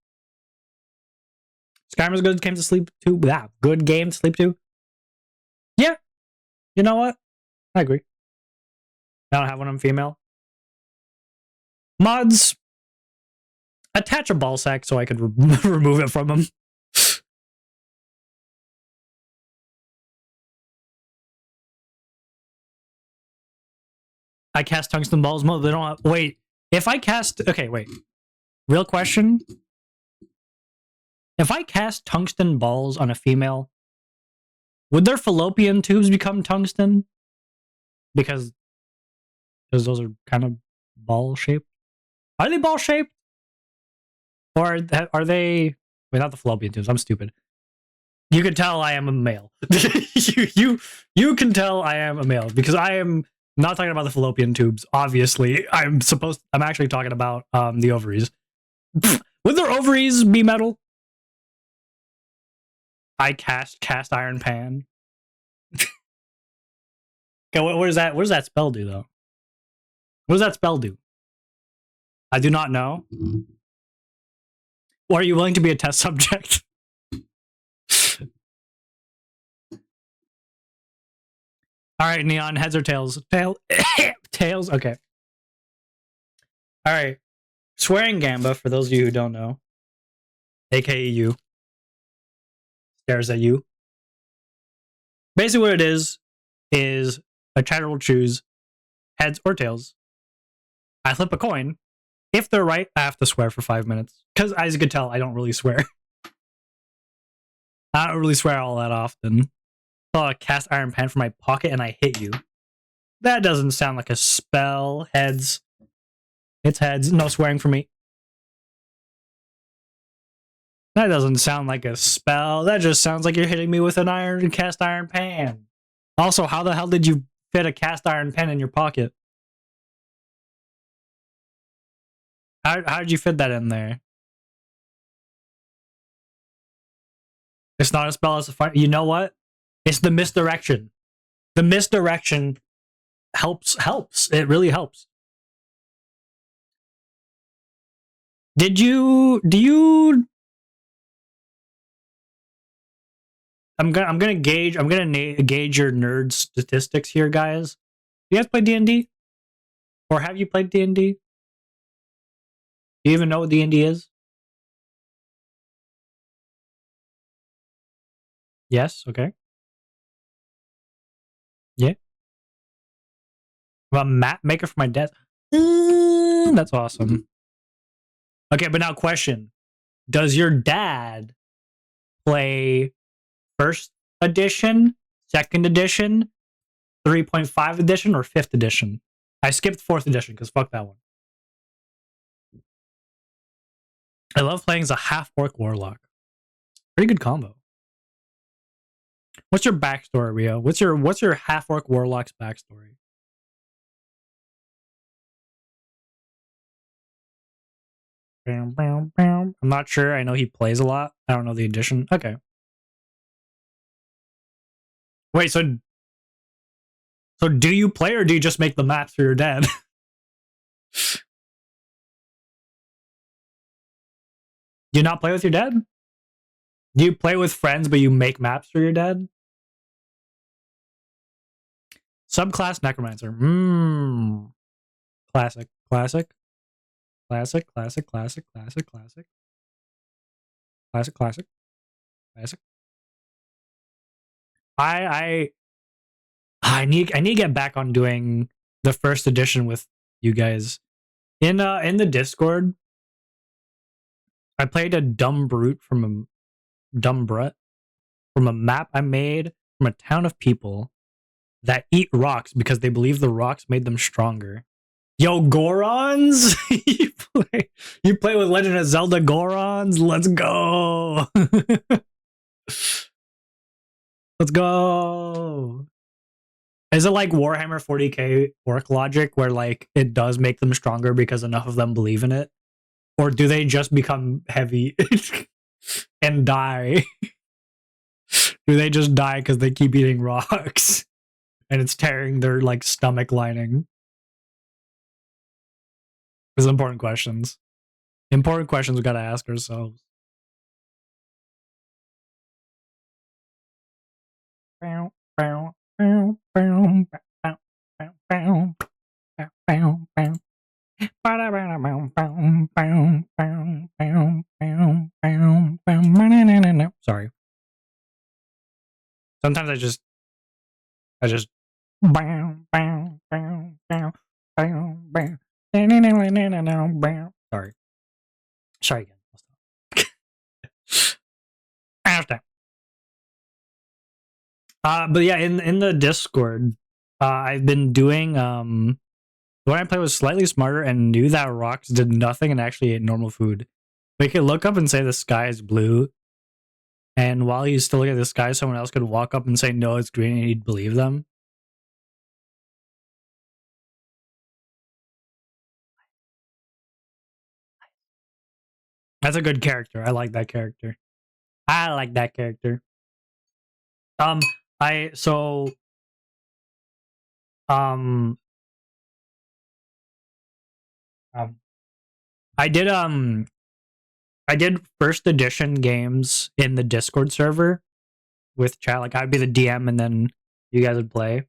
Skyrim's a good game to sleep to. Yeah, good game to sleep to. Yeah. You know what? I agree. I don't have one. I'm female. Mods. Attach a ball sack so I could remove it from him. I cast tungsten balls. They don't have, wait. If I cast... Okay, wait. Real question. If I cast tungsten balls on a female, would their fallopian tubes become tungsten? Because those are kind of ball shaped. Are they ball shaped? Or are they... Wait, not the fallopian tubes. I'm stupid. You can tell I am a male. you can tell I am a male because I am not talking about the fallopian tubes. Obviously, I'm actually talking about the ovaries. Would their ovaries be metal? I cast iron pan. Okay, what does that spell do though? What does that spell do? I do not know. Or are you willing to be a test subject? All right, Neon, heads or tails? Tails. Okay. All right. Swearing Gamba, for those of you who don't know, aka you, stares at you. Basically, what it is a chatter will choose heads or tails. I flip a coin. If they're right, I have to swear for 5 minutes. Because as you can tell, I don't really swear. I don't really swear all that often. So I cast Iron Pan from my pocket and I hit you. That doesn't sound like a spell. Heads. It's heads. No swearing for me. That doesn't sound like a spell. That just sounds like you're hitting me with an cast iron pan. Also, how the hell did you fit a cast iron pan in your pocket? How did you fit that in there? It's not a spell, it's a fire. You know what? It's the misdirection. The misdirection helps. It really helps. Do you... I'm gonna gauge your nerd statistics here, guys. Do you guys play D&D? Or have you played D&D? Do you even know what D&D is? Yes, okay. Yeah. I'm a map maker for my desk. That's awesome. Okay, but now question. Does your dad play first edition, second edition, 3.5 edition, or 5th edition? I skipped 4th edition because fuck that one. I love playing as a half-orc warlock. Pretty good combo. What's your backstory, Rio? What's your half-orc warlock's backstory? I'm not sure. I know he plays a lot. I don't know the edition. Okay. Wait, so do you play or do you just make the maps for your dad? Do you not play with your dad? Do you play with friends but you make maps for your dad? Subclass Necromancer. Classic. Classic. Classic. Classic. Classic. Classic. Classic. Classic. Classic. Classic. I need to get back on doing the first edition with you guys. In the Discord, I played a dumb brute from a map I made from a town of people that eat rocks because they believe the rocks made them stronger. Yo, Gorons! you play with Legend of Zelda Gorons? Let's go! Let's go! Is it like Warhammer 40k orc logic where like it does make them stronger because enough of them believe in it? Or do they just become heavy and die? Do they just die because they keep eating rocks and it's tearing their like stomach lining? These are important questions. Important questions we gotta ask ourselves. Sorry. Sometimes I just sorry. Sorry again. But yeah, in the Discord, I've been doing the one I played was slightly smarter and knew that rocks did nothing and actually ate normal food. We could look up and say the sky is blue, and while he's still looking at the sky, someone else could walk up and say no, it's green, and he'd believe them. That's a good character. I like that character. I like that character. I so um I did first edition games in the Discord server with chat. Like I'd be the DM and then you guys would play.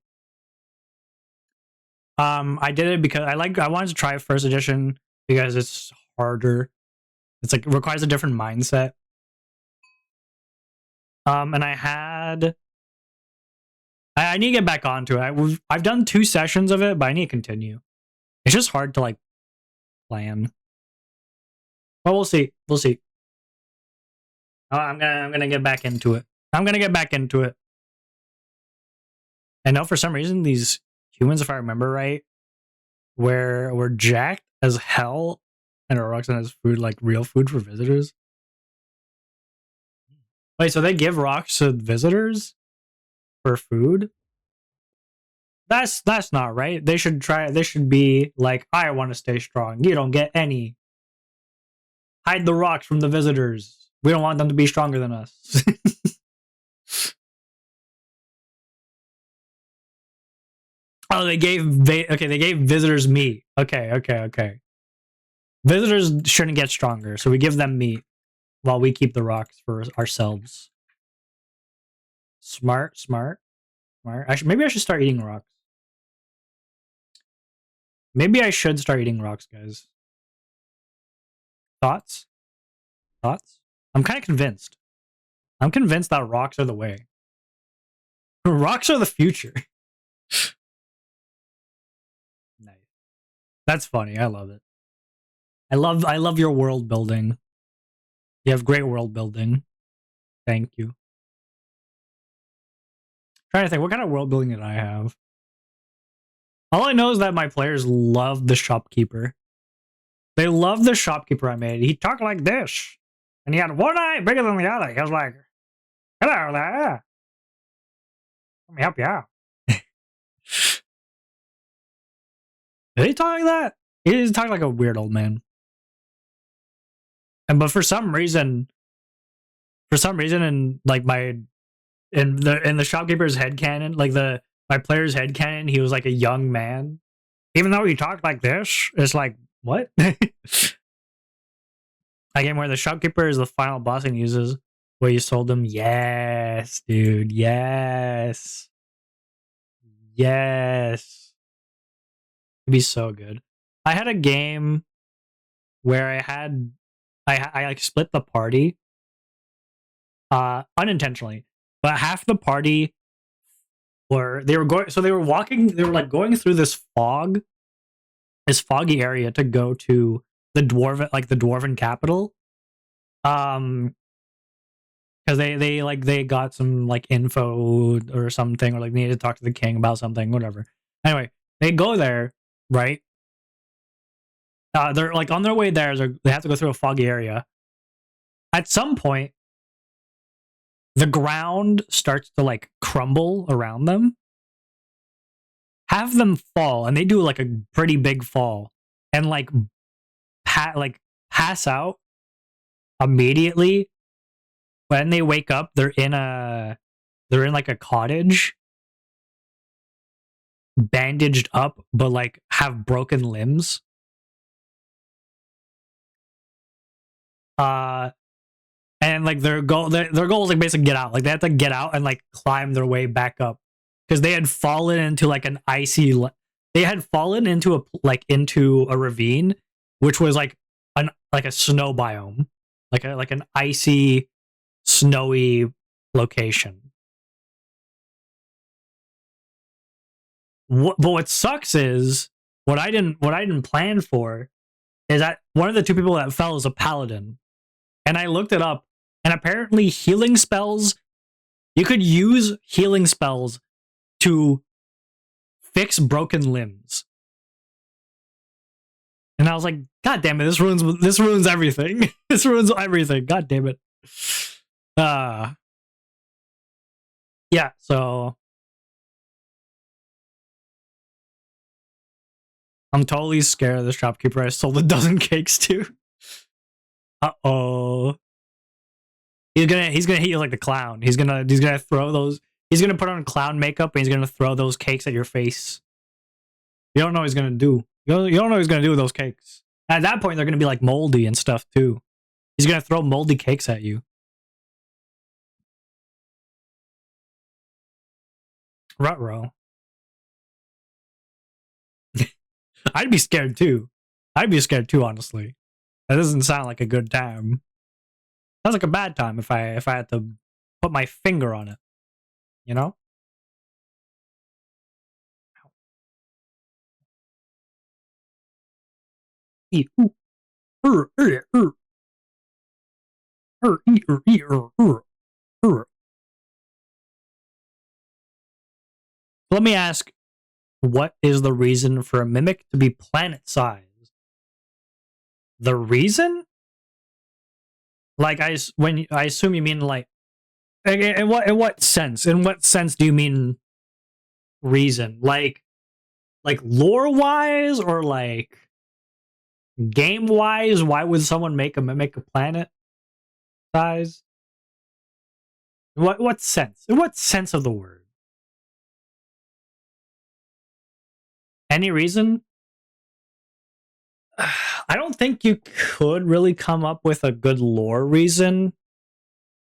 I did it because I wanted to try first edition because it's harder. It's like it requires a different mindset. And I need to get back onto it. I've done 2 sessions of it, but I need to continue. It's just hard to like plan. But we'll see. We'll see. I'm gonna get back into it. I'm gonna get back into it. I know for some reason these humans, if I remember right, were jacked as hell, and Roxanne has food like real food for visitors. Wait, so they give rocks to visitors for food? That's not right. They should try. They should be like, I want to stay strong. You don't get any. Hide the rocks from the visitors. We don't want them to be stronger than us. Oh, they gave visitors meat. Okay. Visitors shouldn't get stronger, so we give them meat while we keep the rocks for ourselves. Smart. Maybe I should start eating rocks. Maybe I should start eating rocks, guys. Thoughts? I'm kind of convinced. I'm convinced that rocks are the way. Rocks are the future. Nice. That's funny. I love it. I love your world building. You have great world building. Thank you. Trying to think, what kind of world building did I have? All I know is that my players love the shopkeeper. They love the shopkeeper I made. He talked like this. And he had one eye bigger than the other. He was like, hello there. Let me help you out. Did he talk like that? He talked like a weird old man. But for some reason, in like in the shopkeeper's headcanon, like my player's headcanon, he was like a young man. Even though he talked like this, it's like, what? A game where the shopkeeper is the final boss and uses what you sold him. Yes, dude. Yes. It'd be so good. I had a game where I like split the party unintentionally, but half the party they were going through this foggy area to go to the dwarven capital, because they got some like info or something, or like needed to talk to the king about something, whatever. Anyway, they go there, right? They're like on their way there. They have to go through a foggy area. At some point, the ground starts to like crumble around them. Have them fall, and they do like a pretty big fall, and like pass out immediately. When they wake up, they're in like a cottage, bandaged up, but like have broken limbs. and like their goal is like basically get out. Like they have to get out and like climb their way back up because they had fallen into like an icy. They had fallen into a ravine, which was like a snow biome, like an icy, snowy location. But what sucks is what I didn't plan for is that one of the two people that fell is a paladin, and I looked it up, and apparently healing spells, you could use healing spells to fix broken limbs. And I was like, God damn it, this ruins everything. This ruins everything. God damn it. Yeah, so I'm totally scared of the shopkeeper I sold a dozen cakes to. Uh-oh. He's gonna hit you like the clown. He's gonna throw those. He's gonna put on clown makeup and he's gonna throw those cakes at your face. You don't know what he's gonna do. You don't know what he's gonna do with those cakes. At that point, they're gonna be like moldy and stuff too. He's gonna throw moldy cakes at you. Ruh-roh. I'd be scared too. Honestly. That doesn't sound like a good time. Sounds like a bad time if I had to put my finger on it. You know? Let me ask, what is the reason for a mimic to be planet size? The reason? Like I assume you mean like in what sense? In what sense do you mean reason? Like lore wise or like game wise? Why would someone make a mimic a planet size? What sense? In what sense of the word? Any reason? I don't think you could really come up with a good lore reason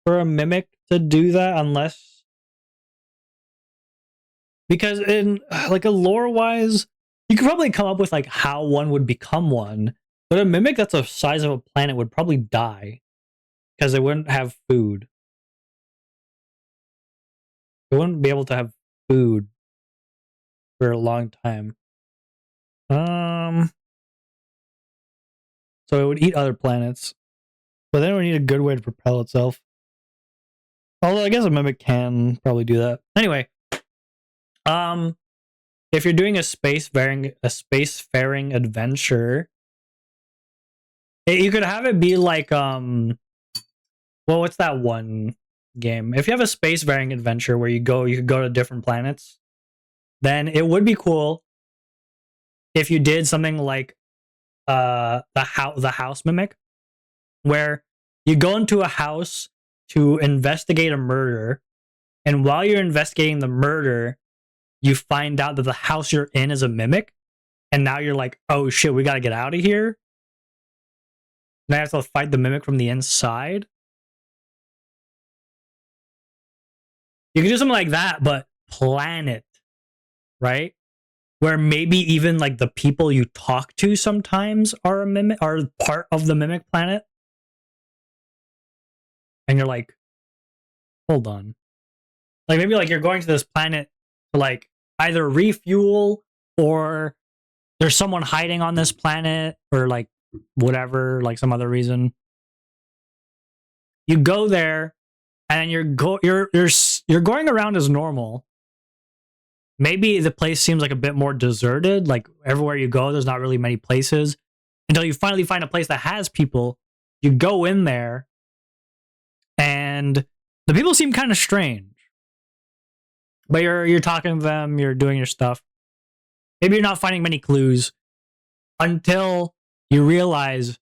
for a mimic to do that unless, because in like a lore wise, you could probably come up with like how one would become one, but a mimic that's the size of a planet would probably die because they wouldn't have food. They wouldn't be able to have food for a long time. So it would eat other planets, but then it would need a good way to propel itself. Although I guess a mimic can probably do that. Anyway, if you're doing a spacefaring adventure, you could have it be like well, what's that one game? If you have a spacefaring adventure where you could go to different planets, then it would be cool if you did something like the house mimic, where you go into a house to investigate a murder, and while you're investigating the murder, you find out that the house you're in is a mimic, and now you're like, oh shit, we gotta get out of here. Now you have to fight the mimic from the inside. You can do something like that, but planet, right? Where maybe even like the people you talk to sometimes are part of the mimic planet. And you're like, hold on. Like maybe like you're going to this planet to like either refuel or there's someone hiding on this planet or like whatever, like some other reason. You go there and you're going around as normal. Maybe the place seems like a bit more deserted. Like everywhere you go, there's not really many places until you finally find a place that has people. You go in there and the people seem kind of strange, but you're talking to them, you're doing your stuff. Maybe you're not finding many clues until you realize,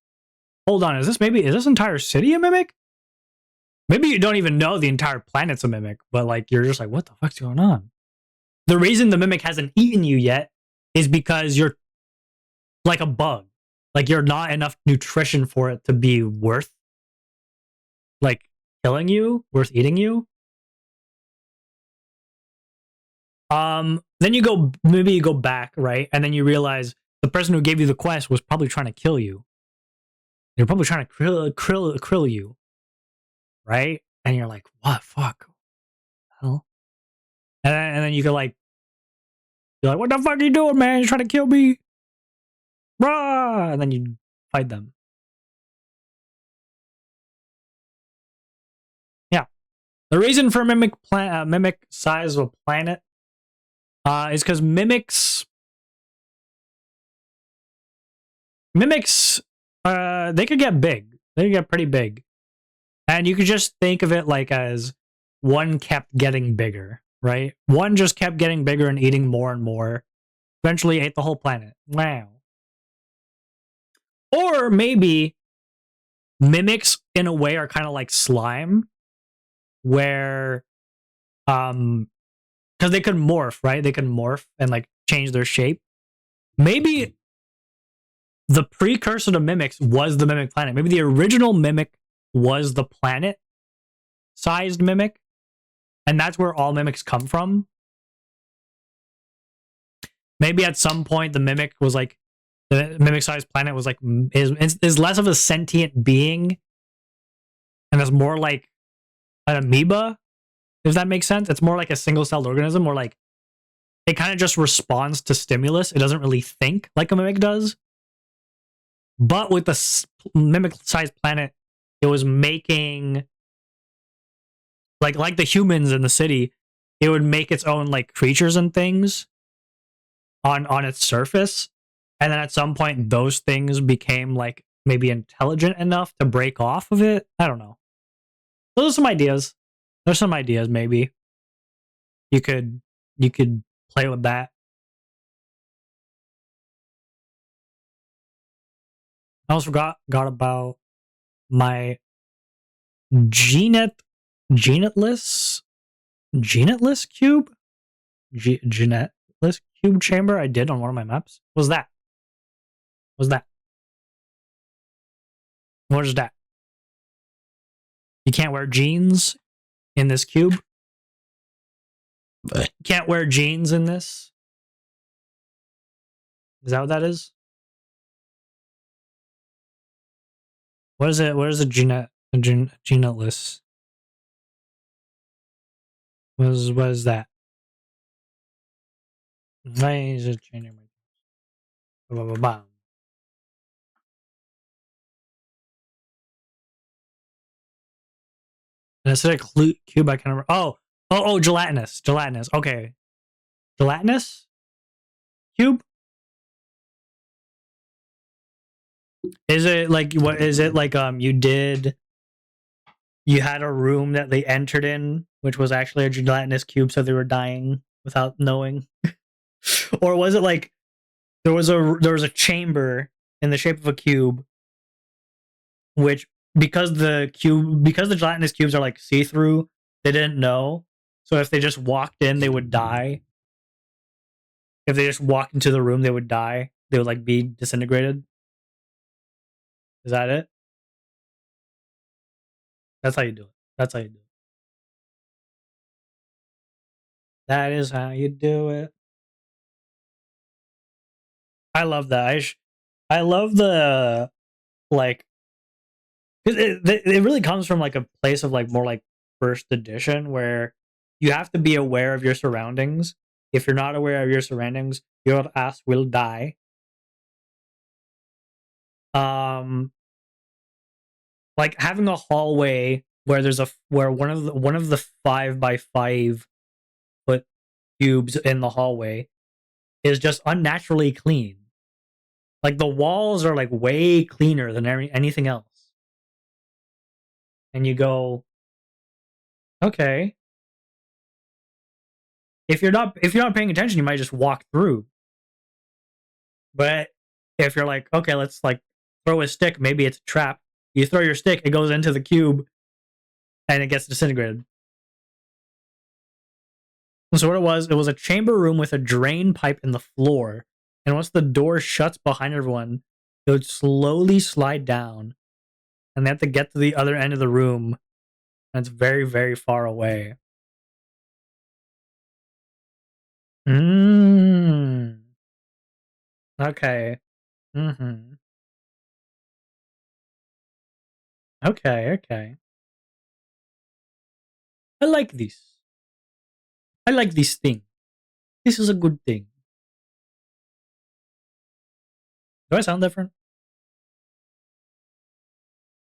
hold on, is this entire city a mimic? Maybe you don't even know the entire planet's a mimic, but like you're just like, what the fuck's going on? The reason the mimic hasn't eaten you yet is because you're like a bug. Like you're not enough nutrition for it to be worth like killing you, worth eating you. Then you go, maybe you go back, right? And then you realize the person who gave you the quest was probably trying to kill you. They're probably trying to krill you, right? And you're like, what? Fuck. Hell. And then you go like, you're like, what the fuck are you doing, man? You're trying to kill me. Rah! And then you fight them. Yeah. The reason for mimic size of a planet is because mimics they could get big. They could get pretty big. And you could just think of it like as one kept getting bigger, right? One just kept getting bigger and eating more and more. Eventually ate the whole planet. Wow. Or maybe mimics in a way are kind of like slime, where because they could morph, right? They can morph and like change their shape. Maybe the precursor to mimics was the mimic planet. Maybe the original mimic was the planet sized mimic, and that's where all mimics come from. Maybe at some point the mimic was like, the mimic sized planet was like, is less of a sentient being and it's more like an amoeba, if that makes sense. It's more like a single-celled organism, where like it kind of just responds to stimulus. It doesn't really think like a mimic does. But with the mimic-sized planet, it was making like the humans in the city. It would make its own like creatures and things on its surface, and then at some point, those things became like maybe intelligent enough to break off of it. I don't know. Those are some ideas. There's some ideas. Maybe you could play with that. I almost forgot about my genetless cube, genetless cube chamber I did on one of my maps. What was that? What was that? What is that? You can't wear jeans in this cube. You can't wear jeans in this. Is that what that is? What is it? What is a genetless? What is that? Why is it changing my? An acidic cube, I can remember. Oh, gelatinous. Okay. Gelatinous cube? Is it like, what is it like, you had a room that they entered in, which was actually a gelatinous cube, so they were dying without knowing? Or was it like there was a chamber in the shape of a cube, which because the gelatinous cubes are like see-through, they didn't know. So if they just walked in, they would die. If they just walked into the room, they would die. They would like be disintegrated. Is that it? That's how you do it. That's how you do it. That is how you do it. I love that. I love the like, it really comes from like a place of like more like first edition, where you have to be aware of your surroundings. If you're not aware of your surroundings, your ass will die. Like having a hallway where where one of the 5x5 foot cubes in the hallway is just unnaturally clean. Like the walls are like way cleaner than anything else. And you go, okay. If you're not paying attention, you might just walk through. But if you're like, okay, let's like throw a stick, maybe it's a trap. You throw your stick, it goes into the cube, and it gets disintegrated. So what it was a chamber room with a drain pipe in the floor, and once the door shuts behind everyone, it would slowly slide down, and they have to get to the other end of the room And it's very, very far away. Mm. Okay. Mm-hmm. Okay, okay. I like this. I like this thing. This is a good thing. Do I sound different?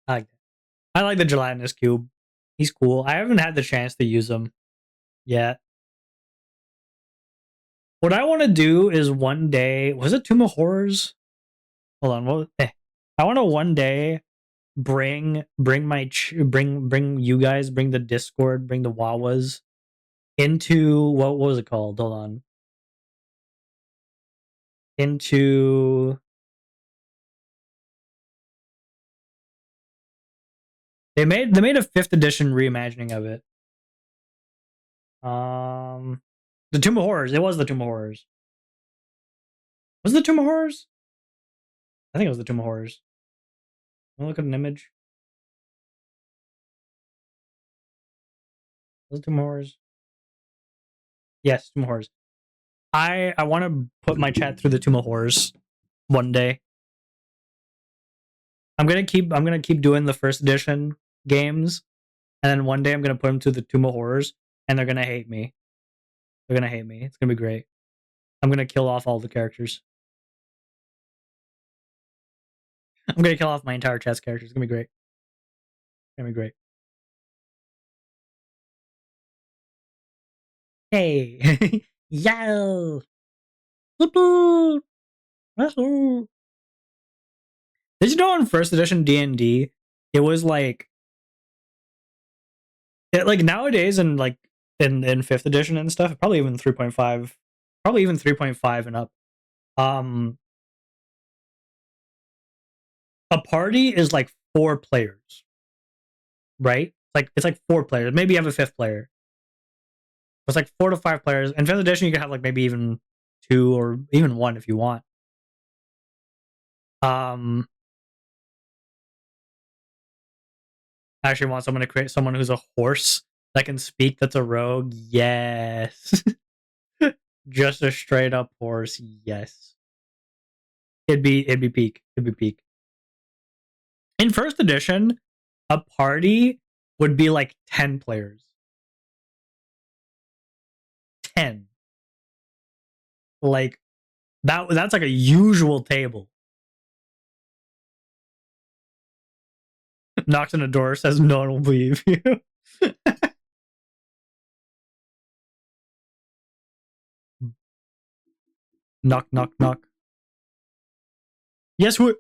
I like that. I like the gelatinous cube. He's cool. I haven't had the chance to use him yet. What I want to do is one day, was it Tomb of Horrors? Hold on. I want to one day bring you guys, bring the Discord, bring the Wawas into what was it called? Hold on. Into they made a 5th edition reimagining of it. The Tomb of Horrors. It was the Tomb of Horrors. Was it the Tomb of Horrors? I think it was the Tomb of Horrors. Look at an image. Was it Tomb of Horrors? Yes, Tomb of Horrors. I want to put my chat through the Tomb of Horrors one day. I'm gonna keep doing the 1st edition games, and then one day I'm gonna put them to the Tomb of Horrors, and they're gonna hate me. They're gonna hate me. It's gonna be great. I'm gonna kill off all the characters. I'm gonna kill off my entire chat's characters. It's gonna be great. It's gonna be great. Hey, yo, did you know in 1st edition D&D, it was like nowadays and like in 5th edition and stuff, probably even 3.5, probably even 3.5 and up. A party is like 4 players, right? It's like 4 players. Maybe you have a 5th player. It's like 4 to 5 players. In 5th edition, you can have like maybe even 2 or even 1 if you want. I actually want someone to create someone who's a horse that can speak. That's a rogue. Yes. Just a straight up horse. Yes. It'd be peak. It'd be peak. In 1st edition, a party would be like 10 players. 10. Like that's like a usual table. Knocks on the door, says no one will believe you. Knock, knock, knock. Yes, who?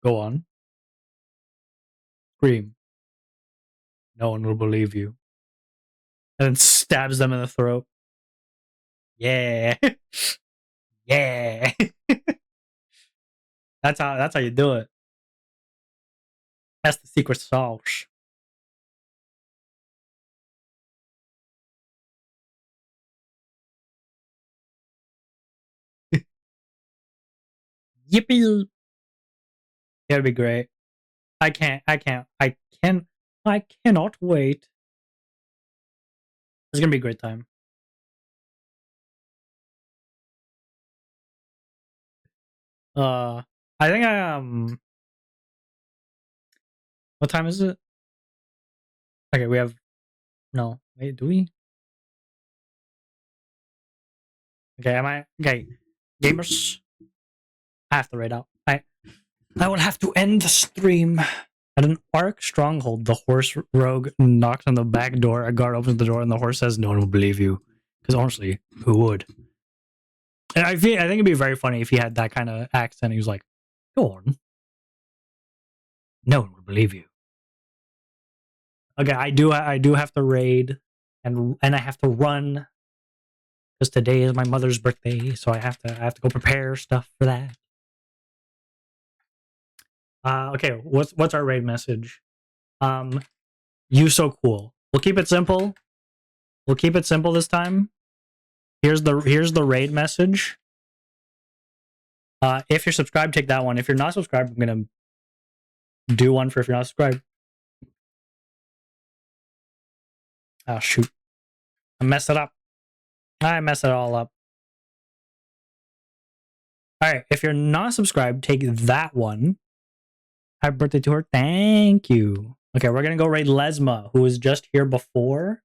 Go on. Scream. No one will believe you. And then stabs them in the throat. Yeah. Yeah. That's how you do it. That's the secret sauce. Yippee. It'll be great. I cannot wait. It's gonna be a great time. I think what time is it? Okay, we have no. Wait, do we? Okay, okay? Gamers, I have to write out. I will have to end the stream. At an Ark stronghold, the horse rogue knocks on the back door. A guard opens the door, and the horse says, "No one will believe you." Because honestly, who would? And I think it'd be very funny if he had that kind of accent. He was like, "Go on, no one will believe you." Okay, I do have to raid, and I have to run because today is my mother's birthday, so I have to go prepare stuff for that. Okay, what's our raid message? You so cool. We'll keep it simple. We'll keep it simple this time. Here's the raid message. If you're subscribed, take that one. If you're not subscribed, I'm gonna do one for if you're not subscribed. Oh, shoot. I messed it up. I messed it all up. All right. If you're not subscribed, take that one. Happy birthday to her. Thank you. Okay, we're going to go raid Lesma, who was just here before.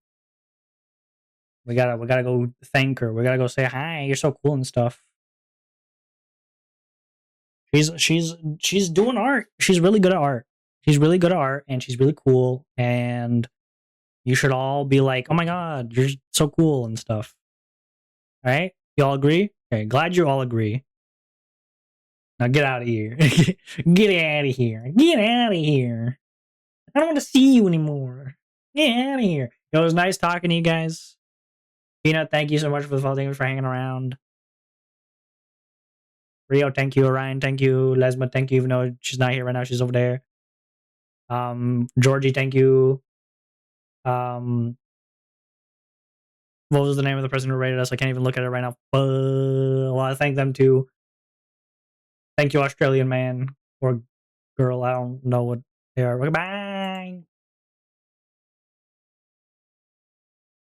We gotta go thank her. We gotta go say hi. You're so cool and stuff. She's doing art. She's really good at art. She's really good at art, and she's really cool. And you should all be like, "Oh my god, you're so cool" and stuff. All right, you all agree? Okay, glad you all agree. Now get out of here. Get out of here. Get out of here. I don't want to see you anymore. Get out of here. It was nice talking to you guys. Peanut, thank you so much for the follow. Thank you for hanging around. Rio, thank you. Orion, thank you. Lesma, thank you. Even though she's not here right now, she's over there. Georgie, thank you. What was the name of the person who rated us? I can't even look at it right now. Well, I thank them too. Thank you, Australian man or girl. I don't know what they are. Bye.